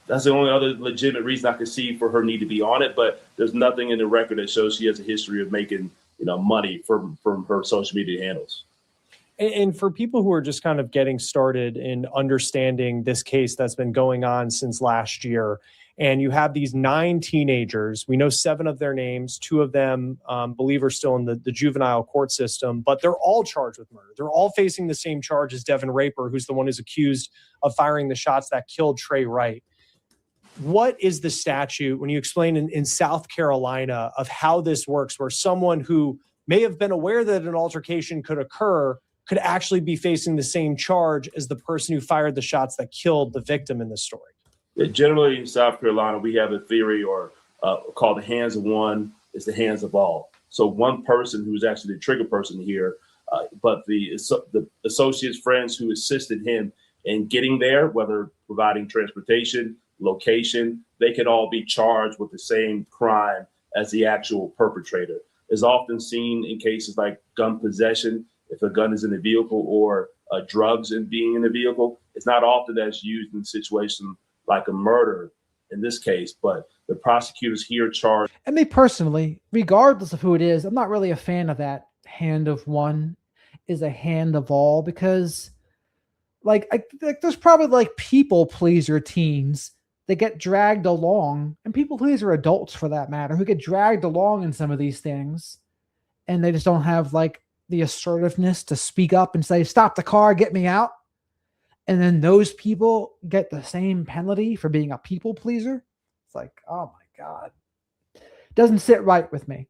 That's the only other legitimate reason I could see for her need to be on it. But there's nothing in the record that shows she has a history of making, money from her social media handles. And for people who are just kind of getting started in understanding this case that's been going on since last year, and you have these 9 teenagers, we know 7 of their names, 2 of them believe are still in the juvenile court system, but they're all charged with murder. They're all facing the same charge as Devin Raper, who's the one who's accused of firing the shots that killed Trey Wright. What is the statute when you explain in South Carolina of how this works, where someone who may have been aware that an altercation could occur could actually be facing the same charge as the person who fired the shots that killed the victim in this story? Generally, in South Carolina, we have a theory called the hands of one is the hands of all. So one person who's actually the trigger person here, but the associates, friends who assisted him in getting there, whether providing transportation, location, they could all be charged with the same crime as the actual perpetrator. Is often seen in cases like gun possession, if a gun is in the vehicle, or drugs and being in the vehicle. It's not often that's used in a situation like a murder in this case, but the prosecutors here charge. And me personally, regardless of who it is, I'm not really a fan of that hand of one is a hand of all, because there's probably people pleaser teens that get dragged along, and people pleaser adults for that matter, who get dragged along in some of these things, and they just don't have the assertiveness to speak up and say, stop the car, get me out. and then those people get the same penalty for being a people pleaser. It's like, oh my God. Doesn't sit right with me.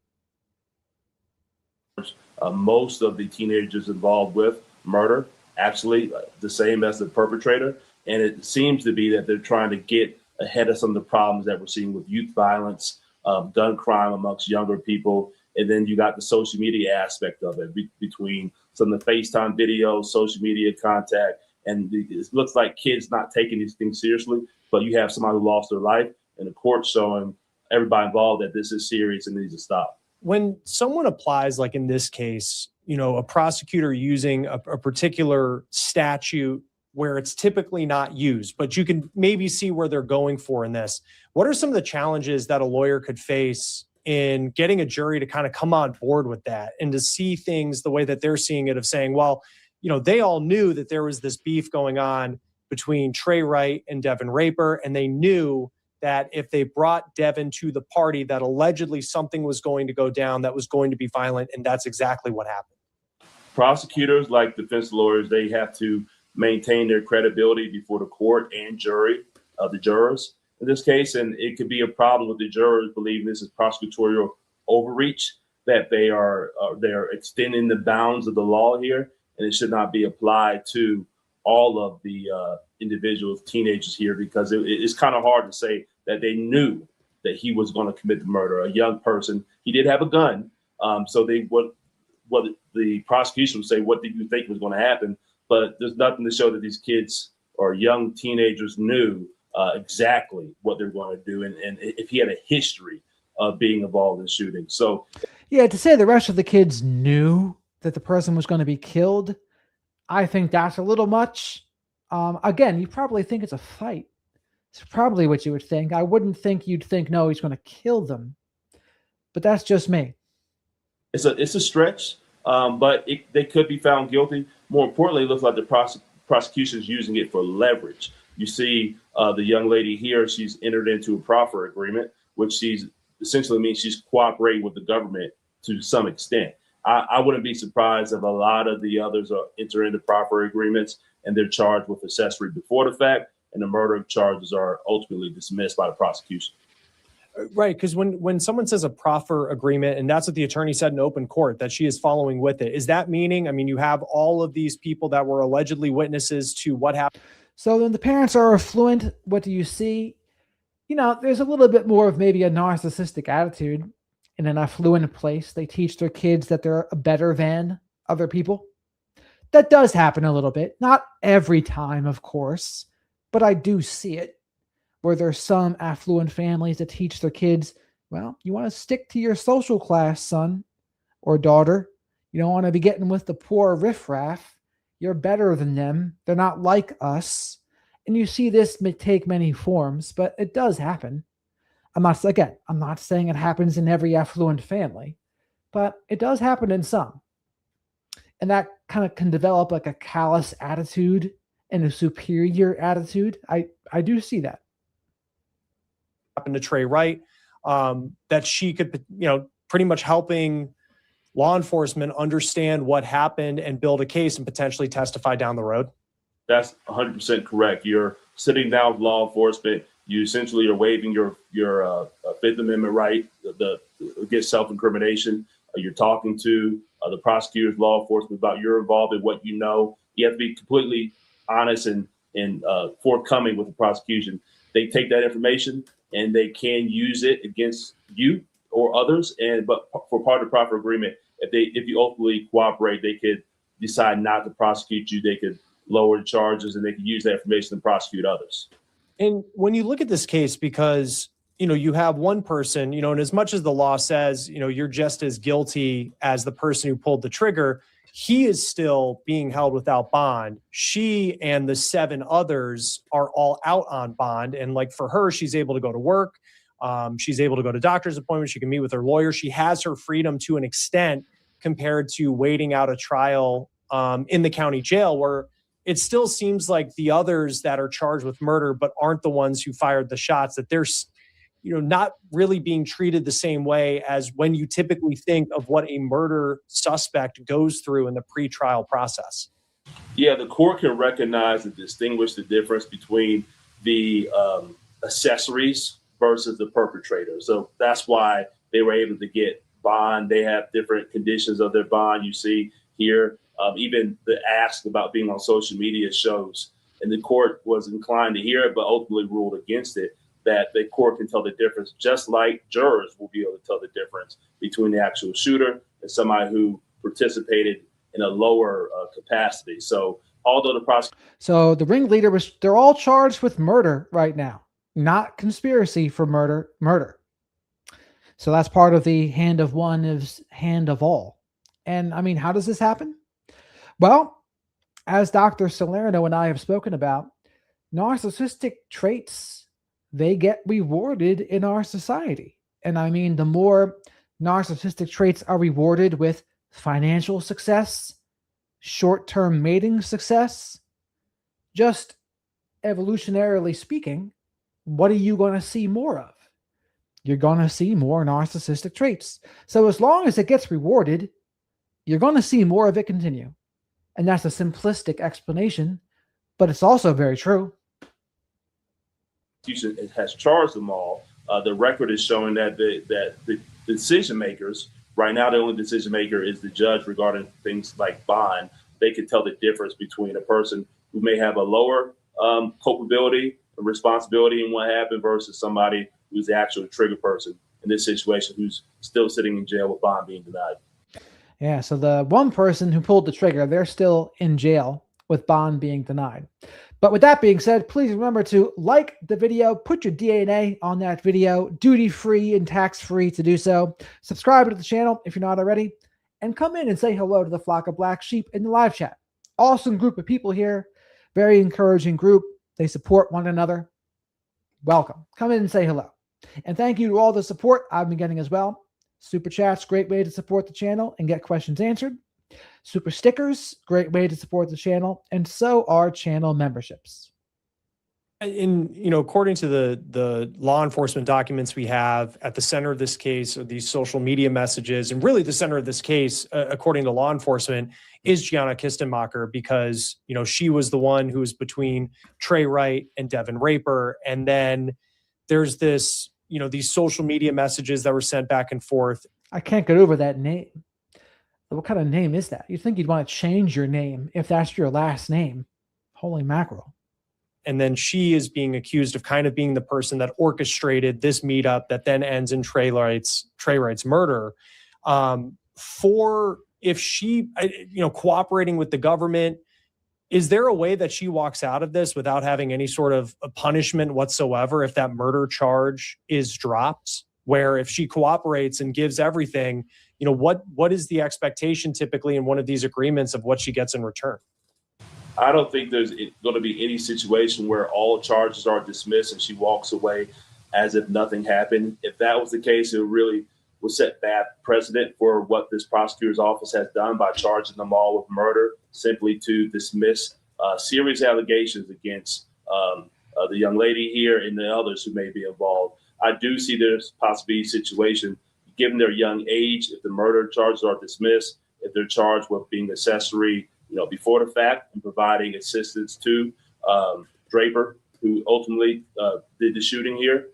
Most of the teenagers involved with murder actually the same as the perpetrator. And it seems to be that they're trying to get ahead of some of the problems that we're seeing with youth violence, gun crime amongst younger people. And then you got the social media aspect of it between some of the FaceTime videos, social media contact. And it looks like kids not taking these things seriously, but you have somebody who lost their life and the court showing everybody involved that this is serious and needs to stop. When someone applies, like in this case, a prosecutor using a particular statute where it's typically not used, but you can maybe see where they're going for in this. What are some of the challenges that a lawyer could face in getting a jury to kind of come on board with that and to see things the way that they're seeing it, of saying, well, they all knew that there was this beef going on between Trey Wright and Devin Raper, and they knew that if they brought Devin to the party, that allegedly something was going to go down that was going to be violent, and that's exactly what happened. Prosecutors, like defense lawyers, they have to maintain their credibility before the court and jury, the jurors in this case. And it could be a problem with the jurors believing this is prosecutorial overreach, that they're extending the bounds of the law here, and it should not be applied to all of the individuals, teenagers here, because it's kind of hard to say that they knew that he was going to commit the murder. A young person, he did have a gun, so what the prosecution would say, what did you think was going to happen? But there's nothing to show that these kids or young teenagers knew exactly what they're going to do, and if he had a history of being involved in shooting. So, yeah, to say the rest of the kids knew that the person was going to be killed, I think that's a little much. Again, you probably think it's a fight. It's probably what you would think. I wouldn't think you'd think, no, he's going to kill them. But that's just me. It's a stretch, but they could be found guilty. More importantly, it looks like the prosecution is using it for leverage. You see the young lady here, she's entered into a proffer agreement, which she's essentially means she's cooperating with the government to some extent. I wouldn't be surprised if a lot of the others are enter into proffer agreements and they're charged with accessory before the fact, and the murder charges are ultimately dismissed by the prosecution. Right, because when someone says a proffer agreement, and that's what the attorney said in open court, that she is following with it, is that meaning, you have all of these people that were allegedly witnesses to what happened? So when the parents are affluent, what do you see? There's a little bit more of maybe a narcissistic attitude in an affluent place. They teach their kids that they're better than other people. That does happen a little bit. Not every time, of course, but I do see it, where there's some affluent families that teach their kids, well, you want to stick to your social class, son or daughter. You don't want to be getting with the poor riffraff. You're better than them. They're not like us. And you see this take many forms, but it does happen. I'm not saying it happens in every affluent family, but it does happen in some. And that kind of can develop like a callous attitude and a superior attitude. I do see that. Happened to Trey Wright, that she could, pretty much helping law enforcement understand what happened and build a case and potentially testify down the road? That's 100% correct. You're sitting down with law enforcement. You essentially are waiving your Fifth Amendment right against self-incrimination. You're talking to the prosecutors, law enforcement about your involvement, what you know. You have to be completely honest and forthcoming with the prosecution. They take that information and they can use it against you or others. But for part of the proffer agreement, if you ultimately cooperate, they could decide not to prosecute you. They could lower the charges and they could use that information to prosecute others. And when you look at this case, because, you have one person, and as much as the law says, you're just as guilty as the person who pulled the trigger, he is still being held without bond. She and the 7 others are all out on bond. And like for her, she's able to go to work. She's able to go to doctor's appointments. She can meet with her lawyer. She has her freedom to an extent compared to waiting out a trial in the county jail, where it still seems like the others that are charged with murder but aren't the ones who fired the shots, that they're not really being treated the same way as when you typically think of what a murder suspect goes through in the pretrial process. Yeah, the court can recognize and distinguish the difference between the accessories versus the perpetrator. So that's why they were able to get bond. They have different conditions of their bond. You see here, even the ask about being on social media shows, and the court was inclined to hear it, but ultimately ruled against it, that the court can tell the difference, just like jurors will be able to tell the difference between the actual shooter and somebody who participated in a lower capacity. So although the prosecutor... So the ringleader they're all charged with murder right now, not conspiracy for murder. So that's part of the hand of one is hand of all. And I mean, how does this happen? Well, as Dr. Salerno and I have spoken about, narcissistic traits, they get rewarded in our society. And I mean, the more narcissistic traits are rewarded with financial success, short-term mating success, just evolutionarily speaking, what are you going to see more of? You're going to see more narcissistic traits. So as long as it gets rewarded, you're going to see more of it continue. And that's a simplistic explanation, but it's also very true. It has charged them all. The record is showing that the decision makers, right now the only decision maker is the judge regarding things like bond. They can tell the difference between a person who may have a lower culpability and responsibility in what happened versus somebody who's the actual trigger person in this situation who's still sitting in jail with bond being denied. Yeah, so the one person who pulled the trigger, they're still in jail with bond being denied. But with that being said, please remember to like the video, put your DNA on that video, duty-free and tax-free to do so. Subscribe to the channel if you're not already, and come in and say hello to the flock of black sheep in the live chat. Awesome group of people here, very encouraging group. They support one another. Welcome. Come in and say hello. And thank you to all the support I've been getting as well. Super chats, great way to support the channel and get questions answered. Super stickers, great way to support the channel, and so are channel memberships. According to the law enforcement documents we have, at the center of this case are these social media messages, and really the center of this case, according to law enforcement, is Gianna Kistenmacher, because she was the one who was between Trey Wright and Devin Raper, and then there's this these social media messages that were sent back and forth. I can't get over that name. What kind of name is that? You'd think you'd want to change your name if that's your last name. Holy mackerel. And then she is being accused of kind of being the person that orchestrated this meetup that then ends in Trey Wright's murder. If she, cooperating with the government, is there a way that she walks out of this without having any sort of a punishment whatsoever if that murder charge is dropped? Where if she cooperates and gives everything, what is the expectation typically in one of these agreements of what she gets in return? I don't think there's going to be any situation where all charges are dismissed and she walks away as if nothing happened. If that was the case, it really would set bad precedent for what this prosecutor's office has done by charging them all with murder, simply to dismiss serious allegations against the young lady here and the others who may be involved. I do see there's possibly a situation, given their young age, if the murder charges are dismissed, if they're charged with being accessory, before the fact and providing assistance to Draper, who ultimately did the shooting here,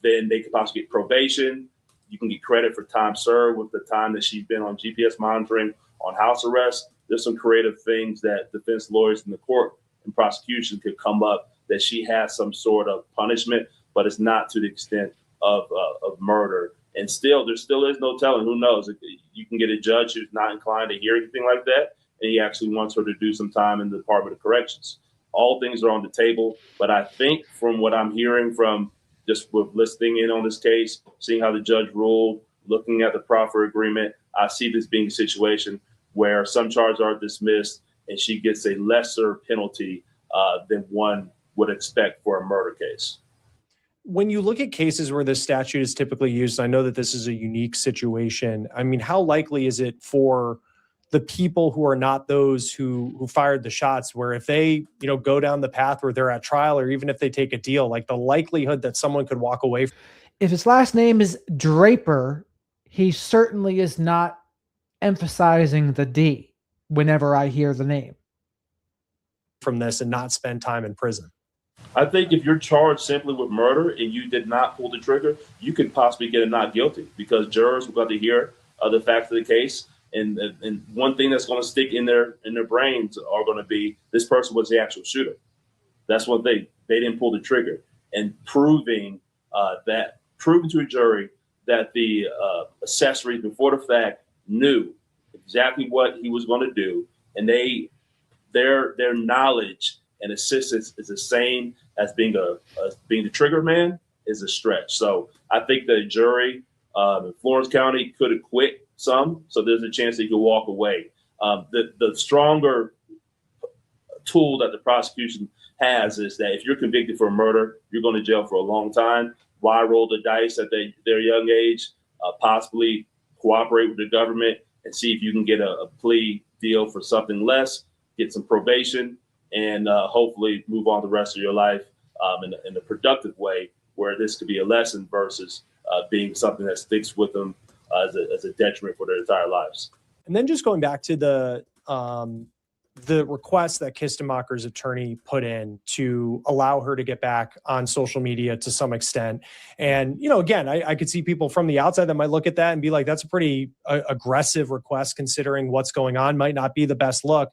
then they could possibly get probation. You can get credit for time served with the time that she's been on GPS monitoring, on house arrest. There's some creative things that defense lawyers in the court and prosecution could come up that she has some sort of punishment, but it's not to the extent of murder. And there still is no telling. Who knows? You can get a judge who's not inclined to hear anything like that, and he actually wants her to do some time in the Department of Corrections. All things are on the table, but I think from what I'm hearing from just with listening in on this case, seeing how the judge ruled, looking at the proffer agreement, I see this being a situation where some charges are dismissed and she gets a lesser penalty than one would expect for a murder case. When you look at cases where this statute is typically used, I know that this is a unique situation. I mean, how likely is it for the people who are not those who fired the shots, where if they, go down the path where they're at trial, or even if they take a deal, like the likelihood that someone could walk away? If his last name is Draper, he certainly is not emphasizing the D whenever I hear the name. from this and not spend time in prison? I think if you're charged simply with murder and you did not pull the trigger, you could possibly get a not guilty because jurors will got to hear the facts of the case. And one thing that's going to stick in their brains are going to be this person was the actual shooter. That's one thing. They didn't pull the trigger. And proving to a jury that the accessory before the fact knew exactly what he was going to do, and their knowledge and assistance is the same as being the trigger man is a stretch. So I think the jury in Florence County could acquit some, so there's a chance that he could walk away. The stronger tool that the prosecution has is that if you're convicted for a murder, you're going to jail for a long time. Why roll the dice at their young age? Possibly cooperate with the government and see if you can get a plea deal for something less, get some probation, and hopefully move on the rest of your life in a productive way where this could be a lesson versus being something that sticks with them as a detriment for their entire lives. And then just going back to the request that Kistemacher's attorney put in to allow her to get back on social media to some extent. And, again, I could see people from the outside that might look at that and be like, that's a pretty aggressive request considering what's going on, might not be the best look.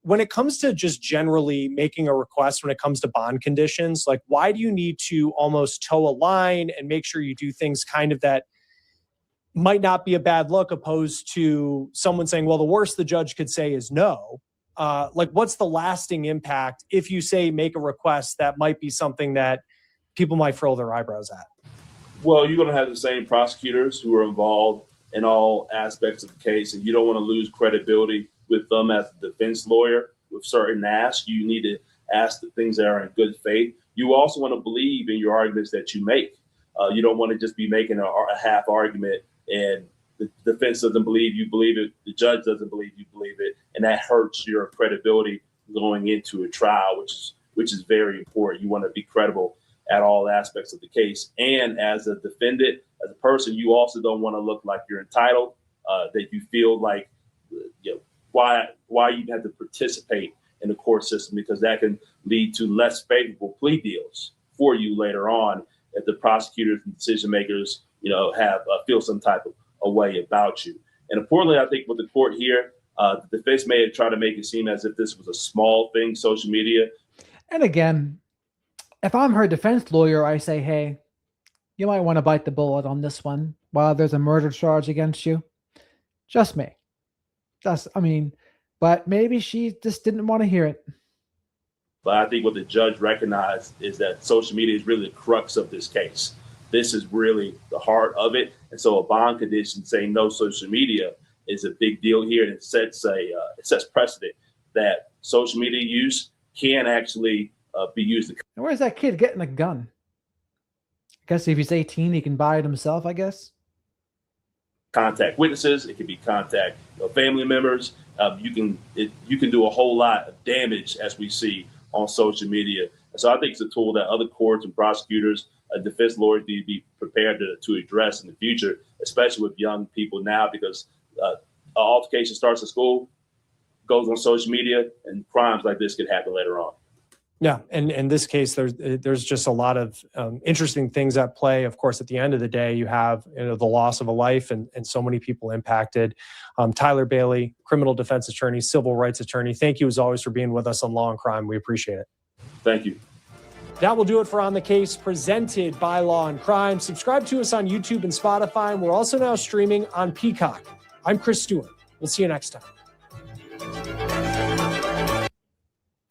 When it comes to just generally making a request, when it comes to bond conditions, like why do you need to almost toe a line and make sure you do things kind of that might not be a bad look opposed to someone saying, well, the worst the judge could say is no. Like what's the lasting impact if you say make a request that might be something that people might furl their eyebrows at? Well, you're going to have the same prosecutors who are involved in all aspects of the case, and you don't want to lose credibility with them as a defense lawyer with certain asks. You need to ask the things that are in good faith. You also want to believe in your arguments that you make. You don't want to just be making a half argument and the defense doesn't believe you believe it, the judge doesn't believe you believe it, and that hurts your credibility going into a trial, which is very important. You want to be credible at all aspects of the case. And as a defendant, as a person, you also don't want to look like you're entitled, that you feel like, why you have to participate in the court system, because that can lead to less favorable plea deals for you later on if the prosecutors and decision makers, feel some type of a way about you. And importantly, I think with the court here, the defense may have tried to make it seem as if this was a small thing, social media. And again, if I'm her defense lawyer, I say, hey, you might want to bite the bullet on this one while there's a murder charge against you. Just me. But maybe she just didn't want to hear it. But I think what the judge recognized is that social media is really the crux of this case. This is really the heart of it. And so a bond condition saying no social media is a big deal here. And it sets precedent that social media use can actually be used. And where's that kid getting a gun? I guess if he's 18, he can buy it himself, I guess. Contact witnesses. It can be contact family members. You can do a whole lot of damage, as we see on social media. And so I think it's a tool that other courts and prosecutors, defense lawyers need to be prepared to address in the future, especially with young people now, because an altercation starts at school, goes on social media, and crimes like this could happen later on. Yeah, and in this case, there's just a lot of interesting things at play. Of course, at the end of the day, you have the loss of a life and so many people impacted. Tyler Bailey, criminal defense attorney, civil rights attorney, thank you as always for being with us on Law and Crime. We appreciate it. Thank you. That will do it for On the Case, presented by Law and Crime. Subscribe to us on YouTube and Spotify, and we're also now streaming on Peacock. I'm Chris Stewart. We'll see you next time.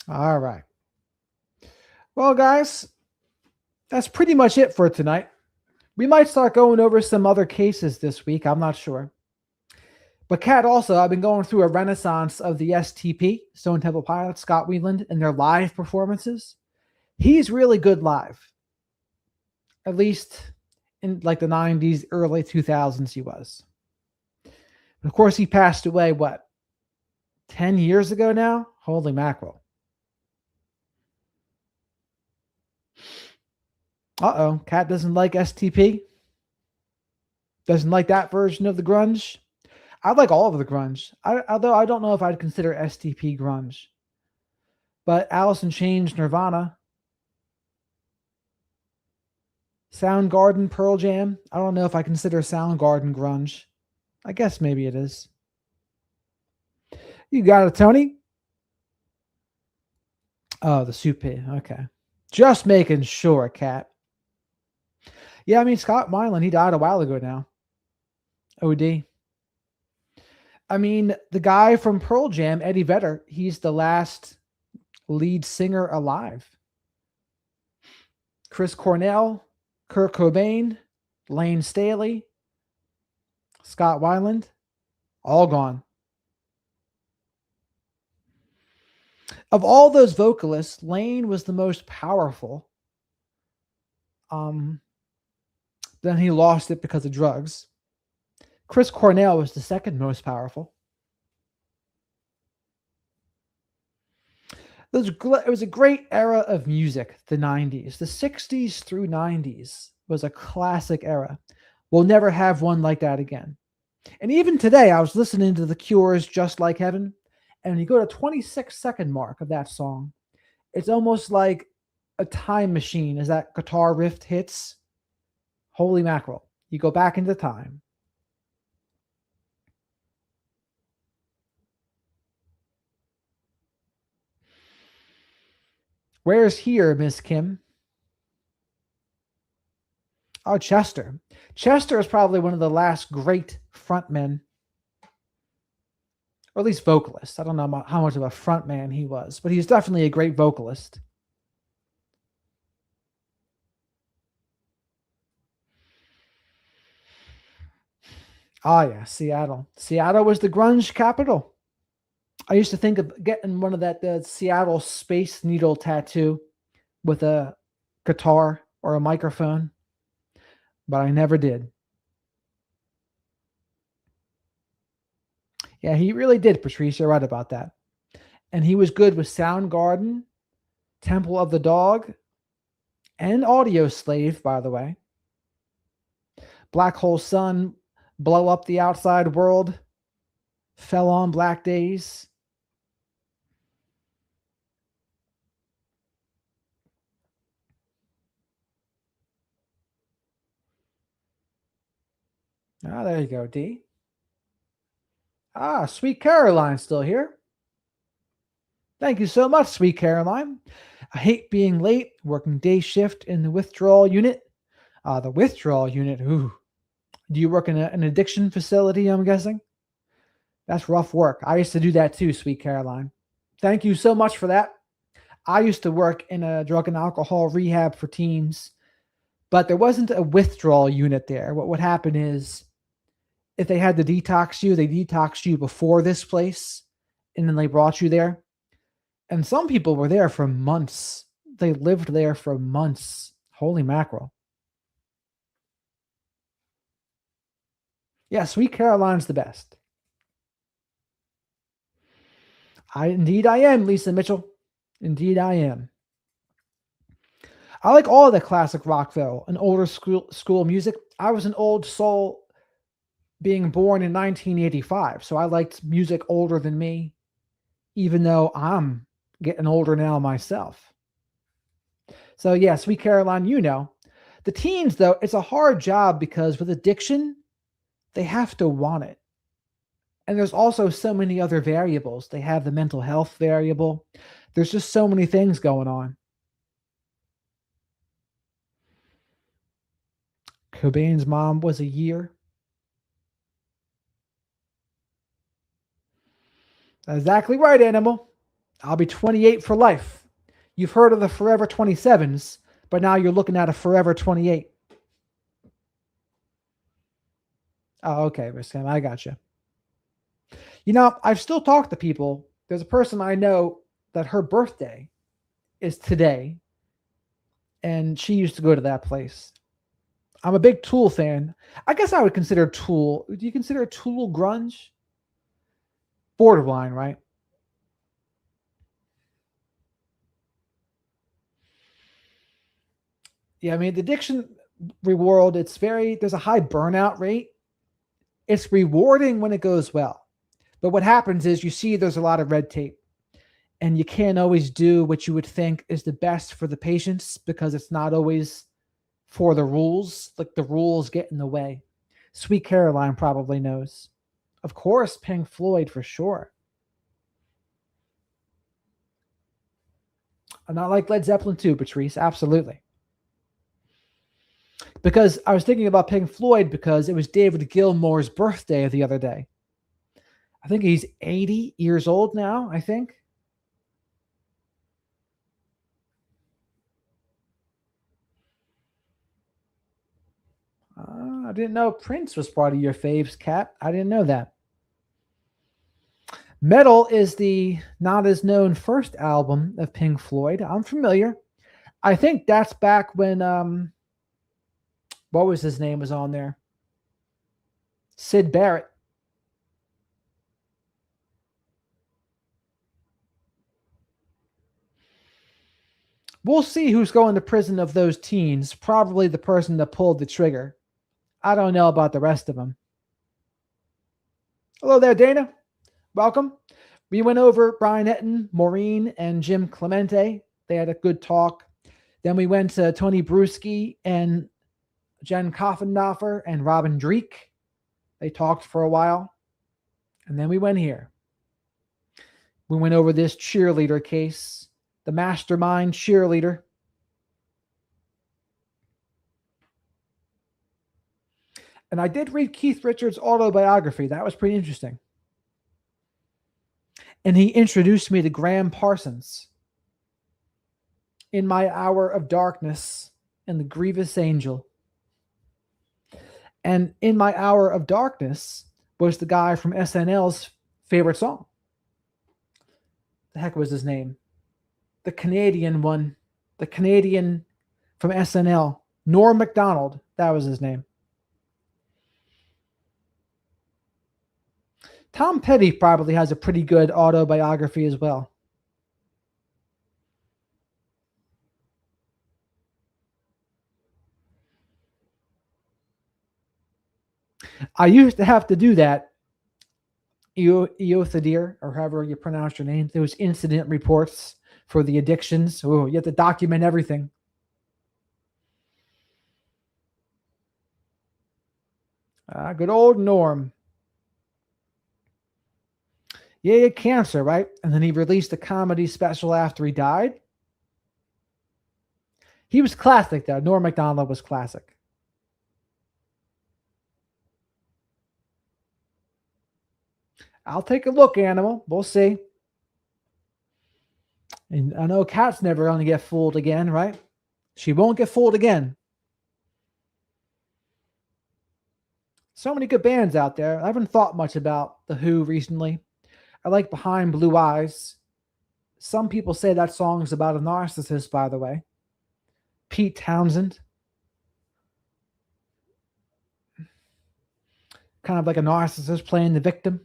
All right. Well, guys, that's pretty much it for tonight. We might start going over some other cases this week. I'm not sure. But Kat, also, I've been going through a renaissance of the STP, Stone Temple Pilots, Scott Wheatland, and their live performances. He's really good live. At least in like the 90s, early 2000s he was. But of course, he passed away, 10 years ago now? Holy mackerel. Uh-oh, Kat doesn't like STP. Doesn't like that version of the grunge. I like all of the grunge. Although I don't know if I'd consider STP grunge. But Alice in Chains, Nirvana, Soundgarden, Pearl Jam. I don't know if I consider Soundgarden grunge. I guess maybe it is. You got it, Tony. Oh, the soup pit. Okay. Just making sure, Cat. Yeah, I mean, Scott Weiland, he died a while ago now. OD. I mean, the guy from Pearl Jam, Eddie Vedder, he's the last lead singer alive. Chris Cornell, Kurt Cobain, Lane Staley, Scott Weiland, all gone. Of all those vocalists, Lane was the most powerful. Then he lost it because of drugs. Chris Cornell was the second most powerful. It was a great era of music, the 90s. The 60s through 90s was a classic era. We'll never have one like that again. And even today, I was listening to The Cure's Just Like Heaven, and when you go to 26-second mark of that song, it's almost like a time machine as that guitar riff hits. Holy mackerel. You go back into time. Where's Here, Miss Kim? Oh, Chester. Chester is probably one of the last great frontmen, or at least vocalist. I don't know how much of a frontman he was, but he's definitely a great vocalist. Oh, yeah, Seattle. Seattle was the grunge capital. I used to think of getting one of the Seattle Space Needle tattoo with a guitar or a microphone, but I never did. Yeah, he really did, Patrice. You're right about that. And he was good with Soundgarden, Temple of the Dog, and Audio Slave, by the way. Black Hole Sun, Blow Up the Outside World, Fell on Black Days. Ah, there you go, D. Ah, Sweet Caroline's still here. Thank you so much, Sweet Caroline. I hate being late, working day shift in the withdrawal unit. The withdrawal unit, ooh. Do you work in an addiction facility, I'm guessing? That's rough work. I used to do that too, Sweet Caroline. Thank you so much for that. I used to work in a drug and alcohol rehab for teens, but there wasn't a withdrawal unit there. What would happen is, if they had to detox you, they detoxed you before this place, and then they brought you there. And some people were there for months. They lived there for months. Holy mackerel. Yeah, Sweet Caroline's the best. Indeed I am, Lisa Mitchell. Indeed I am. I like all the classic rock, though, and older school music. I was an old soul being born in 1985, so I liked music older than me, even though I'm getting older now myself. So yeah, Sweet Caroline, you know. The teens, though, it's a hard job because with addiction, they have to want it. And there's also so many other variables. They have the mental health variable. There's just so many things going on. Cobain's mom was a year. Exactly right, Animal. I'll be 28 for life. You've heard of the Forever 27s, but now you're looking at a Forever 28. Oh, okay, Miss Kim, I got you. You know, I've still talked to people. There's a person I know that her birthday is today, and she used to go to that place. I'm a big Tool fan. I guess I would consider Tool. Do you consider Tool grunge? Borderline, right? Yeah, I mean, the addiction world, there's a high burnout rate. It's rewarding when it goes well. But what happens is you see there's a lot of red tape. and you can't always do what you would think is the best for the patients because it's not always for the rules. Like the rules get in the way. Sweet Caroline probably knows. Of course, Pink Floyd for sure. And not like Led Zeppelin too, Patrice. Absolutely. Because I was thinking about Pink Floyd because it was David Gilmour's birthday the other day. I think he's 80 years old now, I think. I didn't know Prince was part of your faves, Kat. I didn't know that. Metal is the not as known first album of Pink Floyd. I'm familiar. I think that's back when what was his name was on there? Syd Barrett. We'll see who's going to prison of those teens. Probably the person that pulled the trigger. I don't know about the rest of them. Hello there, Dana. Welcome. We went over Brian Etten, Maureen, and Jim Clemente. They had a good talk. Then we went to Tony Bruschi and Jen Koffendorfer and Robin Dreek. They talked for a while. And then we went here. We went over this cheerleader case, the mastermind cheerleader. And I did read Keith Richards' autobiography. That was pretty interesting. And he introduced me to Graham Parsons. In My Hour of Darkness and The Grievous Angel. And In My Hour of Darkness was the guy from SNL's favorite song. The heck was his name? The Canadian one. The Canadian from SNL. Norm Macdonald. That was his name. Tom Petty probably has a pretty good autobiography as well. I used to have to do that, Eothadir, or however you pronounce your name. Those incident reports for the addictions. Oh, you have to document everything. Good old Norm. Yeah, he had cancer, right? And then he released a comedy special after he died. He was classic, though. Norm Macdonald was classic. I'll take a look, Animal. We'll see. And I know Kat's never going to get fooled again, right? She won't get fooled again. So many good bands out there. I haven't thought much about The Who recently. I like Behind Blue Eyes. Some people say that song is about a narcissist, by the way. Pete Townsend. Kind of like a narcissist playing the victim.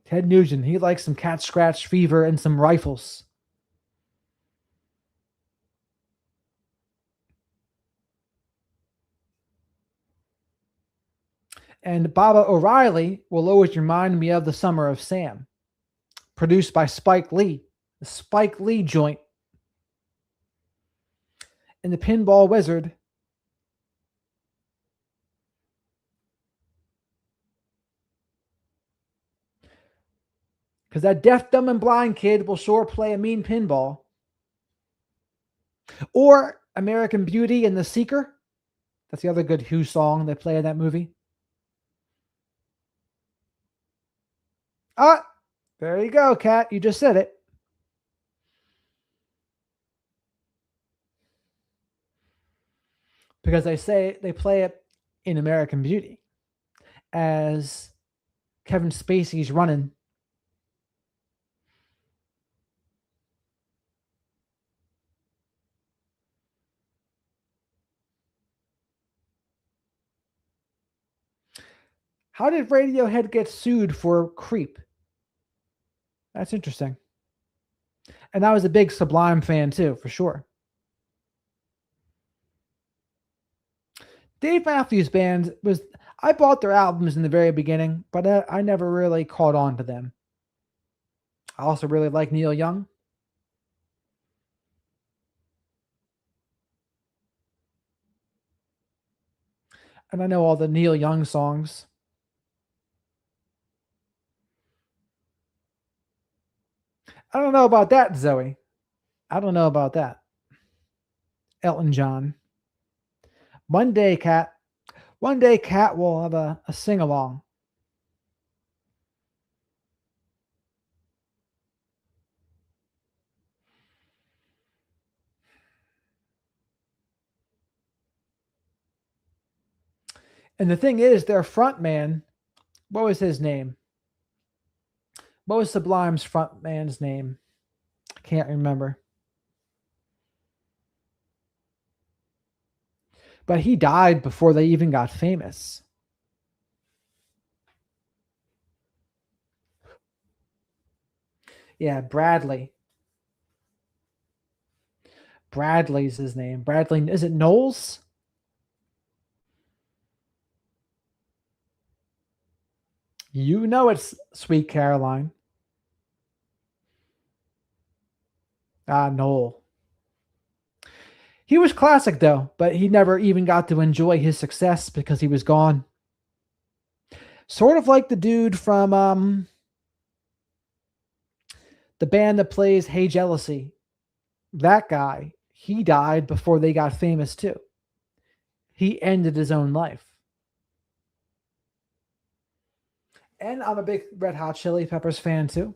Ted Nugent, he likes some Cat Scratch Fever and some rifles. And Baba O'Reilly will always remind me of The Summer of Sam, produced by Spike Lee, the Spike Lee joint. And The Pinball Wizard. Because that deaf, dumb, and blind kid will sure play a mean pinball. Or American Beauty and The Seeker. That's the other good Who song they play in that movie. Ah, there you go, Kat. You just said it. Because they say they play it in American Beauty as Kevin Spacey's running. How did Radiohead get sued for Creep? That's interesting. And I was a big Sublime fan too, for sure. Dave Matthews Band was, I bought their albums in the very beginning, but I never really caught on to them. I also really like Neil Young. And I know all the Neil Young songs. I don't know about that, Zoe. I don't know about that. Elton John. One day, Kat. One day, Kat will have a sing along. And the thing is, their front man, what was his name? What was Sublime's front man's name? I can't remember. But he died before they even got famous. Yeah, Bradley. Bradley's his name. Bradley, is it Knowles? You know it's Sweet Caroline. Noel. He was classic though, but he never even got to enjoy his success because he was gone. Sort of like the dude from the band that plays Hey Jealousy. That guy, he died before they got famous too. He ended his own life. And I'm a big Red Hot Chili Peppers fan too.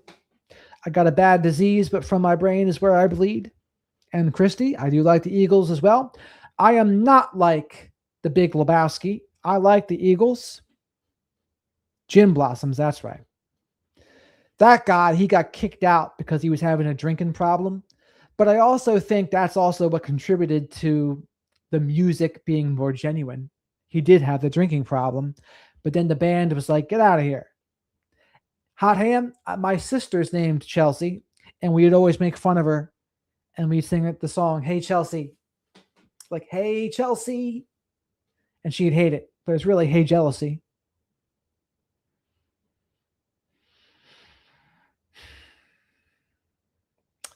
I got a bad disease, but from my brain is where I bleed. And Christy, I do like the Eagles as well. I am not like the Big Lebowski. I like the Eagles. Gin Blossoms, that's right. That guy, he got kicked out because he was having a drinking problem. But I also think that's also what contributed to the music being more genuine. He did have the drinking problem, but then the band was like, get out of here. Hot Ham, my sister's named Chelsea, and we'd always make fun of her, and we'd sing the song, Hey Chelsea. Like, hey Chelsea. And she'd hate it, but it's really Hey Jealousy.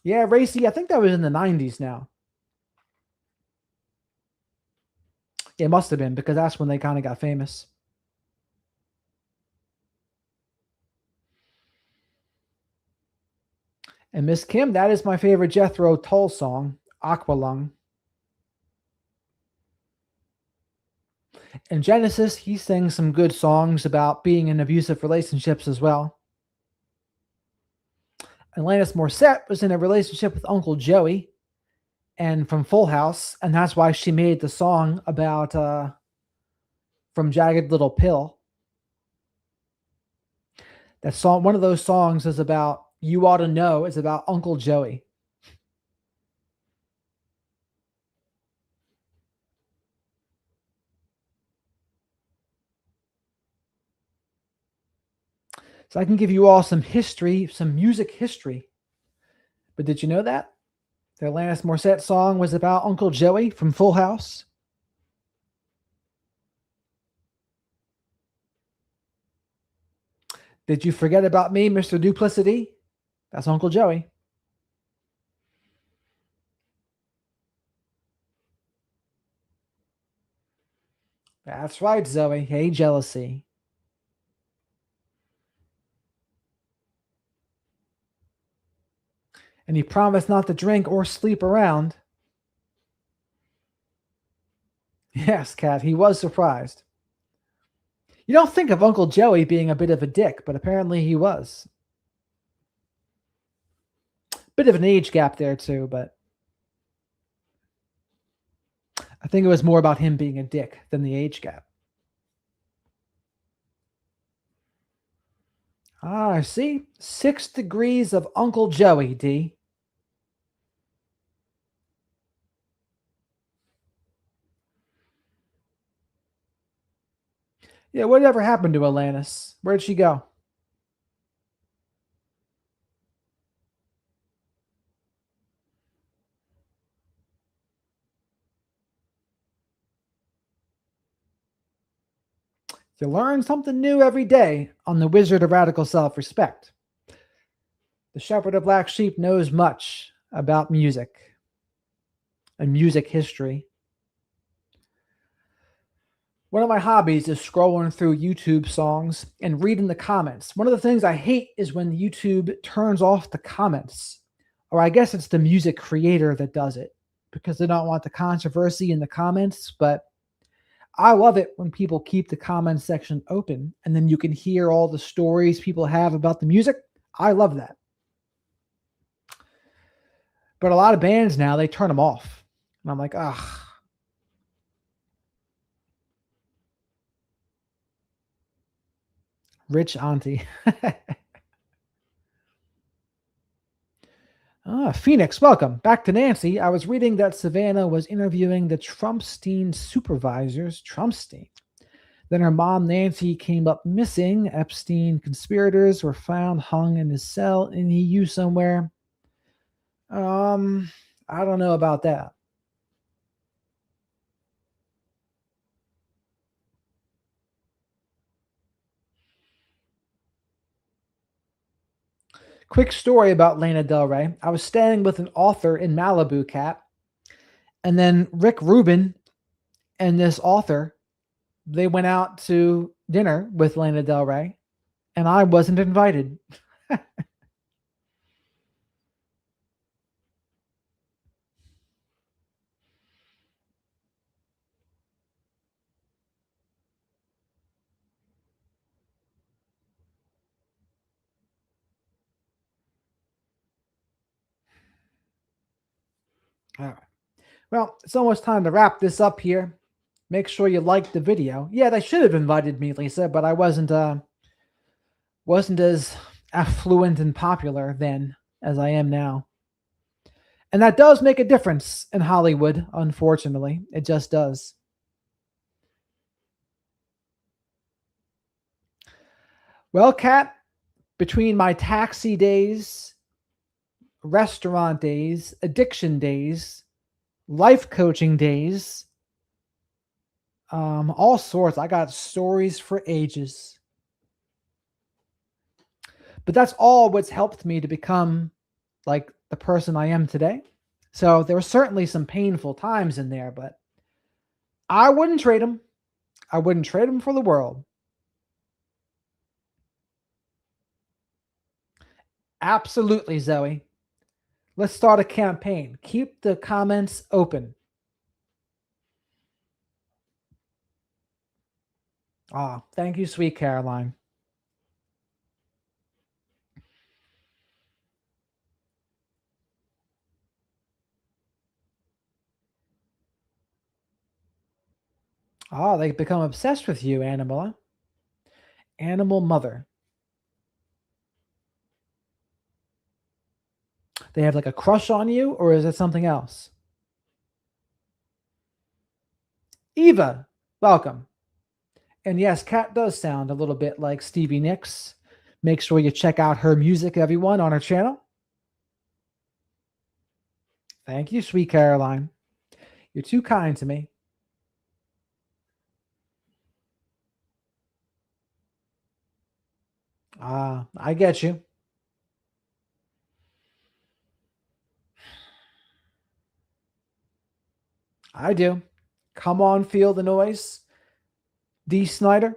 Yeah, Racy, I think that was in the 90s now. It must have been, because that's when they kind of got famous. And Miss Kim, that is my favorite Jethro Tull song, Aqualung. And Genesis, he sings some good songs about being in abusive relationships as well. Alanis Morissette was in a relationship with Uncle Joey and from Full House, and that's why she made the song about From Jagged Little Pill. That song, one of those songs is about You Ought to Know, is about Uncle Joey. So I can give you all some history, some music history. But did you know that? The Alanis Morissette song was about Uncle Joey from Full House. Did you forget about me, Mr. Duplicity? That's Uncle Joey. That's right, Zoe. Hey, Jealousy. And he promised not to drink or sleep around. Yes, Kat, he was surprised. You don't think of Uncle Joey being a bit of a dick, but apparently he was. Bit of an age gap there too, but I think it was more about him being a dick than the age gap. Ah, I see. 6 degrees of Uncle Joey, D. Yeah, whatever happened to Alanis? Where'd she go? You learn something new every day on the Wizard of Radical Self-Respect. The Shepherd of Black Sheep knows much about music and music history. One of my hobbies is scrolling through YouTube songs and reading the comments. One of the things I hate is when YouTube turns off the comments, or I guess it's the music creator that does it because they don't want the controversy in the comments. But I love it when people keep the comment section open and then you can hear all the stories people have about the music. I love that. But a lot of bands now, they turn them off. And I'm like, ugh. Rich auntie. Phoenix, welcome. Back to Nancy. I was reading that Savannah was interviewing the Trumpstein supervisors. Trumpstein. Then her mom, Nancy, came up missing. Epstein conspirators were found hung in his cell in EU somewhere. I don't know about that. Quick story about Lana Del Rey. I was staying with an author in Malibu, Cat. And then Rick Rubin and this author, they went out to dinner with Lana Del Rey. And I wasn't invited. All right. Well, it's almost time to wrap this up here. Make sure you like the video. Yeah, they should have invited me, Lisa, but I wasn't as affluent and popular then as I am now. And that does make a difference in Hollywood, unfortunately. It just does. Well, Kat, between my taxi days, restaurant days, addiction days, life coaching days, all sorts. I got stories for ages. But that's all what's helped me to become like the person I am today. So there were certainly some painful times in there, but I wouldn't trade them. I wouldn't trade them for the world. Absolutely, Zoe. Let's start a campaign. Keep the comments open. Ah, thank you, sweet Caroline. Ah, they become obsessed with you, Animal. Animal mother. They have like a crush on you, or is it something else? Eva, welcome. And yes, Kat does sound a little bit like Stevie Nicks. Make sure you check out her music, everyone, on her channel. Thank you, sweet Caroline. You're too kind to me. I get you. I do. Come on, feel the noise. D. Snyder.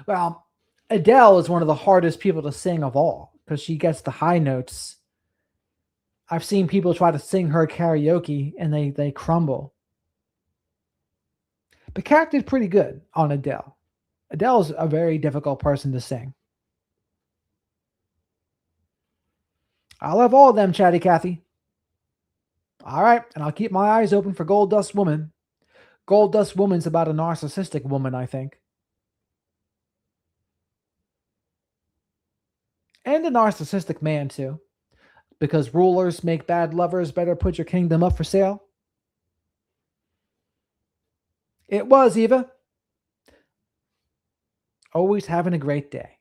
Well, Adele is one of the hardest people to sing of all because she gets the high notes. I've seen people try to sing her karaoke and they crumble. But Kat did pretty good on Adele. Adele's a very difficult person to sing. I love all of them, Chatty Cathy. All right, and I'll keep my eyes open for Gold Dust Woman. Gold Dust Woman's about a narcissistic woman, I think. And a narcissistic man, too. Because rulers make bad lovers, better put your kingdom up for sale. It was, Eva. Always having a great day.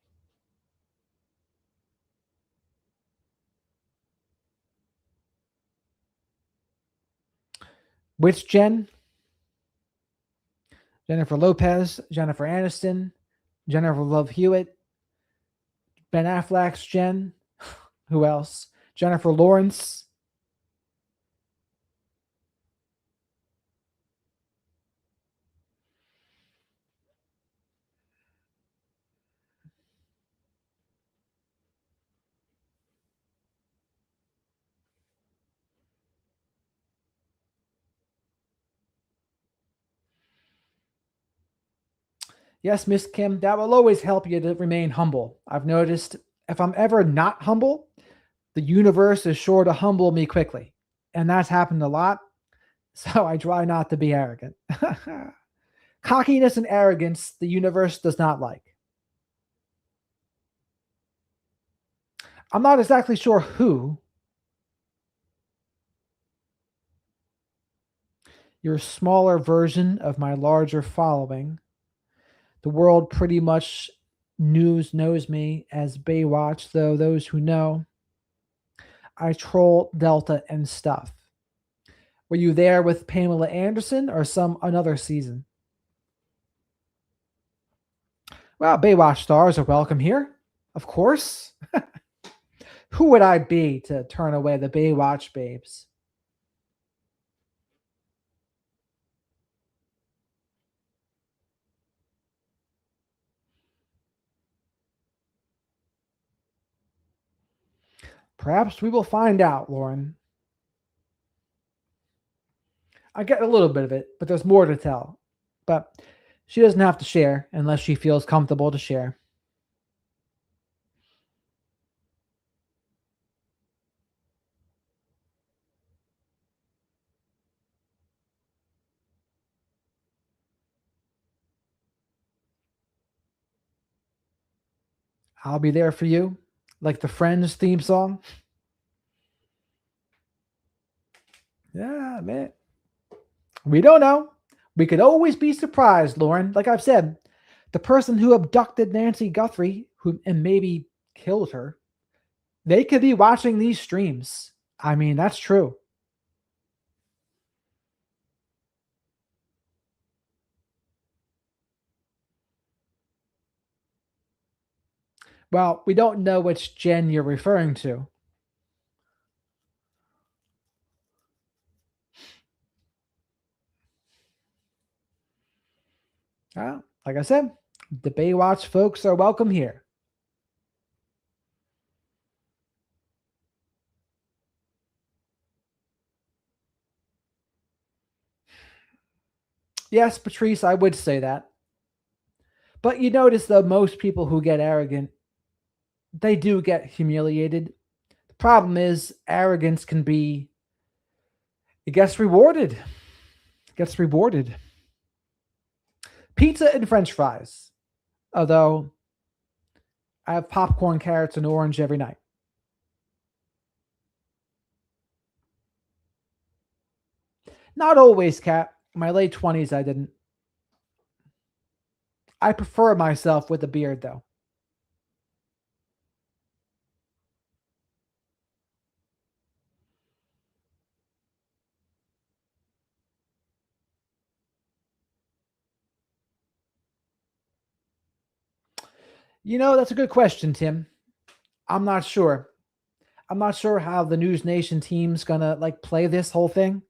Which Jen? Jennifer Lopez, Jennifer Aniston, Jennifer Love Hewitt, Ben Affleck's Jen. Who else? Jennifer Lawrence. Yes, Miss Kim, that will always help you to remain humble. I've noticed if I'm ever not humble, the universe is sure to humble me quickly. And that's happened a lot. So I try not to be arrogant. Cockiness and arrogance, the universe does not like. I'm not exactly sure who. Your smaller version of my larger following. The world pretty much knows me as Baywatch, though those who know, I troll Delta and stuff. Were you there with Pamela Anderson or another season? Well, Baywatch stars are welcome here, of course. Who would I be to turn away the Baywatch babes? Perhaps we will find out, Lauren. I get a little bit of it, but there's more to tell. But she doesn't have to share unless she feels comfortable to share. I'll be there for you, like the Friends theme song. Yeah, man. We don't know. We could always be surprised, Lauren. Like I've said, the person who abducted Nancy Guthrie and maybe killed her, they could be watching these streams. I mean, that's true. Well, we don't know which Jen you're referring to. Like I said, the Baywatch folks are welcome here. Yes, Patrice, I would say that. But you notice, though, most people who get arrogant, they do get humiliated. The problem is arrogance can be, it gets rewarded. It gets rewarded. Pizza and French fries. Although I have popcorn, carrots, and orange every night. Not always, Kat. In my late 20s, I didn't. I prefer myself with a beard, though. You know, that's a good question, Tim. I'm not sure. I'm not sure how the News Nation team's gonna play this whole thing.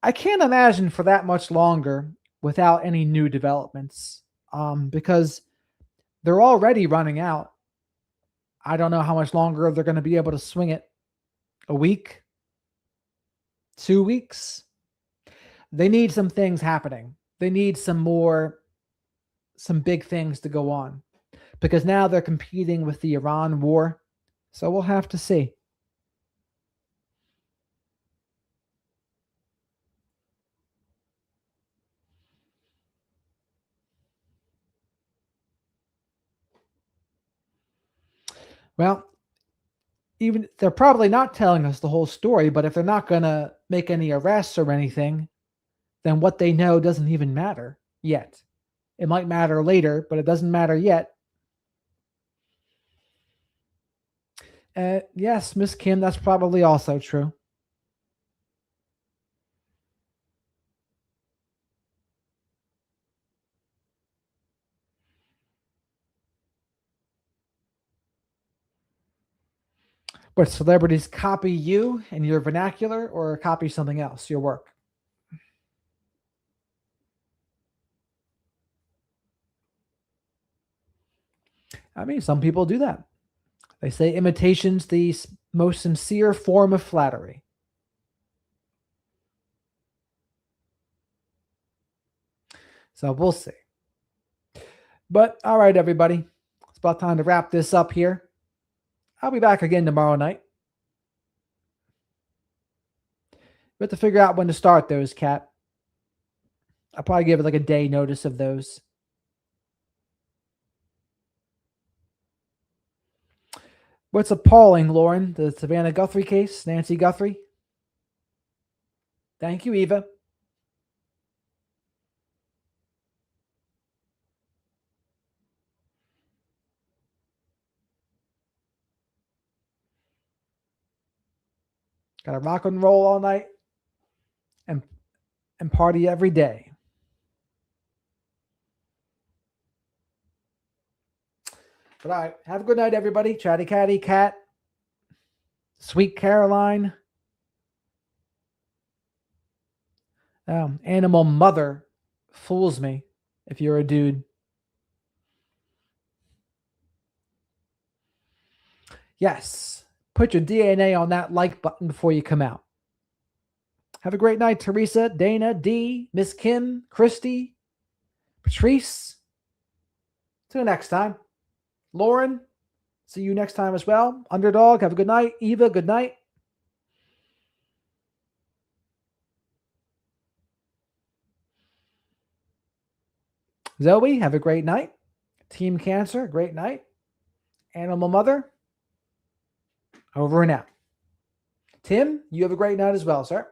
I can't imagine for that much longer without any new developments. Because they're already running out. I don't know how much longer they're going to be able to swing it. A week? 2 weeks? They need some things happening. They need some big things to go on. Because now they're competing with the Iran war. So we'll have to see. Well, even they're probably not telling us the whole story, but if they're not going to make any arrests or anything, then what they know doesn't even matter yet. It might matter later, but it doesn't matter yet. Yes, Miss Kim, that's probably also true. But celebrities copy you and your vernacular or copy something else, your work? I mean, some people do that. They say imitation's the most sincere form of flattery. So we'll see. But all right, everybody. It's about time to wrap this up here. I'll be back again tomorrow night. We have to figure out when to start those, Kat. I'll probably give it like a day notice of those. What's appalling, Lauren? The Savannah Guthrie case, Nancy Guthrie. Thank you, Eva. Got to rock and roll all night and party every day. But all right, have a good night, everybody. Chatty Catty, Cat, Sweet Caroline, Animal Mother fools me if you're a dude. Yes, put your DNA on that like button before you come out. Have a great night, Teresa, Dana, Dee, Miss Kim, Christy, Patrice. Till next time. Lauren, see you next time as well. Underdog, have a good night. Eva, good night. Zoe, have a great night. Team Cancer, great night. Animal Mother, over and out. Tim, you have a great night as well, sir.